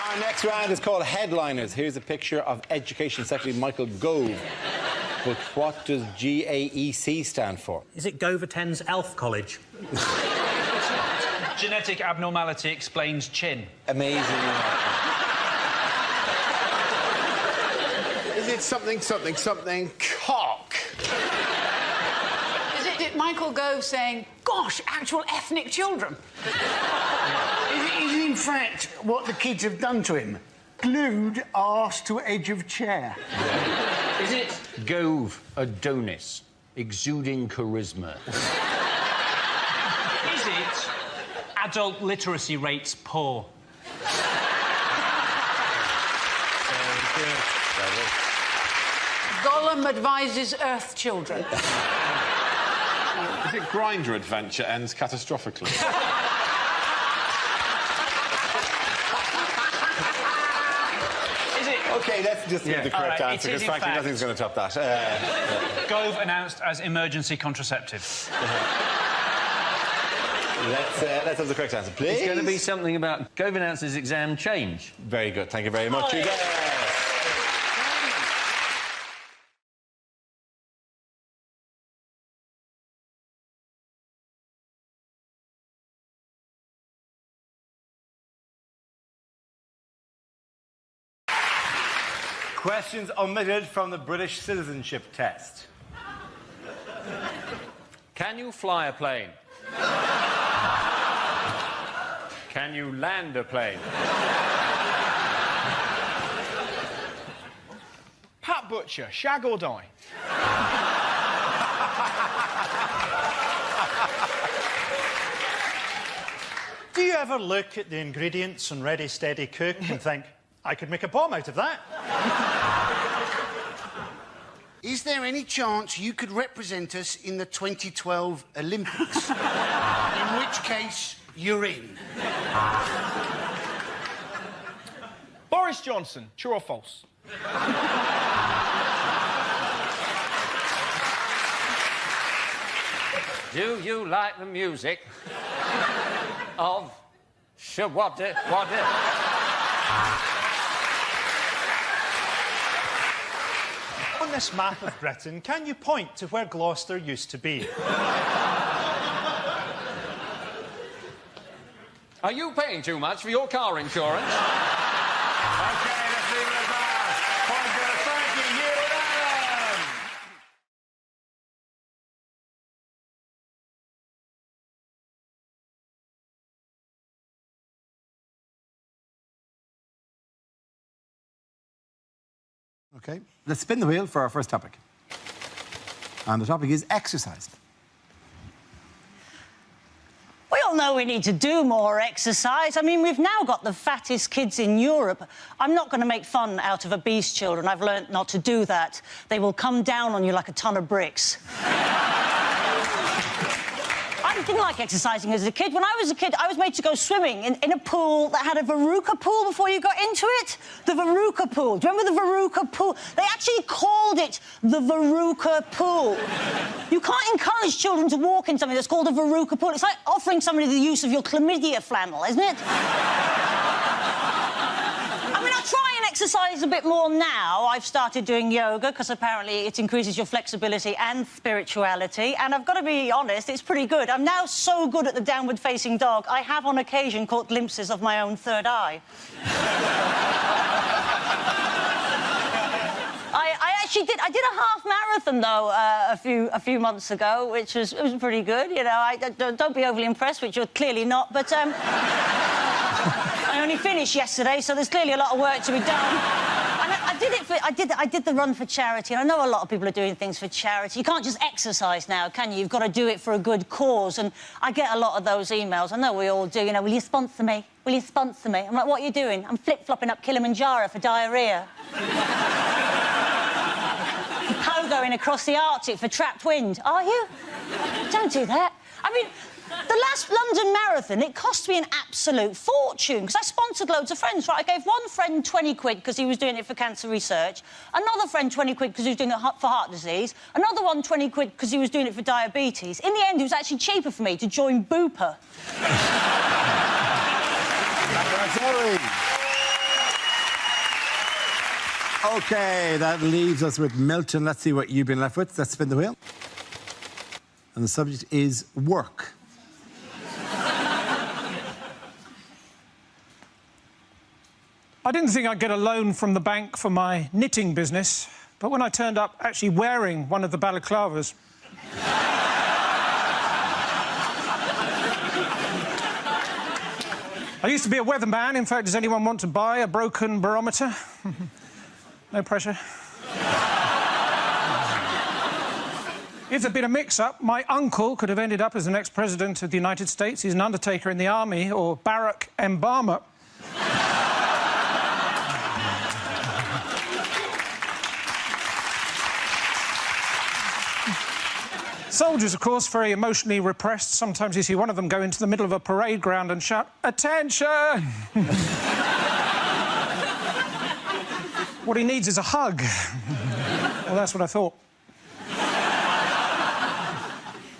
Our next round is called Headliners. Here's a picture of Education Secretary Michael Gove. But what does GAEC stand for? Is it Goverton's Elf College? Genetic abnormality explains chin. Amazing. Is it something cock? Is it Michael Gove saying, gosh, actual ethnic children? Is it in fact what the kids have done to him? Glued arse to edge of chair. Is it Gove Adonis, exuding charisma? Is it adult literacy rates poor? Gollum advises Earth children. Is it Grindr adventure ends catastrophically? Is it... OK, let's just give the correct answer, because frankly, nothing's going to top that. Gove announced as emergency contraceptive. Let's have the correct answer, please. It's going to be something about Gove announces exam change. Very good, thank you very much. You guys. Questions omitted from the British citizenship test. Can you fly a plane? Can you land a plane? Pat Butcher, shag or die? Do you ever look at the ingredients on Ready, Steady, Cook and think, I could make a bomb out of that? Is there any chance you could represent us in the 2012 Olympics? In which case, you're in. Boris Johnson, true or false? Do you like the music of what? On this map of Britain, can you point to where Gloucester used to be? Are you paying too much for your car insurance? OK, let's leave it at that. Point to Frankie, Hugh and Adam. OK, let's spin the wheel for our first topic. And the topic is exercise. We all know we need to do more exercise. I mean, we've now got the fattest kids in Europe. I'm not going to make fun out of obese children. I've learnt not to do that. They will come down on you like a ton of bricks. I didn't like exercising as a kid. When I was a kid, I was made to go swimming in a pool that had a Veruca pool before you got into it. The Veruca pool. Do you remember the Veruca pool? They actually called it the Veruca pool. You can't encourage children to walk in something that's called a Veruca pool. It's like offering somebody the use of your chlamydia flannel, isn't it? I mean, I try and exercise a bit more now. I've started doing yoga because apparently it increases your flexibility and spirituality. And I've got to be honest, it's pretty good. I'm now so good at the downward-facing dog, I have on occasion caught glimpses of my own third eye. I did a half marathon though a few months ago, which was pretty good. You know, don't be overly impressed, which you're clearly not. But I only finished yesterday, so there's clearly a lot of work to be done. And I I did the run for charity, and I know a lot of people are doing things for charity. You can't just exercise now, can you? You've got to do it for a good cause, and I get a lot of those emails. I know we all do, you know, will you sponsor me? Will you sponsor me? I'm like, what are you doing? I'm flip-flopping up Kilimanjaro for diarrhoea. Pogoing across the Arctic for trapped wind. Are you? Don't do that. I mean, the last London Marathon, it cost me an absolute fortune, because I sponsored loads of friends, right? I gave one friend 20 quid because he was doing it for cancer research, another friend 20 quid because he was doing it for heart disease, another one 20 quid because he was doing it for diabetes. In the end, it was actually cheaper for me to join Bupa. OK, that leaves us with Milton. Let's see what you've been left with. Let's spin the wheel. And the subject is work. I didn't think I'd get a loan from the bank for my knitting business, but when I turned up actually wearing one of the balaclavas... I used to be a weatherman. In fact, does anyone want to buy a broken barometer? No pressure. If there'd been a mix-up, my uncle could have ended up as the next president of the United States. He's an undertaker in the army, or Barack Obama. Soldiers, of course, very emotionally repressed. Sometimes you see one of them go into the middle of a parade ground and shout, "Attention!" What he needs is a hug. Well, that's what I thought.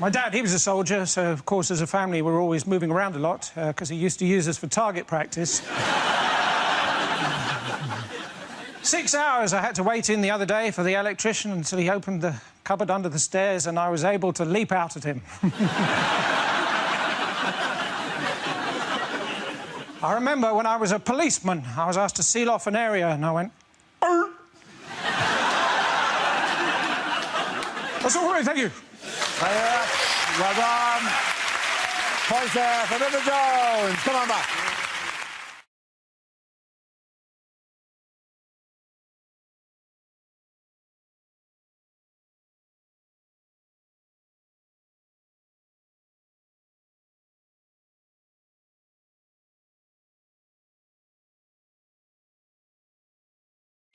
My dad, he was a soldier, so, of course, as a family, we were always moving around a lot, because he used to use us for target practice. 6 hours I had to wait in the other day for the electrician until he opened the cupboard under the stairs and I was able to leap out at him. I remember when I was a policeman, I was asked to seal off an area and I went... "Arr!" That's all right, thank you. Well done. Points there for Mr. Jones. Come on back.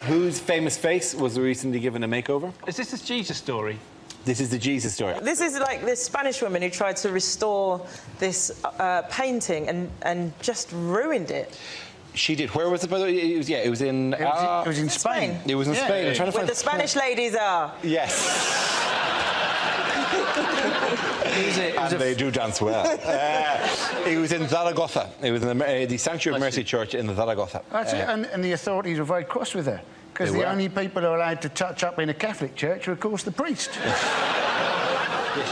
Whose famous face was recently given a makeover? Is this the Jesus story? This is the Jesus story. This is like this Spanish woman who tried to restore this painting and just ruined it. She did. Where was it, by the way? It was in... It was in Spain. It was in Spain. I'm trying to Where find... the Spanish ladies are. Yes. And they do dance well. It was in Zaragoza. It was in the Sanctuary of Mercy Church in Zaragoza. That's it. And the authorities were very cross with her, because the only people who are allowed to touch up in a Catholic church are, of course, the priest.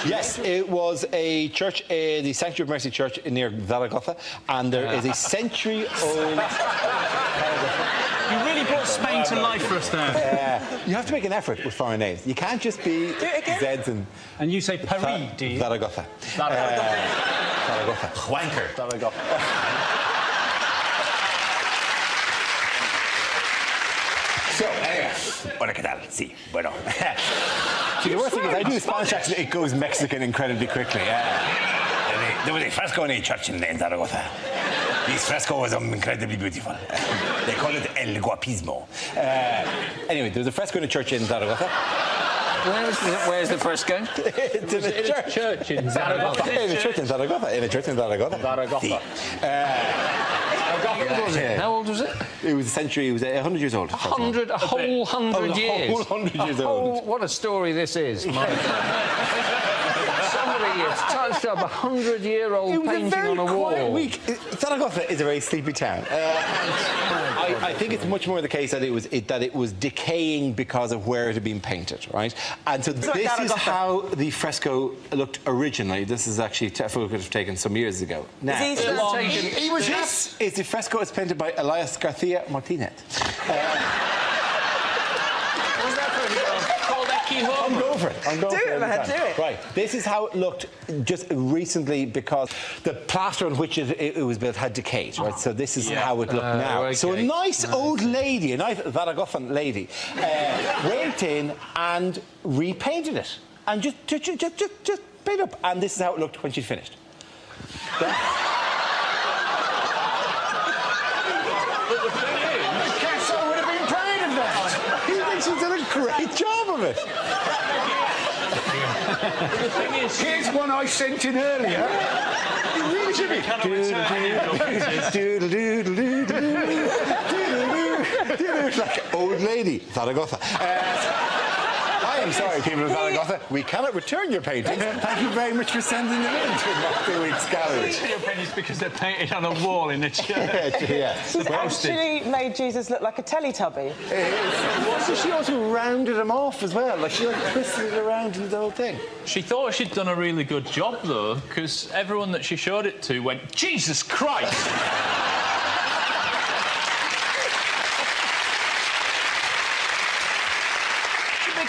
Yes, it was a church, the Sanctuary of Mercy Church near Zaragoza, and there is a century-old... You really brought Spain to life for us there. You have to make an effort with foreign names. You can't just be Zeds and... And you say Paris, do you? Zaragoza. Zaragoza. Wanker. Zaragoza. So, hola, ¿qué tal? Sí, bueno. See, the worst thing is I do the Spanish accent, it goes Mexican incredibly quickly. There was a fresco in a church in Zaragoza. This fresco was incredibly beautiful. They call it El Guapismo. Anyway, there was a fresco in a church in Zaragoza. Where's the fresco? It's in a church in Zaragoza. In a church in Zaragoza. In a church in Zaragoza. Zaragoza. How old was it? It was a century. It was 100 years old. A whole 100 years. A whole 100 years old. What a story this is. Somebody has touched up a 100-year-old painting on a wall. It was a very quiet week. Zaragoza is a very sleepy town. I think it's much more the case that it was decaying because of where it had been painted, right? And so this is how the fresco looked originally. This is actually a photograph taken some years ago. Now, He was this is the fresco. It's painted by Elias Garcia Martinez. Was that called Equivomo? going for it. I'm going Do for it, every man, time. do it. Right. This is how it looked just recently because the plaster on which it was built had decayed, right? So this is how it looked now. okay. So a nice old lady, a nice Zaragoza lady, went in and repainted it. And just paint up. And this is how it looked when she'd finished. Picasso would have been proud of that. He thinks she's done a great job of it. The thing is, here's one I sent in earlier. You really should be. Like old lady, Zaragoza. I am sorry, people of Zaragoza, we cannot return your paintings. Thank you very much for sending them in to Mock Week's gallery. Your paintings because they're painted on a wall in the church. She's actually made Jesus look like a Teletubby. So she also rounded him off as well. Like she twisted it around into the whole thing. She thought she'd done a really good job, though, because everyone that she showed it to went, Jesus Christ!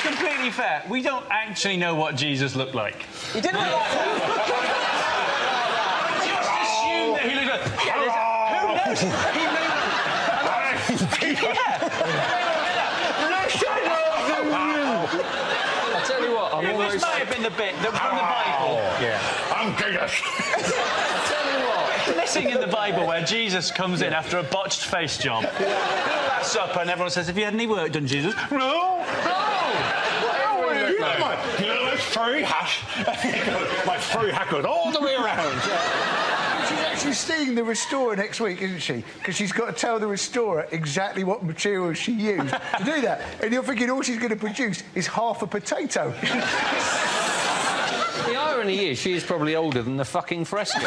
Completely fair. We don't actually know what Jesus looked like. You didn't look like that. Just assume that he looked like... Who knows? I tell you what, This might have been the bit that from the Bible. I'm Jesus. I tell you what. Missing in the Bible where Jesus comes in after a botched face job. At supper and everyone says, have you had any work done, Jesus? No! You know, my furry hat. My furry hat goes all the way around. She's actually seeing the restorer next week, isn't she? Because she's got to tell the restorer exactly what materials she used to do that. And you're thinking all she's going to produce is half a potato. The irony is she is probably older than the fucking fresco.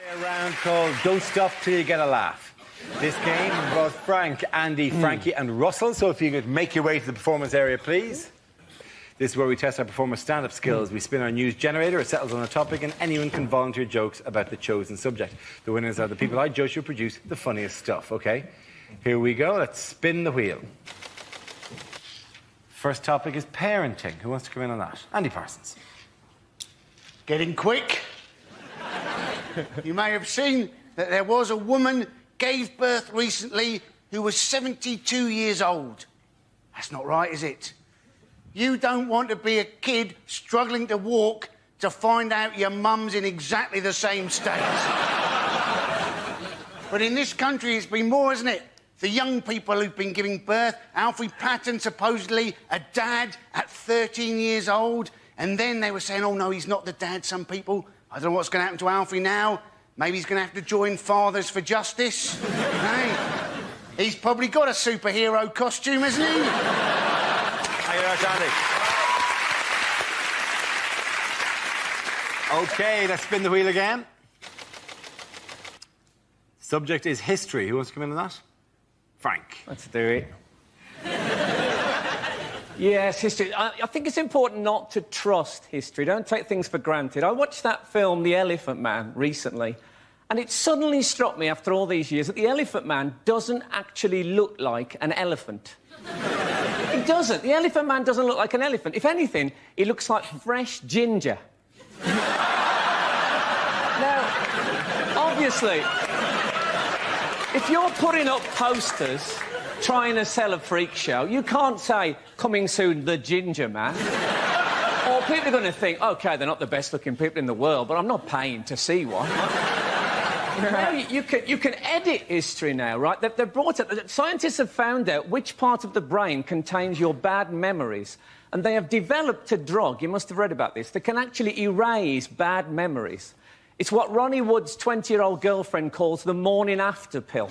A round called Don't Stop Till You Get a Laugh. This game involves Frank, Andy, Frankie and Russell, so if you could make your way to the performance area, please. This is where we test our performers' stand-up skills. We spin our news generator, it settles on a topic, and anyone can volunteer jokes about the chosen subject. The winners are the people I judge who produce the funniest stuff, OK? Here we go, let's spin the wheel. First topic is parenting. Who wants to come in on that? Andy Parsons. Getting quick. You may have seen that there was a woman gave birth recently who was 72 years old. That's not right, is it? You don't want to be a kid struggling to walk to find out your mum's in exactly the same state. But in this country, it's been more, isn't it? The young people who've been giving birth. Alfie Patton, supposedly a dad at 13 years old. And then they were saying, oh, no, he's not the dad, some people. I don't know what's going to happen to Alfie now. Maybe he's going to have to join Fathers for Justice. Hey, he's probably got a superhero costume, hasn't he? Thank you very much, Andy. OK, let's spin the wheel again. Subject is history. Who wants to come in on that? Frank. Let's do it. Yes, history. I think it's important not to trust history. Don't take things for granted. I watched that film, The Elephant Man, recently, and it suddenly struck me after all these years that the Elephant Man doesn't actually look like an elephant. He doesn't. The Elephant Man doesn't look like an elephant. If anything, he looks like fresh ginger. Now, obviously, if you're putting up posters trying to sell a freak show, you can't say, coming soon, the Ginger Man. Or people are going to think, OK, they're not the best-looking people in the world, but I'm not paying to see one. Now, you can edit history now, right? They've brought it... Scientists have found out which part of the brain contains your bad memories, and they have developed a drug, you must have read about this, that can actually erase bad memories. It's what Ronnie Wood's 20-year-old girlfriend calls the morning after pill.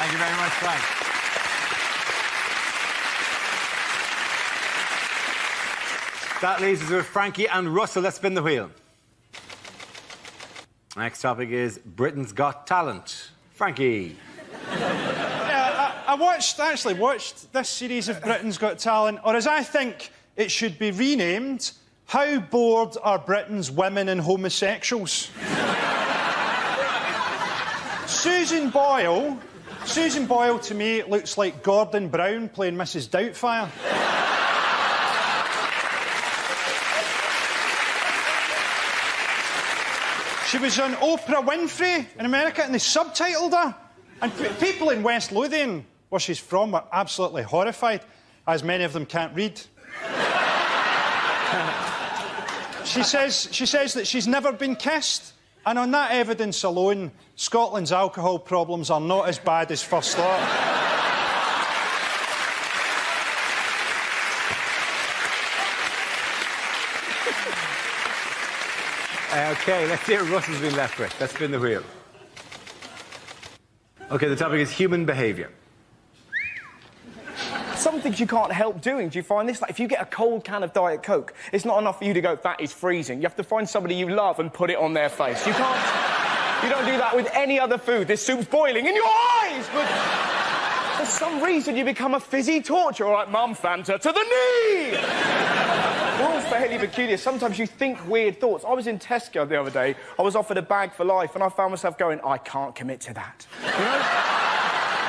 Thank you very much, Frank. That leaves us with Frankie and Russell. Let's spin the wheel. Next topic is Britain's Got Talent. Frankie. Yeah, actually watched this series of Britain's Got Talent, or as I think it should be renamed, How Bored Are Britain's Women and Homosexuals? Susan Boyle to me looks like Gordon Brown playing Mrs Doubtfire. She was on Oprah Winfrey in America and they subtitled her. And people in West Lothian, where she's from, were absolutely horrified, as many of them can't read. She says that she's never been kissed, and on that evidence alone, Scotland's alcohol problems are not as bad as first thought. OK, let's see what Russ has been left with. Let's spin the wheel. OK, the topic is human behaviour. Some things you can't help doing. Do you find this? Like, if you get a cold can of Diet Coke, it's not enough for you to go, that is freezing. You have to find somebody you love and put it on their face. You can't... You don't do that with any other food. This soup's boiling in your eyes, but... For some reason, you become a fizzy torture. All right, Mum, Fanta, to the knee! We're all fairly peculiar. Sometimes you think weird thoughts. I was in Tesco the other day. I was offered a bag for life, and I found myself going, I can't commit to that. You know?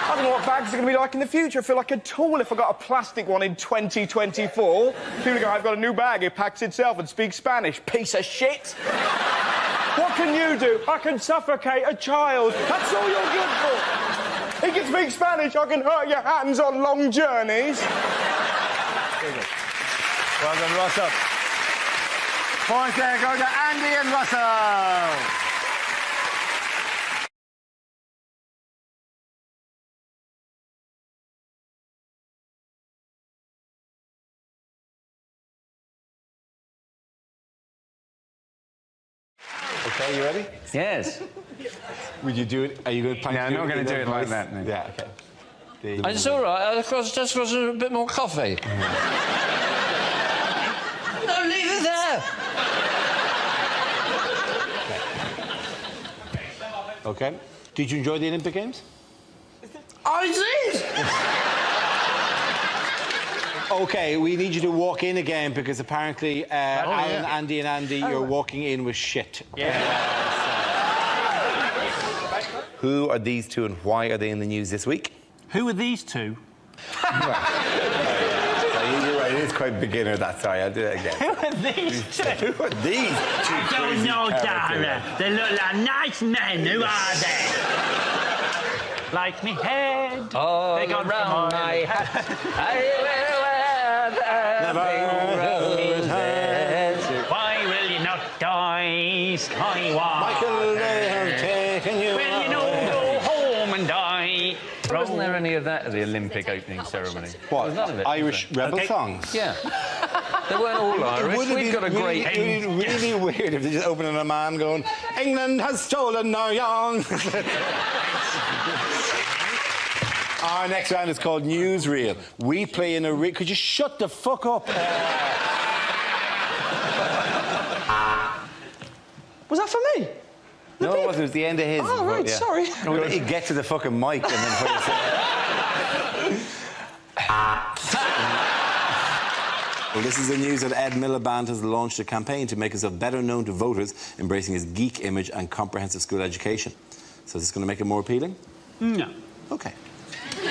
I don't know what bags are going to be like in the future. I feel like a tool if I got a plastic one in 2024. People go, I've got a new bag. It packs itself and speaks Spanish. Piece of shit. What can you do? I can suffocate a child. That's all you're good for. He can speak Spanish. I can hurt your hands on long journeys. Well done, Russell. Points there go to Andy and Russell. OK, you ready? Yes. Would you do it? Are you going to... Yeah, I'm not going to do it like that. No. Yeah, OK. It's all right. Just got a bit more coffee. No, leave it there. OK. Did you enjoy the Olympic Games? I did. OK, we need you to walk in again because apparently Alan, Andy and Andy, you're walking in with shit. Yeah. Who are these two and why are they in the news this week? Who are these two? You're right, it is quite beginner, that. Sorry, I'll do it again. Who are these two? Who are these two? I don't know, Dara. They look like nice men. Who are they? Like me head. All they got around my hat. I will wear the roses. Why will you not die, Skywalker? Michael, they have taken you. Will you not go home and die? Wasn't there any of that at the Olympic opening ceremony? What? There was none of it. Irish rebel songs? Yeah. They weren't all Irish. We've got a great... It would be really weird if they just opened on a man going, England has stolen our young. Our next round is called Newsreel. We play in a reel. Could you shut the fuck up? Was that for me? No, it wasn't. It was the end of his. Oh, right, yeah. sorry. No, you get to the fucking mic and then put it. Well, this is the news that Ed Miliband has launched a campaign to make himself better known to voters, embracing his geek image and comprehensive school education. So is this going to make it more appealing? No. OK. Do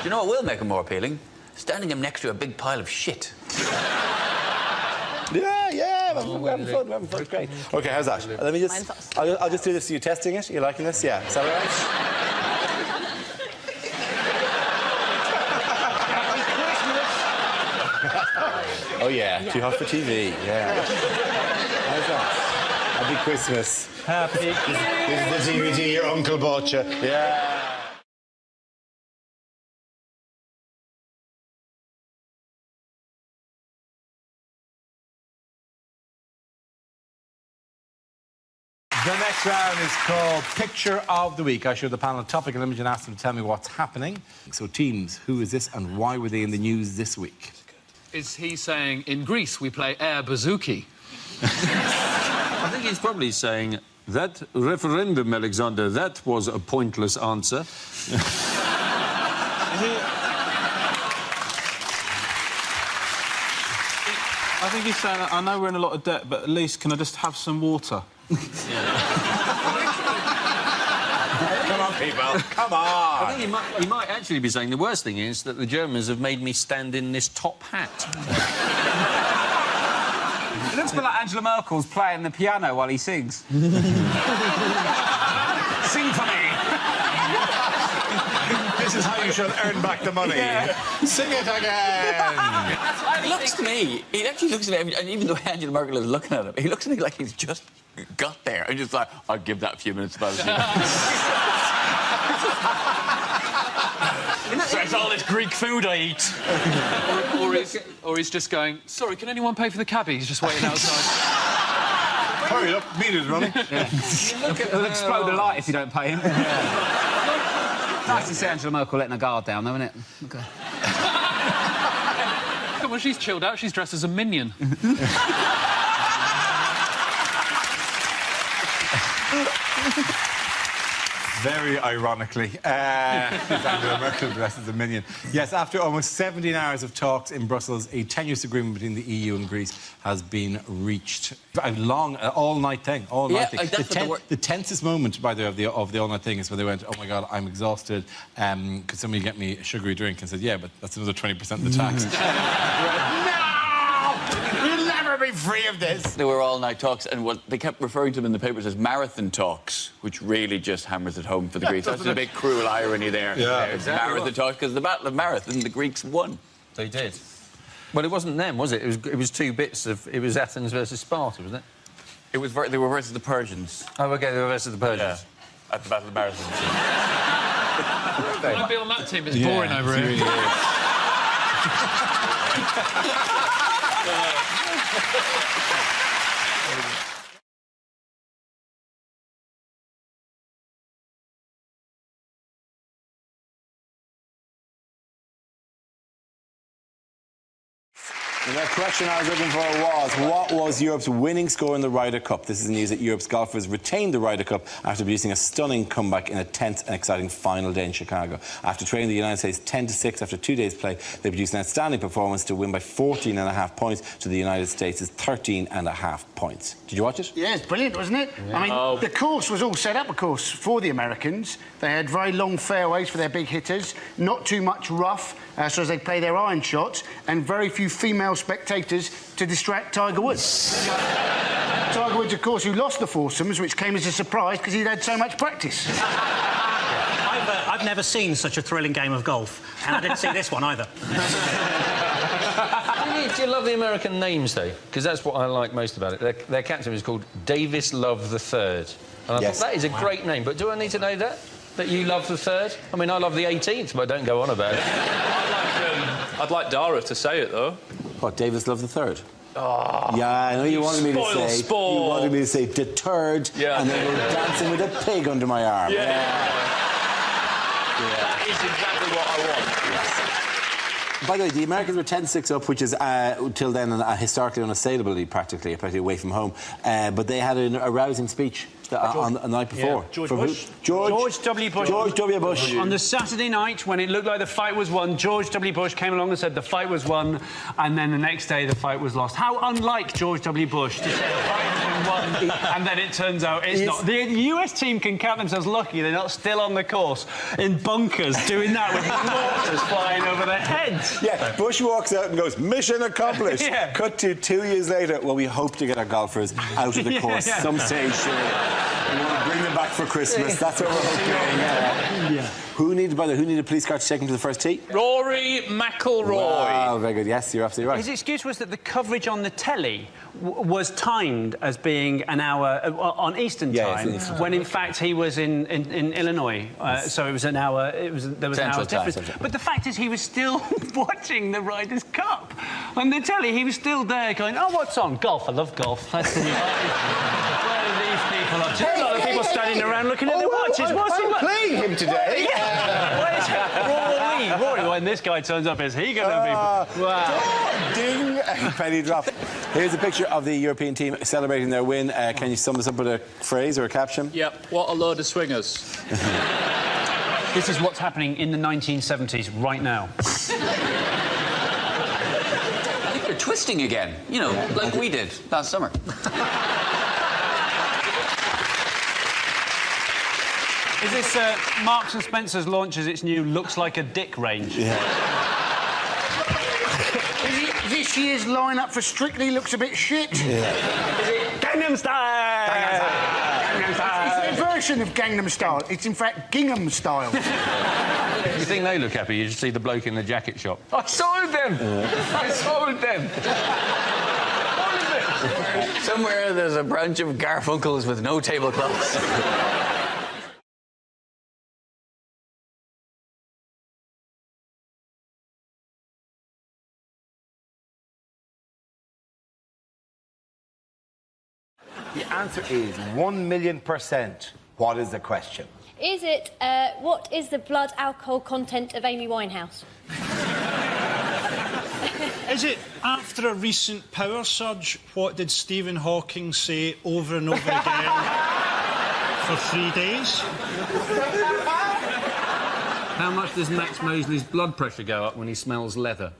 you know what will make him more appealing? Standing him next to a big pile of shit. Yeah, we're having fun, it's great. OK, how's that? Let me just... I'll just do this. Are you testing it? You liking this? Yeah. Is that all right? Oh, yeah. Too hot for TV. Yeah. How's that? Happy Christmas. Happy Christmas. This is the DVD your uncle bought you. Yeah. The next round is called Picture of the Week. I show the panel a topic and Imogen asks them to tell me what's happening. So, teams, who is this and why were they in the news this week? Is he saying, in Greece, we play air bouzouki? I think he's probably saying, that referendum, Alexander, that was a pointless answer. I think he's saying, I know we're in a lot of debt, but at least can I just have some water? Come on, people. Come on. I think he might actually be saying the worst thing is that the Germans have made me stand in this top hat. It looks a bit like Angela Merkel's playing the piano while he sings. Sing for me. This is how you shall earn back the money. Yeah. Sing it again. He looks to me, he actually looks at me, and even though Angela Merkel is looking at him, he looks at me like he's just got there. I'm just like, I'll give that a few minutes about it. That's all this Greek food I eat. or he's just going, sorry, can anyone pay for the cabbie? He's just waiting outside. Hurry up, meter's running. He'll explode the light if you don't pay him. Nice to see Angela Merkel letting her guard down, though, isn't it? Okay. Come on, she's chilled out. She's dressed as a minion. Very ironically, Angela Merkel dressed as a minion. Yes, after almost 17 hours of talks in Brussels, a tenuous agreement between the EU and Greece has been reached. A long, all-night thing, all-night thing. The tensest moment, by the way, of the all-night thing is when they went, oh, my God, I'm exhausted. Could somebody get me a sugary drink? And said, yeah, but that's another 20% of the tax. You'll never be free of this. They were all-night talks, and what they kept referring to them in the papers as marathon talks, which really just hammers it home for the Greeks. That's a big cruel irony there. Yeah, it's exactly. marathon talks, because the Battle of Marathon, the Greeks won. They did. Well, it wasn't them, was it? It was two bits of... It was Athens versus Sparta, wasn't it? It was... They were versus the Persians. Oh, OK, they were versus the Persians. Yeah, at the Battle of Marathon. I'd be on that team. It's boring over here. Really is. The question I was looking for was, what was Europe's winning score in the Ryder Cup? This is news that Europe's golfers retained the Ryder Cup after producing a stunning comeback in a tense and exciting final day in Chicago. After trailing the United States 10-6 after 2 days' play, they produced an outstanding performance to win by 14.5 points to the United States' 13.5 points. Did you watch it? Yeah, it's brilliant, wasn't it? Yeah. I mean, the course was all set up, of course, for the Americans. They had very long fairways for their big hitters, not too much rough, so as they play their iron shots, and very few female spectators to distract Tiger Woods. Tiger Woods, of course, who lost the foursomes, which came as a surprise because he'd had so much practice. I've never seen such a thrilling game of golf, and I didn't see this one either. Do you love the American names, though? Because that's what I like most about it. Their captain is called Davis Love III. And I thought, that is a great name, but do I need to know that? That you love the third? I mean, I love the 18th, but don't go on about it. I'd like Dara to say it, though. What, Davis Love the Third? Oh, yeah, I know you wanted me to say... Sport. You wanted me to say deterred, and then go dancing with a pig under my arm. Yeah. That is exactly what I want. By the way, the Americans were 10-6 up, which is, till then, historically unassailable, practically away from home. But they had a rousing speech on the night before. Yeah. George Bush. George W. Bush. George W. Bush. On the Saturday night, when it looked like the fight was won, George W. Bush came along and said the fight was won, and then the next day the fight was lost. How unlike George W. Bush to say the fight has been won, and then it turns out it's not. The US team can count themselves lucky they're not still on the course in bunkers doing that with mortars flying over their heads. Yeah, Bush walks out and goes, mission accomplished. Yeah. Cut to 2 years later, well, we hope to get our golfers out of the course some stage. We want to bring them back for Christmas. That's what we're hoping. Who needed a police car to take him to the first tee? Rory McIlroy. Wow, very good. Yes, you're absolutely right. His excuse was that the coverage on the telly was timed as being an hour on Eastern time, when in fact he was in Illinois. So it was an hour. There was an hour's difference. But the fact is, he was still watching the Ryder Cup on the telly. He was still there, going, "Oh, what's on? Golf. I love golf." That's the Where are these people up to? A lot of people standing around looking at their watches. What's I'm playing him today. Where's Rory, when this guy turns up, is he going to be... Wow. Ding! Penny drop. Here's a picture of the European team celebrating their win. Can you sum this up with a phrase or a caption? Yep. What a load of swingers. This is what's happening in the 1970s right now. I think they're twisting again, you know, like we did last summer. Is this Marks and Spencer's launches its new looks like a dick range? Is this year's lineup for Strictly looks a bit shit? Is it Gangnam Style? Gangnam Style. It's a version of Gangnam Style. It's in fact Gingham Style. You think they look happy? You just see the bloke in the jacket shop. I sold them! I sold them! Somewhere there's a branch of Garfunkels with no tablecloths. The answer is 1,000,000%. What is the question? Is it, what is the blood alcohol content of Amy Winehouse? Is it, after a recent power surge, what did Stephen Hawking say over and over again for 3 days? How much does Max Mosley's blood pressure go up when he smells leather?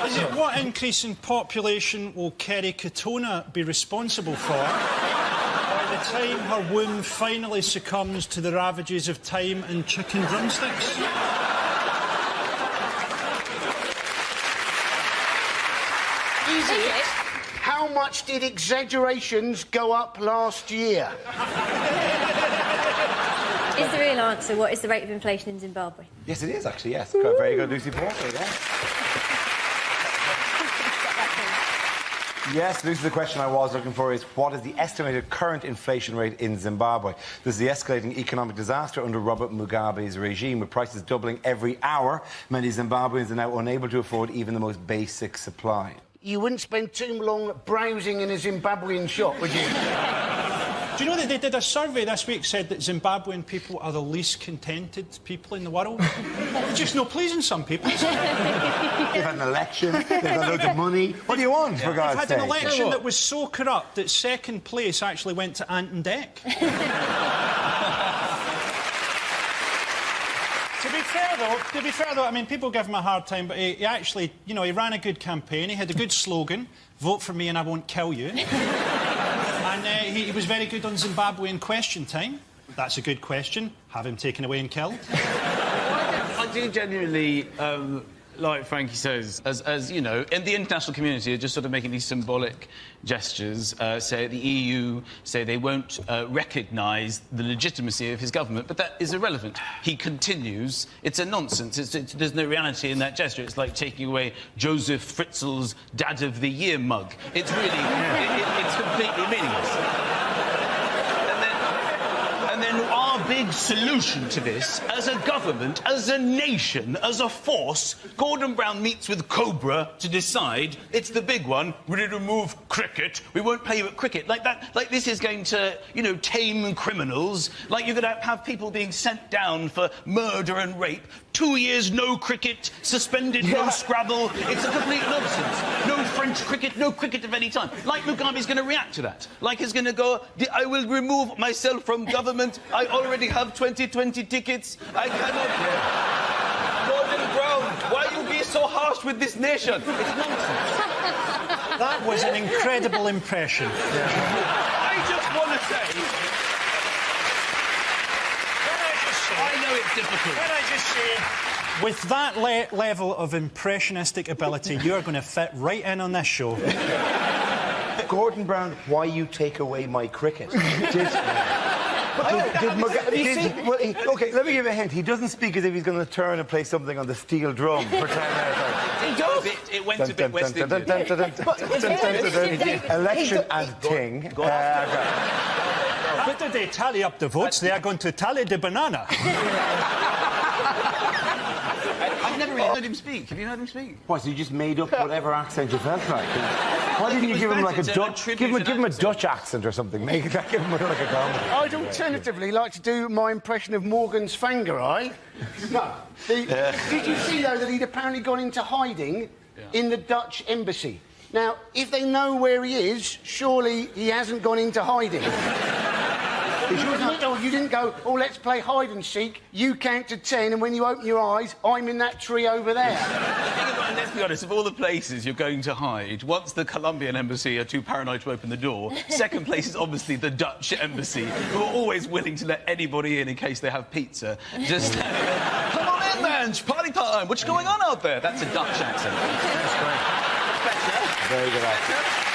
Is it what increase in population will Kerry Katona be responsible for by the time her womb finally succumbs to the ravages of time and chicken drumsticks? Is it? How much did exaggerations go up last year? Is the real answer, what is the rate of inflation in Zimbabwe? Yes, it is, actually, yes. Got very good, Lucy Porter, yeah. Yes, Lucy, the question I was looking for is, what is the estimated current inflation rate in Zimbabwe? This is the escalating economic disaster under Robert Mugabe's regime, with prices doubling every hour. Many Zimbabweans are now unable to afford even the most basic supply. You wouldn't spend too long browsing in a Zimbabwean shop, would you? Do you know that they did a survey this week said that Zimbabwean people are the least contented people in the world? It's just no pleasing some people. They've had an election, they've got loads of money. What do you want, for God's sake? They've had an election that was so corrupt that second place actually went to Ant and Dec. To be fair though, I mean, people give him a hard time, but he actually, you know, he ran a good campaign, he had a good slogan, vote for me and I won't kill you. And he was very good on Zimbabwean question time. That's a good question. Have him taken away and killed. I do genuinely, like Frankie says, as you know, in the international community are just sort of making these symbolic gestures, say the EU say they won't recognise the legitimacy of his government, but that is irrelevant. He continues. It's a nonsense. There's no reality in that gesture. It's like taking away Joseph Fritzl's Dad of the Year mug. It's really, it's completely meaningless. And then our big solution to this, as a government, as a nation, as a force, Gordon Brown meets with Cobra to decide it's the big one. We remove cricket. We won't play you at cricket. Like that. Like this is going to, you know, tame criminals. Like you're going to have people being sent down for murder and rape. 2 years, no cricket, suspended, no Scrabble. It's a complete nonsense. No French cricket, no cricket of any time. Like Mugabe's going to react to that. Like he's going to go, I will remove myself from government. I already have 2020 tickets. I cannot... Gordon Brown, why you be so harsh with this nation? It's nonsense. That was an incredible impression. I just want to say... I know it's difficult. Can I just say, with that level of impressionistic ability, you're going to fit right in on this show. Gordon Brown, why you take away my cricket? OK, let me give you a hint. He doesn't speak as if he's going to turn and play something on the steel drum for 10 minutes. He does. It went a bit West Indian. Election and ting. But did they tally up the votes? They are going to tally the banana. I've never really heard him speak. Have you heard him speak? What, so you just made up whatever accent you felt like? Why didn't you give him like a Dutch... Give him a Dutch accent or something. Make it give him like a comedy. I'd alternatively like to do my impression of Morgan Tsvangirai. No. Did you see, though, that he'd apparently gone into hiding in the Dutch embassy? Now, if they know where he is, surely he hasn't gone into hiding. You didn't go, oh, let's play hide and seek, you count to 10, and when you open your eyes, I'm in that tree over there. And let's be honest, of all the places you're going to hide, once the Colombian embassy are too paranoid to open the door, second place is obviously the Dutch embassy, who are always willing to let anybody in case they have pizza. Just come on in, man, it's party time. What's going on out there? That's a Dutch accent. That's great. Better. Very good accent.